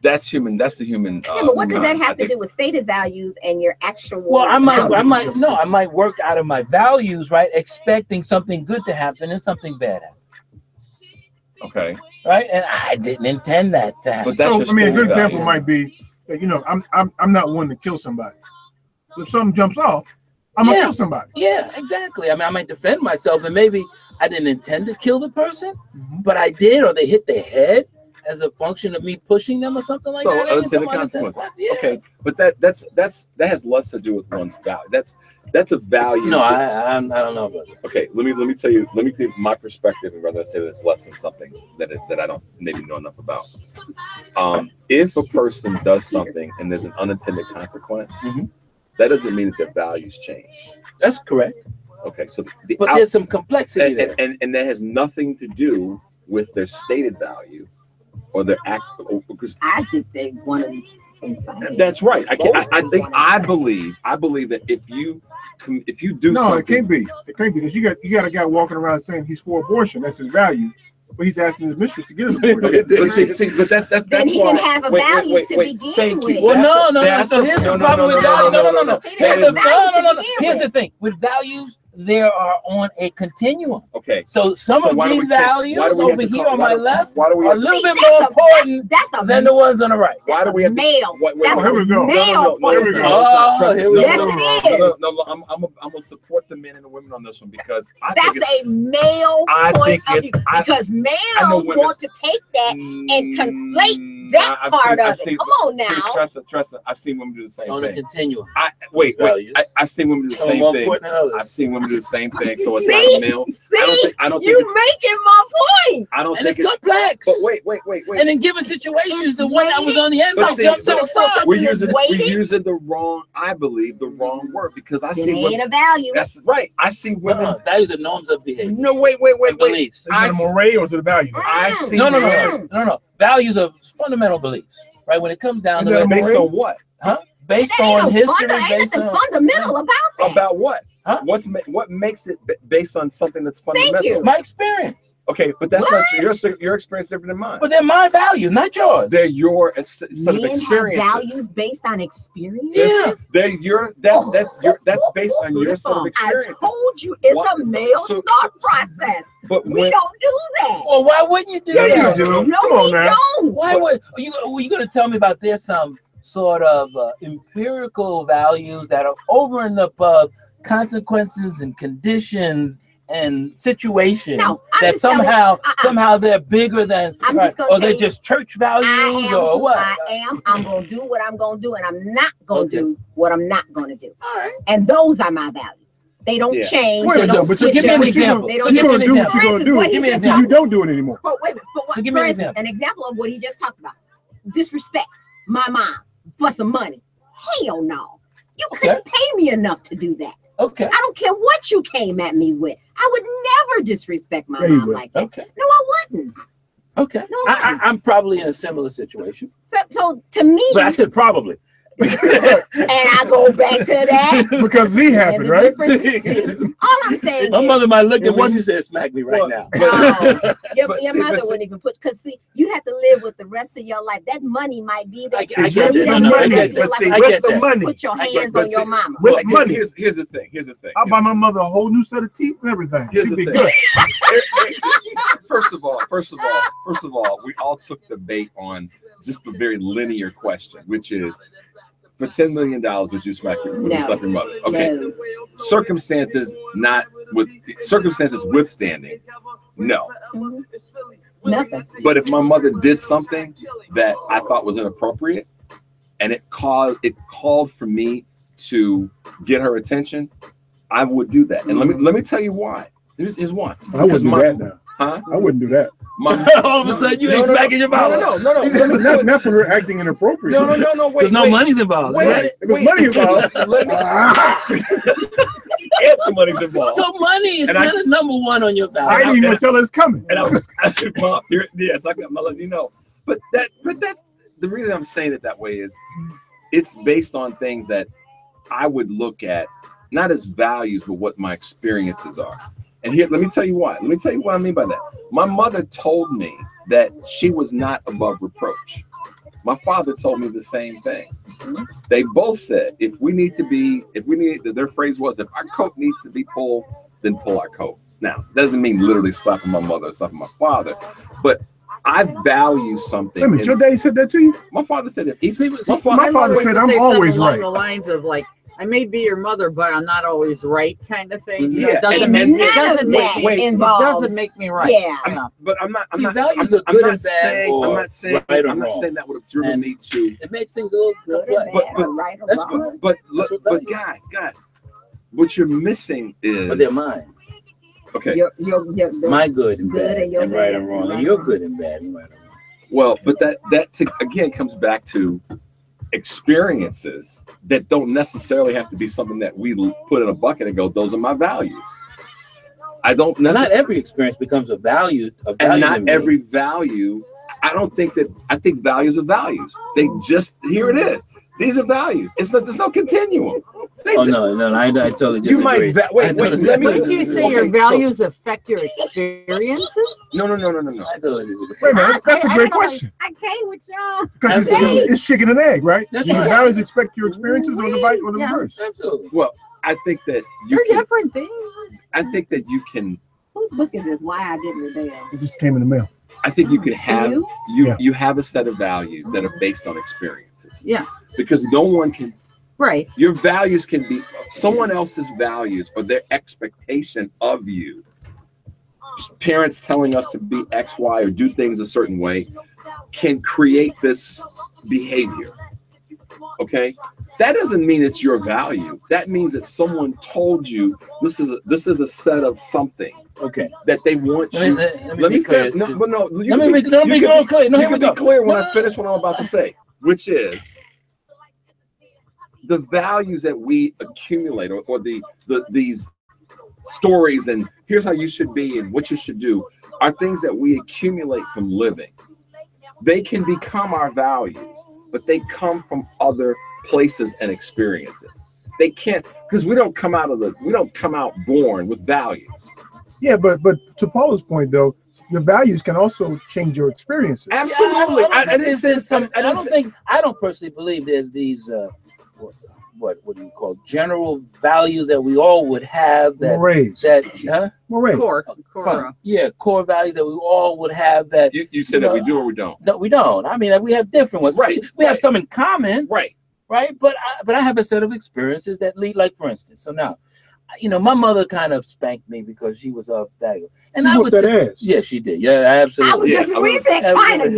That's human. That's the human. Yeah, but what does that have to do with stated values and your actual? Well, I might work out of my values, right? Expecting something good to happen and something bad happen. Okay. Right, and I didn't intend that to happen. But that's a good example might be, that, you know, I'm not one to kill somebody. If something jumps off, I'm gonna kill somebody. Yeah, exactly. I mean, I might defend myself, and maybe I didn't intend to kill the person, but I did, or they hit the head as a function of me pushing them or something like that. Unintended consequences. Yeah. Okay, but that has less to do with one's value. That's a value. No, I don't know about it. Okay, let me tell you my perspective, and rather say that it's less than something that I don't maybe know enough about. If a person does something and there's an unintended consequence, that doesn't mean that their values change. That's correct. Okay, so there's some complexity there, and that has nothing to do with their stated value or their act. Because I just think one of these. That's right. I believe that if you do something, it can't be. It can't be because you got a guy walking around saying he's for abortion. That's his value, but he's asking his mistress to get him abortion. but that's then he didn't have a value to begin with. Well, no. So here's the problem with values. No. Here's the thing with values. They are on a continuum. Okay. So some of these values over here on my left are a little bit more important than the ones on the right. Why do we have male? Here we go. Yes, it is. No, I'm gonna support the men and the women on this one because that's a male point of view. Because males want to take that and conflate that part of it. Come on now. Trust. I've seen women do the same thing. On a continuum. I've seen women do the same thing. I've seen women do the same thing. So it's not a male. I don't think you're making my point. I don't think it's complex. But wait. And in given situations, the one that was on the inside jumps to the side. We're using the wrong, I believe, the wrong word because I see women. A value. That's right. I see women. Values are norms of behavior. No, wait. Beliefs. Is it a moray or is it a value? I see. No. Values are fundamental beliefs, right? When it comes down to it, based on what? Huh? Based on history. Ain't nothing fundamental about that. About what? Huh? What makes it based on something that's fundamental? Thank you. My experience. Okay, but that's not your experience different than mine. But they're my values, not yours. They're your set of experiences. Have values based on experience. Yeah, that's based on your set of experiences. I told you it's a male thought process. But we don't do that. Well, why wouldn't you do that? Yeah, you do. No, Come on we now. don't. Why would you going to tell me about there's some sort of empirical values that are over and above consequences and conditions and situations that somehow they're bigger than, or they're just church values or what? I'm going to do what I'm going to do, and I'm not going to do what I'm not going to do. All right. And those are my values. They don't change. But give me an example. So you're going to do what you're going to do. Give me an example. You don't do it anymore. But wait a minute. For instance, an example of what he just talked about. Disrespect my mom for some money. Hell no. You couldn't pay me enough to do that. Okay. I don't care what you came at me with. I would never disrespect my mom like that. Okay. No, I wouldn't. Okay. No, I'm probably in a similar situation. So to me, but I said probably. And I go back to that. Because Z happened, right? All I'm saying My is, mother might look at what you said, smack me right now. your mother wouldn't even put, because see, you have to live with the rest of your life. That money might be there. I get that. money. Put your hands on your mama. With money. Here's the thing. Here's the thing. I'll buy my mother a whole new set of teeth and everything. Here's She'd the be thing. good. First of all, we all took the bait on just a very linear question, which is, for $10 million, would you slap your mother? Okay. No. Circumstances withstanding, no. Nothing. But if my mother did something that I thought was inappropriate, and it called for me to get her attention, I would do that. And let me tell you why. Here's why. I wouldn't do that now. Huh? I wouldn't do that. All of a sudden, you ain't smacking your mouth. No. Not for her acting inappropriate. No. Wait. Because no money's involved. Wait. If there's money involved. And some money's involved. So money is kind of number one on your value. I didn't even tell her it's coming. And yes, I'm gonna let you know. But that's the reason I'm saying it that way is it's based on things that I would look at, not as values, but what my experiences are. And here, let me tell you why. Let me tell you what I mean by that. My mother told me that she was not above reproach. My father told me the same thing. They both said, their phrase was, if our coat needs to be pulled, then pull our coat. Now, doesn't mean literally slapping my mother or slapping my father, but I value something. Wait a minute, your daddy said that to you? My father said it. My father said, I'm always right. Along the lines of like, I may be your mother, but I'm not always right, kind of thing. You know, Yeah, it doesn't make me right. Yeah. But I'm not. See, values are good and bad, I'm not saying that would have driven me to. It makes things a little complex. That's good. But guys, what you're missing is. But they're mine. Okay. My good and bad, and right and wrong, and your good and bad, and right and wrong. Well, but that again comes back to experiences that don't necessarily have to be something that we put in a bucket and go, those are my values. I don't necessarily. Not every experience becomes a value. And not every value. I think values are values. They just, here it is. These are values. There's no continuum. I totally disagree. You might wait. Let me. Did you say your values affect your experiences? No. I totally disagree. Wait a minute, that's a great question. I came with y'all. Because it's chicken and egg, right? That's Do your right. values expect your experiences or the reverse? Absolutely. Well, I think that They're different things. I think that you can. Whose book is this? Why I Didn't Rebel? It just came in the mail. I think you can have You? you have a set of values that are based on experiences. Yeah. Because no one can. Right. Your values can be someone else's values or their expectation of you. Parents telling us to be X, Y, or do things a certain way can create this behavior. Okay? That doesn't mean it's your value. That means that someone told you this is a set of something. Okay. That they want you. Let me be clear. No, but no. Let me be clear. No, you here we can go. be clear when I finish what I'm about to say, which is the values that we accumulate, or these stories, and here's how you should be and what you should do, are things that we accumulate from living. They can become our values, but they come from other places and experiences. They can't, because we don't come out born with values. Yeah, but to Paula's point though, your values can also change your experiences. Absolutely. I don't personally believe there's these what do you call general values that we all would have that Mores. Core values that we all would have that you said that we do or we don't. No, we don't. I mean, we have different ones. Right. We have some in common. Right. But I have a set of experiences that lead, like for instance. So now, my mother kind of spanked me because she was of that. And She I whooped would that say, ass. yeah, she did. Yeah, absolutely. I was just reset kind of.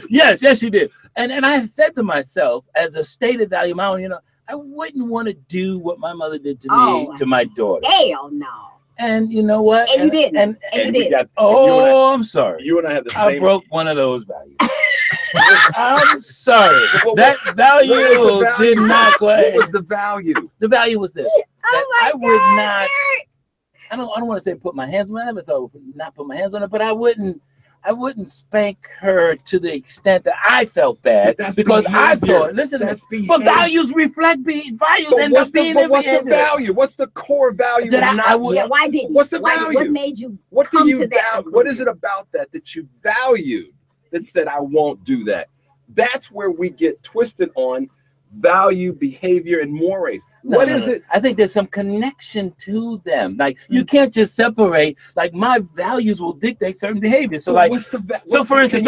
Yes, she did. And I had said to myself, as a stated value of my own, I wouldn't want to do what my mother did to me, to my daughter. Hell no. And you know what? And you didn't. And you didn't. I'm sorry. You and I have the I same. broke one of those values. I'm sorry. That value did not quite. What was the value? The value was this. Oh my would God, not. Eric. I don't want to say put my hands on it. I never thought I would not put my hands on it, but I wouldn't I wouldn't spank her to the extent that I felt bad because I thought, listen, but values reflect values. But what's the value? What's the core value? Why didn't you? What's the Why- value? What made you What do come you to that value? What is it about that you valued that said I won't do that? That's where we get twisted on value, behavior, and mores. What is it? I think there's some connection to them. Like you can't just separate. Like my values will dictate certain behavior. So But like, what's the so for instance,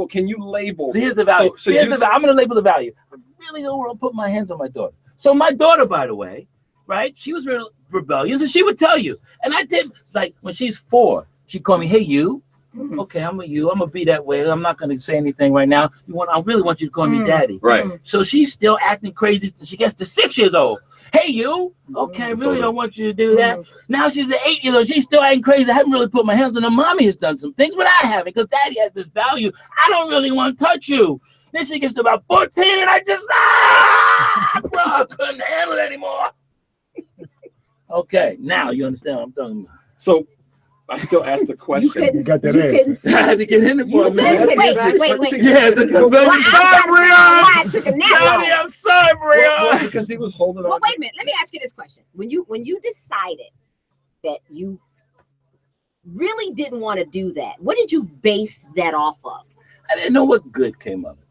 can you label? Here's the value. So I'm going to label the value. I really don't want to put my hands on my daughter. So my daughter, by the way, right? She was rebellious, and she would tell you. And I did. Like when she's 4, she called me, "Hey, you." Okay, I'm gonna be that way. I'm not gonna say anything right now. I really want you to call me daddy. Right. So she's still acting crazy. She gets to 6 years old. Hey, you. Okay, I really don't want you to do that. Now she's an 8-year-old. She's still acting crazy. I haven't really put my hands on her. Mommy has done some things, but I haven't because daddy has this value. I don't really want to touch you. Then she gets to about 14, and I just bro, I couldn't handle it anymore. Okay, now you understand what I'm talking about. So I still asked the question. You got that ass. I had to get in it for a minute. Wait. Yes, I'm sorry, Breon. Took a nap. Daddy, I'm sorry, Breon. Because he was holding Well, on. wait a minute. Let me ask you this question: When you decided that you really didn't want to do that, what did you base that off of? I didn't know what good came of it.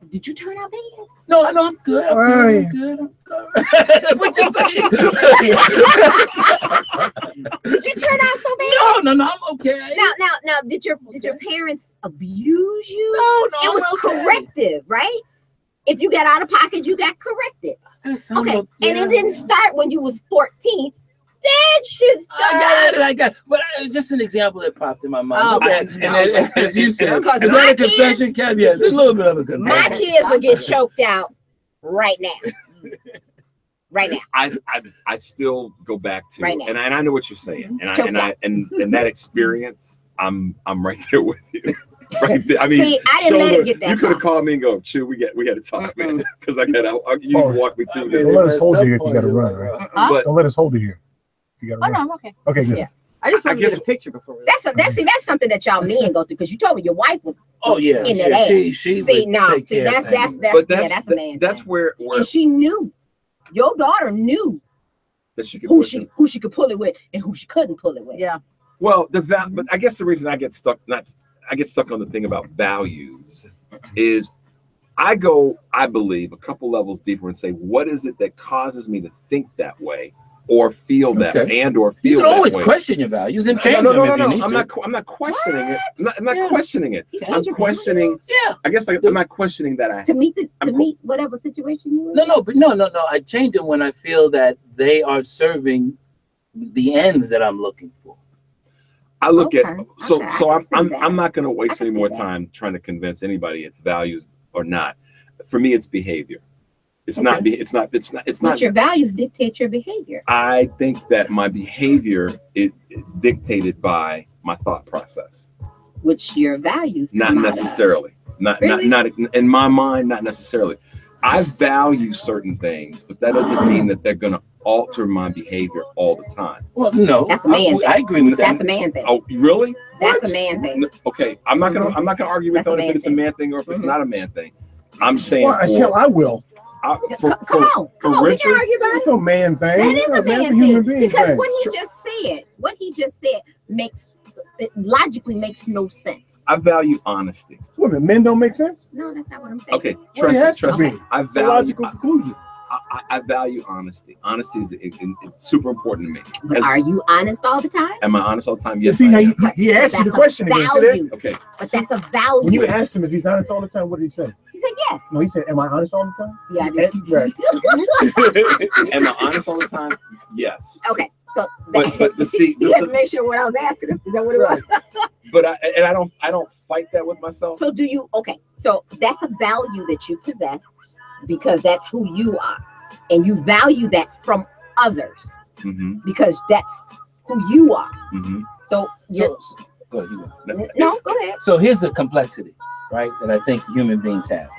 Did you turn out bad? No, I know I'm good. I'm good. What you saying? Did you turn out so bad? No, I'm okay. Now, did your parents abuse you? No, it was I'm okay. corrective, right? If you got out of pocket, you got corrected. Okay, and yeah. it didn't start when you was 14. That shit started. I got it. But just an example that popped in my mind. Oh, and as you said, is Because that my a confession, Kev? Yes, a little bit of a confession. My kids will get choked out right now. Right now. I still go back to Right now. and I know what you're saying. And Choked out. and that experience, I'm right there with you. Right there. I mean, See, I didn't let it get that you could have far. called me and go, Chew, we got to talk, man. Because you walk me through this. Don't let us hold you here if you got to run, right? But Don't let us hold you here if you got to run. Oh no, I'm okay. Okay, good. Yeah. I just want to guess- get a picture before we. That's something that y'all men go through because you told me your wife was Oh yeah, in that ass. she See, would no, take see, care of that's things. that's a man. That's thing. where And she knew. Your daughter knew that she could who push him. who she could pull it with and who she couldn't pull it with. Yeah. Well, but I guess the reason I get stuck on the thing about values is I believe, a couple levels deeper and say, what is it that causes me to think that way or feel that Okay. and or You feel can that always way? question your values and change No. them if you need I'm to. not questioning it. I'm not Yeah. questioning it. You I'm change your questioning. Yeah. I guess I'm not questioning that I. To meet whatever situation you were in. No. I change them when I feel that they are serving the ends that I'm looking for. I look at Okay. so Okay, I so can see I'm that. I'm not going to I waste can any see more that. time trying to convince anybody it's values or not. For me, it's behavior. It's not. It's not. It's But not. your values dictate your behavior. I think that my behavior is dictated by my thought process, Which your values not come out of. necessarily. Not Really? not in my mind, not necessarily. I value certain things, but that doesn't mean that they're going to alter my behavior all the time. Well, no, That's a man thing. I agree with That's that. a man thing. Oh, really? That's a man thing. Okay, I'm not gonna argue with That's a that if man it's a thing. man thing or if it's not a man thing. I'm saying Well, hell, I will. Come on, we can Richard, argue about It's it. a man thing. That is a That's man a human thing. being Because thing. what he just said logically makes no sense. I value honesty. Wait a minute, men don't make sense? No, that's not what I'm saying. Okay, Well, it has to trust be. me. I It's a value. logical conclusion. I value honesty. Honesty is it's super important to me. But are you honest all the time? Am I honest all the time? You Yes. see I how am. he asked you the That's a question again. See that? value. Okay. But that's a value. When you asked him if he's honest all the time, what did he say? He said yes. No, he said, "Am I honest all the time?" Yeah, I Right. Am I honest all the time? Yes. Okay, so But see, you this have is, to make sure what I was asking him. Is that what it was? but I don't fight that with myself. So do you? Okay, so that's a value that you possess because that's who you are, and you value that from others Mm-hmm. because that's who you are. Mm-hmm. So you're Go ahead, you go. no, go ahead. So here's the complexity, right, that I think human beings have.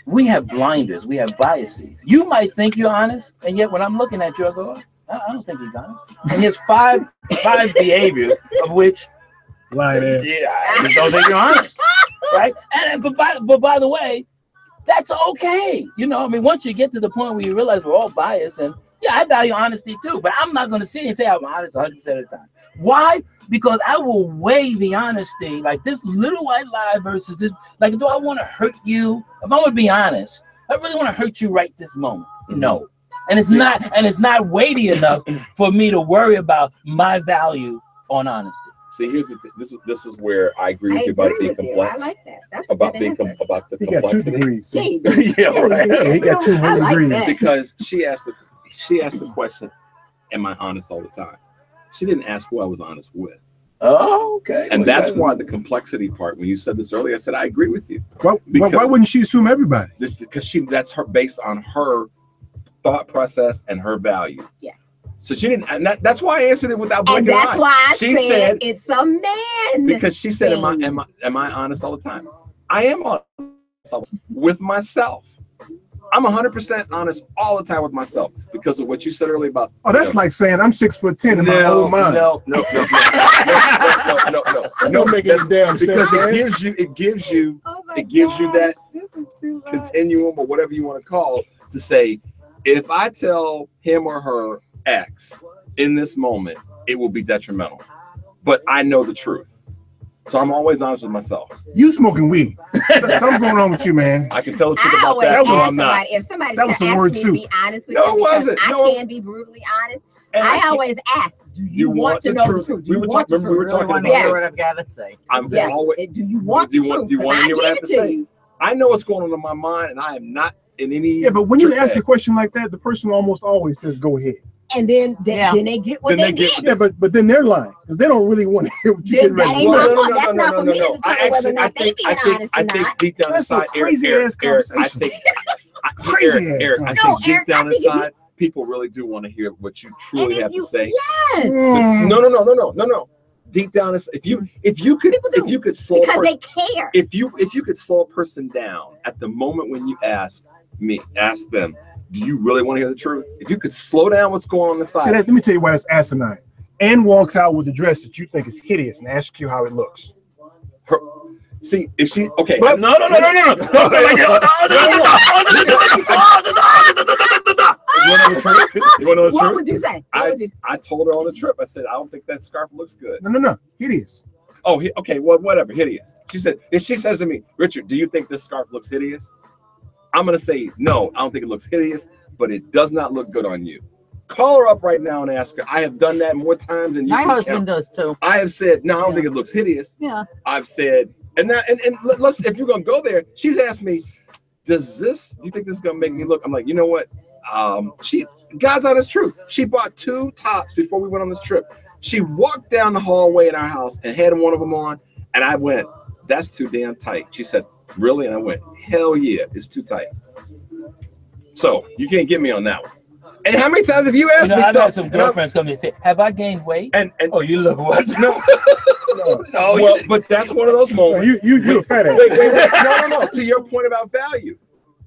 We have blinders, we have biases. You might think you're honest, and yet when I'm looking at you, I go, I don't think he's honest. And there's five behaviors of which Lying ass. Yeah, I just don't think you're honest, right? And but by the way, that's okay. You know, I mean, once you get to the point where you realize we're all biased, and yeah, I value honesty too, but I'm not going to sit and say I'm honest 100% of the time. Why? Because I will weigh the honesty, like this little white lie versus this. Like, do I want to hurt you? If I'm going to be honest, I really want to hurt you right this moment. No. And it's not weighty enough for me to worry about my value on honesty. See, here's the thing. This is where I agree with you about being complex. I like that. That's about being about the He got 2 complexity. degrees. Yeah, right. Yeah, he got 2 degrees. Because she asked the question, "Am I honest all the time?" She didn't ask who I was honest with. Oh, okay. And Well, that's yeah. why the complexity part. When you said this earlier, I said I agree with you. Why wouldn't she assume everybody? Because that's her based on her thought process and her value. Yes. So she didn't, and that's why I answered it without And blinking an that's eye. why I She said it's a man. because she said, thing. am I honest all the time? I am honest with myself. I'm 100% honest all the time with myself because of what you said earlier about. Oh, that's like saying I'm 6'10" in my old mind. No. Don't make any damn sense, Because man. it gives you that continuum or whatever you want to call it, to say, if I tell him or her X in this moment, it will be detrimental. But I know the truth. So I'm always honest with myself. You smoking weed. Something going on with you, man. I can tell the truth I about always that. ask No, I'm not. somebody, if somebody That was asks some word me soup. to be honest with No, them, it because wasn't. I No. can be brutally honest, And I I can- always ask, do you want to know the truth? Do We you were want the talking. We were truth? talking about Yes. this. what I've got to say. I'm Yeah. always. Do you want Do the you truth? want? Do you want Because to hear what I I have give to it to say? you. I know what's going on in my mind, and I am not in any. Yeah, but when you trick ask a bag. question like that, the person almost always says, "Go ahead." And then they get what they get. Yeah, but then they're lying because they don't really want to hear what you're Then getting ready that to ain't say. my fault. That's not for me to determine whether or not they being honest I or think not. deep down That's a inside, crazy Eric, ass Eric, I conversation. think Crazy ass Eric, I conversation. think deep Eric, down I think if you- inside, people really do want to hear what you truly have to say. Yes. No. Deep down, if you could slow a Because person, they care. if you could slow a person down at the moment when you ask them, do you really want to hear the truth? If you could slow down what's going on inside. See, let me tell you why it's asinine. Ann walks out with a dress that you think is hideous and asks you how it looks. See, if she okay, But- no. You want to know the truth? You want to know the What truth? would you say? What would you I told her on the trip. I said, I don't think that scarf looks good. No, hideous. Oh, okay, well, whatever, hideous. She said, if she says to me, Richard, do you think this scarf looks hideous? I'm gonna say no. I don't think it looks hideous, but it does not look good on you. Call her up right now and ask her. I have done that more times than you. My can husband count. does too. I have said, no, I don't think it looks hideous. Yeah. I've said, and let's, if you're gonna go there, she's asked me, do you think this is gonna make me look? I'm like, you know what? God's honest truth. She bought 2 tops before we went on this trip. She walked down the hallway in our house and had one of them on, and I went, that's too damn tight. She said, really? And I went, hell yeah, it's too tight. So you can't get me on that one. And how many times have you asked me I've stuff? had some girlfriends come in and say, "Have I gained weight?" And oh, you look what? No. Well, but that's one of those moments. You a fat ass. Wait. No. To your point about value.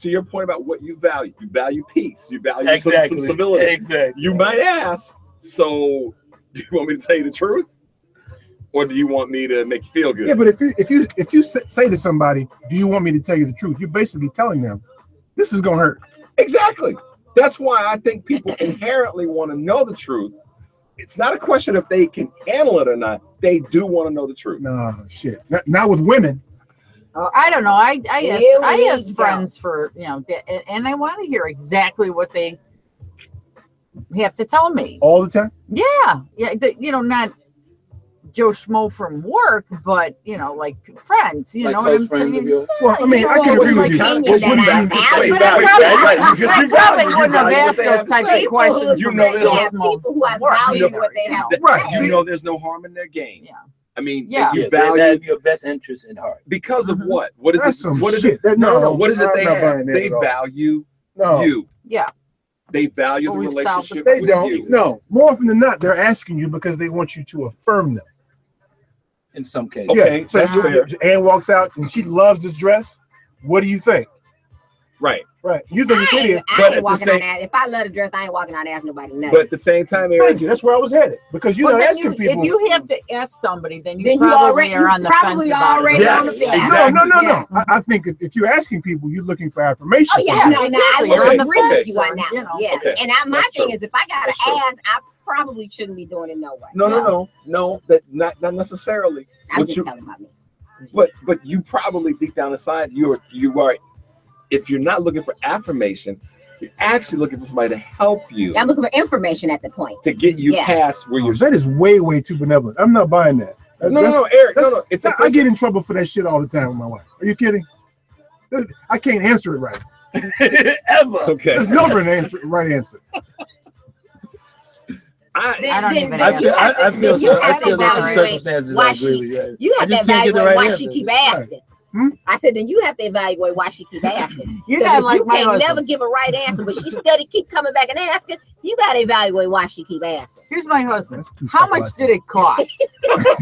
To your point about what you value. You value peace. You value some civility. Exactly. You might ask, so do you want me to tell you the truth? Or do you want me to make you feel good? Yeah, but if you say to somebody, "Do you want me to tell you the truth?" You're basically telling them, "This is gonna hurt." Exactly. That's why I think people inherently want to know the truth. It's not a question if they can handle it or not. They do want to know the truth. No shit. Not with women. I don't know. I Here we ask go. friends for, and I want to hear exactly what they have to tell me. All the time? Yeah. Not Joe Schmo from work, but like friends. You Like know what close I'm friends saying? of yours? Well, I mean, I can agree with you. I probably wouldn't have asked those type of questions. You know, people who have valued what they have. right. You know, there's no harm in their game. Yeah. I mean, Yeah. you They value have your best interest in heart. because of what? What is That's it? some What is shit. it? That- No. no, What is it I'm they not have? buying that They at all. value No. you. Yeah. They value the Well, we've solved the relationship They with don't. you. No. More often than not, they're asking you because they want you to affirm them. In some cases. Okay, Yeah. So that's fair. Ann walks out and she loves this dress. What do you think? Right. Right. You think it's hideous. I But ain't at the walking same on that. If I love to dress, I ain't walking on asking nobody nothing. But at the same time, Eric, Thank you. That's where I was headed. Because you're Well, not then asking people. if you have to ask somebody, then you Then you probably already- are on the you fence probably about already it. on the fence. exactly. No. I think if you're asking people, you're looking for affirmation. Oh yeah, sometimes. no, exactly. I You're would on the agree with fence, you on that you one. know. Yeah, Okay, and my that's thing true. is, if I gotta That's true. ask, I probably shouldn't be doing it no way. No, that's not necessarily. I'm What just you- telling about me. But you probably deep down inside you are. If you're not looking for affirmation, you're actually looking for somebody to help you I'm looking for information at the point. to get you Yeah. past where you're. That is way too benevolent. I'm not buying that. No, Eric. No. If the I get in trouble for that shit all the time with my wife. Are you kidding? I can't answer it right. Ever. Okay. There's never an right answer. I don't even then you have to- I feel then you have to there's some evaluate circumstances why I agree with she. you. You I have to just can't get the evaluate right why answer. she keep asking. I said, then you have to evaluate why she keep asking. You're 'Cause not if like you my can't husband. never give a right answer, but she steady keep coming back and asking. You got to evaluate why she keep asking. Here's my husband. How much did it cost?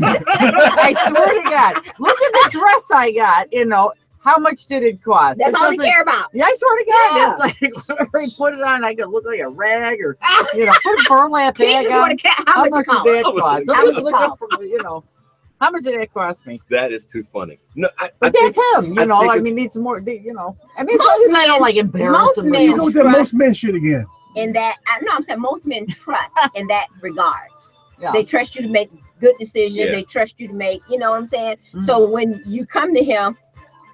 I swear to God. Look at the dress I got. You know, how much did it cost? That's It all they doesn't- care about. Yeah, I swear to God. Yeah. It's like whenever he put it on, I could look like a rag or, you know, put a burlap He bag just on. wanna ca- how much it did cost? that How much cost? it I'm just cost? looking for, you know, how much did that cost me? That is too funny. No, But that's him, you know. think I it's- mean, needs more, you know. I mean, as long as I don't like embarrass most him. or men You go with that something. most men shit again. In that, no, I'm saying most men trust in that regard. Yeah. They trust you to make good decisions. Yeah. They trust you to make, you know what I'm saying? So when you come to him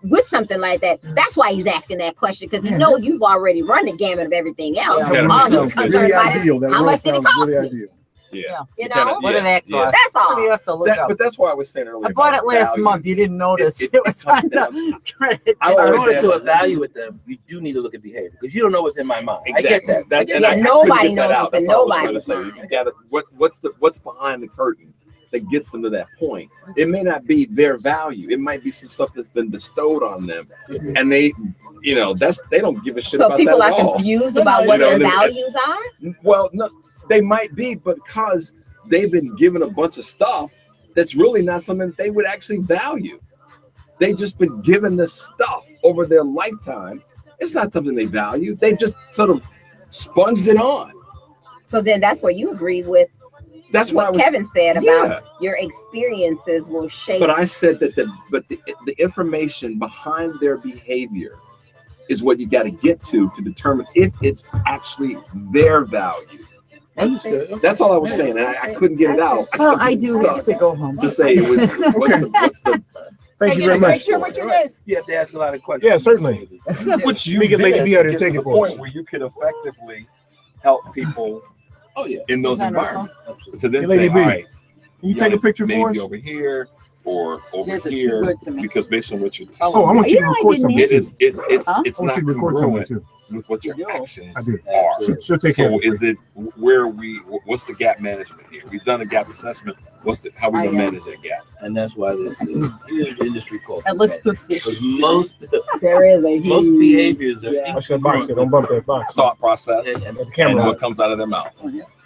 with something like that, that's why he's asking that question, because he Man, knows you've already run the gamut of everything else. Yeah. All Yeah. he's concerned Really about ideal. is That how world much did it sounds cost really me? ideal. Yeah. You know? What did that cost? That's What all. do you have to look up? But that's why I was saying earlier. I bought it about last value. month. You didn't notice. It was comes on down- the credit I In always order ask to them. evaluate them, you do need to look at behavior because you don't know what's in my mind. I get that. That's, and Yeah, I couldn't nobody get that knows out. what's That's in all I was trying to nobody's say. mind. You gotta what's behind the curtain that gets them to that point. It may not be their value. It might be some stuff that's been bestowed on them, and they, you know, they don't give a shit So about people that are at all. confused about You what know, their and then- values are. Well, no, they might be, but because they've been given a bunch of stuff that's really not something that they would actually value. They've just been given this stuff over their lifetime. It's not something they value. They just sort of sponged it on. So then that's where you agree with That's what I was, Kevin said about Yeah. your experiences will shape. But I said that the information behind their behavior is what you got to get to determine if it's actually their value. Understood. That's all I was saying. And I couldn't get it out. Well, I do Stuck have to go home. to say it was what's the Thank you very much. Picture what you guys. You have to ask a lot of questions. Yeah, certainly. which you Make it Lady did B out to and get take to it the for us. point where you could effectively help people Oh yeah. in those Is that environments. To then Hey, Lady say, B, all right, Can you take a picture for maybe us? over here or over Yours are too here, good to me. because based on what you're telling Oh, I me, want you to You know, I record didn't something. it is too. it's Huh? it's I want not you to record something congruent too. with what your actions I do. are. She'll take care So of it. is it what's the gap management here? We've done a gap assessment. How we gonna manage that gap? And that's why this is huge industry culture. And let's put this. Because most There is a most huge- behaviors are Watch that box. Don't bump that box. Thought process and The and camera. what comes out of their mouth,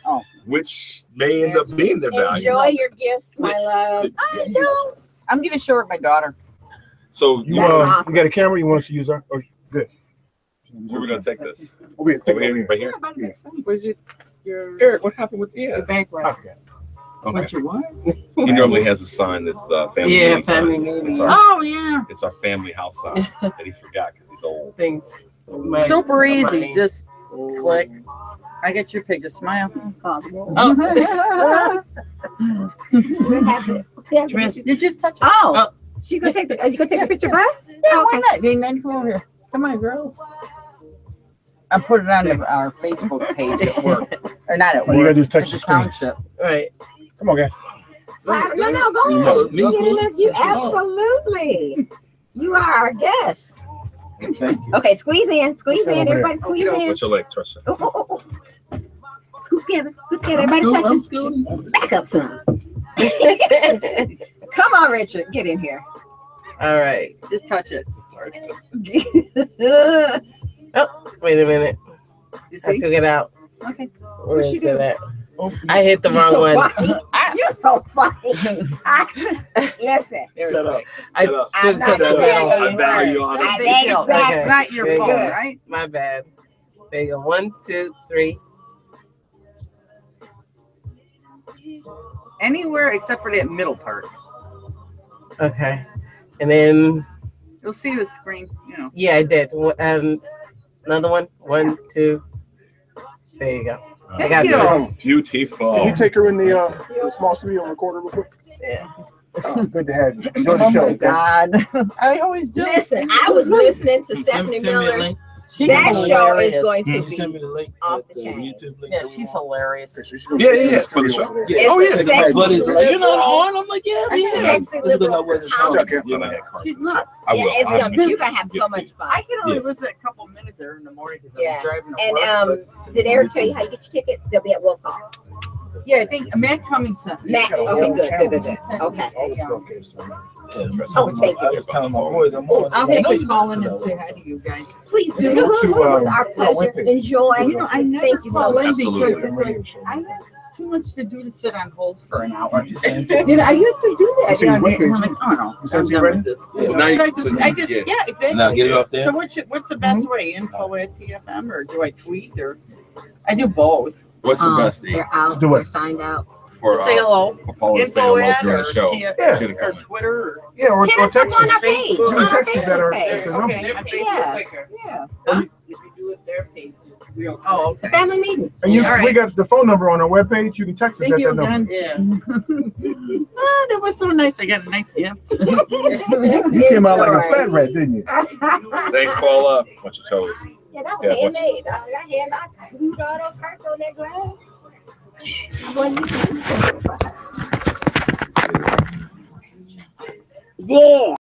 Oh. which may end up being their value. Enjoy your gifts, my love. I know. I'm gonna show it my daughter. So You That's awesome. you got a camera? You want us to use our? Oh, good. where we gonna take this? Over here. Take Over it over here, here. right here. Where's your Eric, what happened with your bank I right? forgot. Okay. What you want? He normally has a sign that's family. Yeah, meeting family sign. meeting. It's our, Oh yeah. it's our family house sign that he forgot because he's old. Things. Super easy. Just click. I got your picture. Smile. Oh. You just touch it. Oh, she gonna take the. You gonna take a picture of us? Yeah, why not? Then come over here. Come on, girls. I put it on our Facebook page at work, or not at All you work. gotta do is touch at the the screen. township. Right. Come on, guys. No, go ahead. You absolutely. You are our guest. Thank you. Okay, squeeze in, everybody squeeze in. What's your leg, Trisha? Oh. Scoot together, everybody touch it. Back up some. Come on, Richard, get in here. All right. Just touch it. Oh, wait a minute. You I see? took it out. Okay. Where she is it do? at? I hit the wrong one. You're so funny. Listen. Shut up. I Shut up. I'm not saying I value on I- it. exactly. It's not your phone, Good. right? My bad. There you go. 1, 2, 3. Anywhere except for that middle part. Okay. And then, You'll see the screen, you know. yeah, I did. Another one. 1, 2. There you go. I got two. Beautiful. Can you take her in the small studio and record her real quick? Yeah. Oh, good to have you. Enjoy the show. my God. I always do. Listen, I was listening to Stephanie Miller. That show is going to be off the chain. Yeah, she's hilarious. Yeah, for the show. It's Oh, yeah. a sexy But it's like, you're not liberal- on. I'm like, yeah, yeah. Sexy liberal comedy. She's nuts. I Yeah, will. it's I'll gonna be. You're gonna have get so it. much fun. I can only Yeah. listen a couple minutes there in the morning because Yeah. I'm driving to And work. did Eric tell you how you get your tickets? They'll be at Will Call. Yeah, I think Matt Cummings sent me. Matt, okay, good. Okay. Oh, thank you. I'll take a call in and say hi to you guys. Please do. Go to, It was our pleasure. Enjoy. You know, I never Thank you so call in much. because it's like I have too much to do to sit on hold for an hour. You know, I used to do that. So Yeah, you went I'm there, like, oh no, You said I'm you done ready? with this. Well, now you- So so I just, yeah. yeah, exactly. Now get it up there. So what's the best way? Info at TFM or do I tweet or I do both? What's the best thing They're out. Do it. They're signed out. for Say hello. for Paula to say Info hello at during or the show? TFM Should've or come. Twitter or Yeah, or Hit us text up on us. our page. Facebook. You On can our text us at our Facebook text page. us number. Okay, on Facebook. Yeah. Quicker. Yeah. Huh? If you do it their page, it's real. Oh, okay. The family meeting. And you, All right. we got the phone number on our webpage. You can text us Thank at you, that number. Jen. Yeah. That was so nice. I got a nice gift. You came out like a fat rat, didn't you? Thanks, Paula. What you chose? Yeah, that was Yeah, handmade. I glued all those hearts on that glass. Yeah.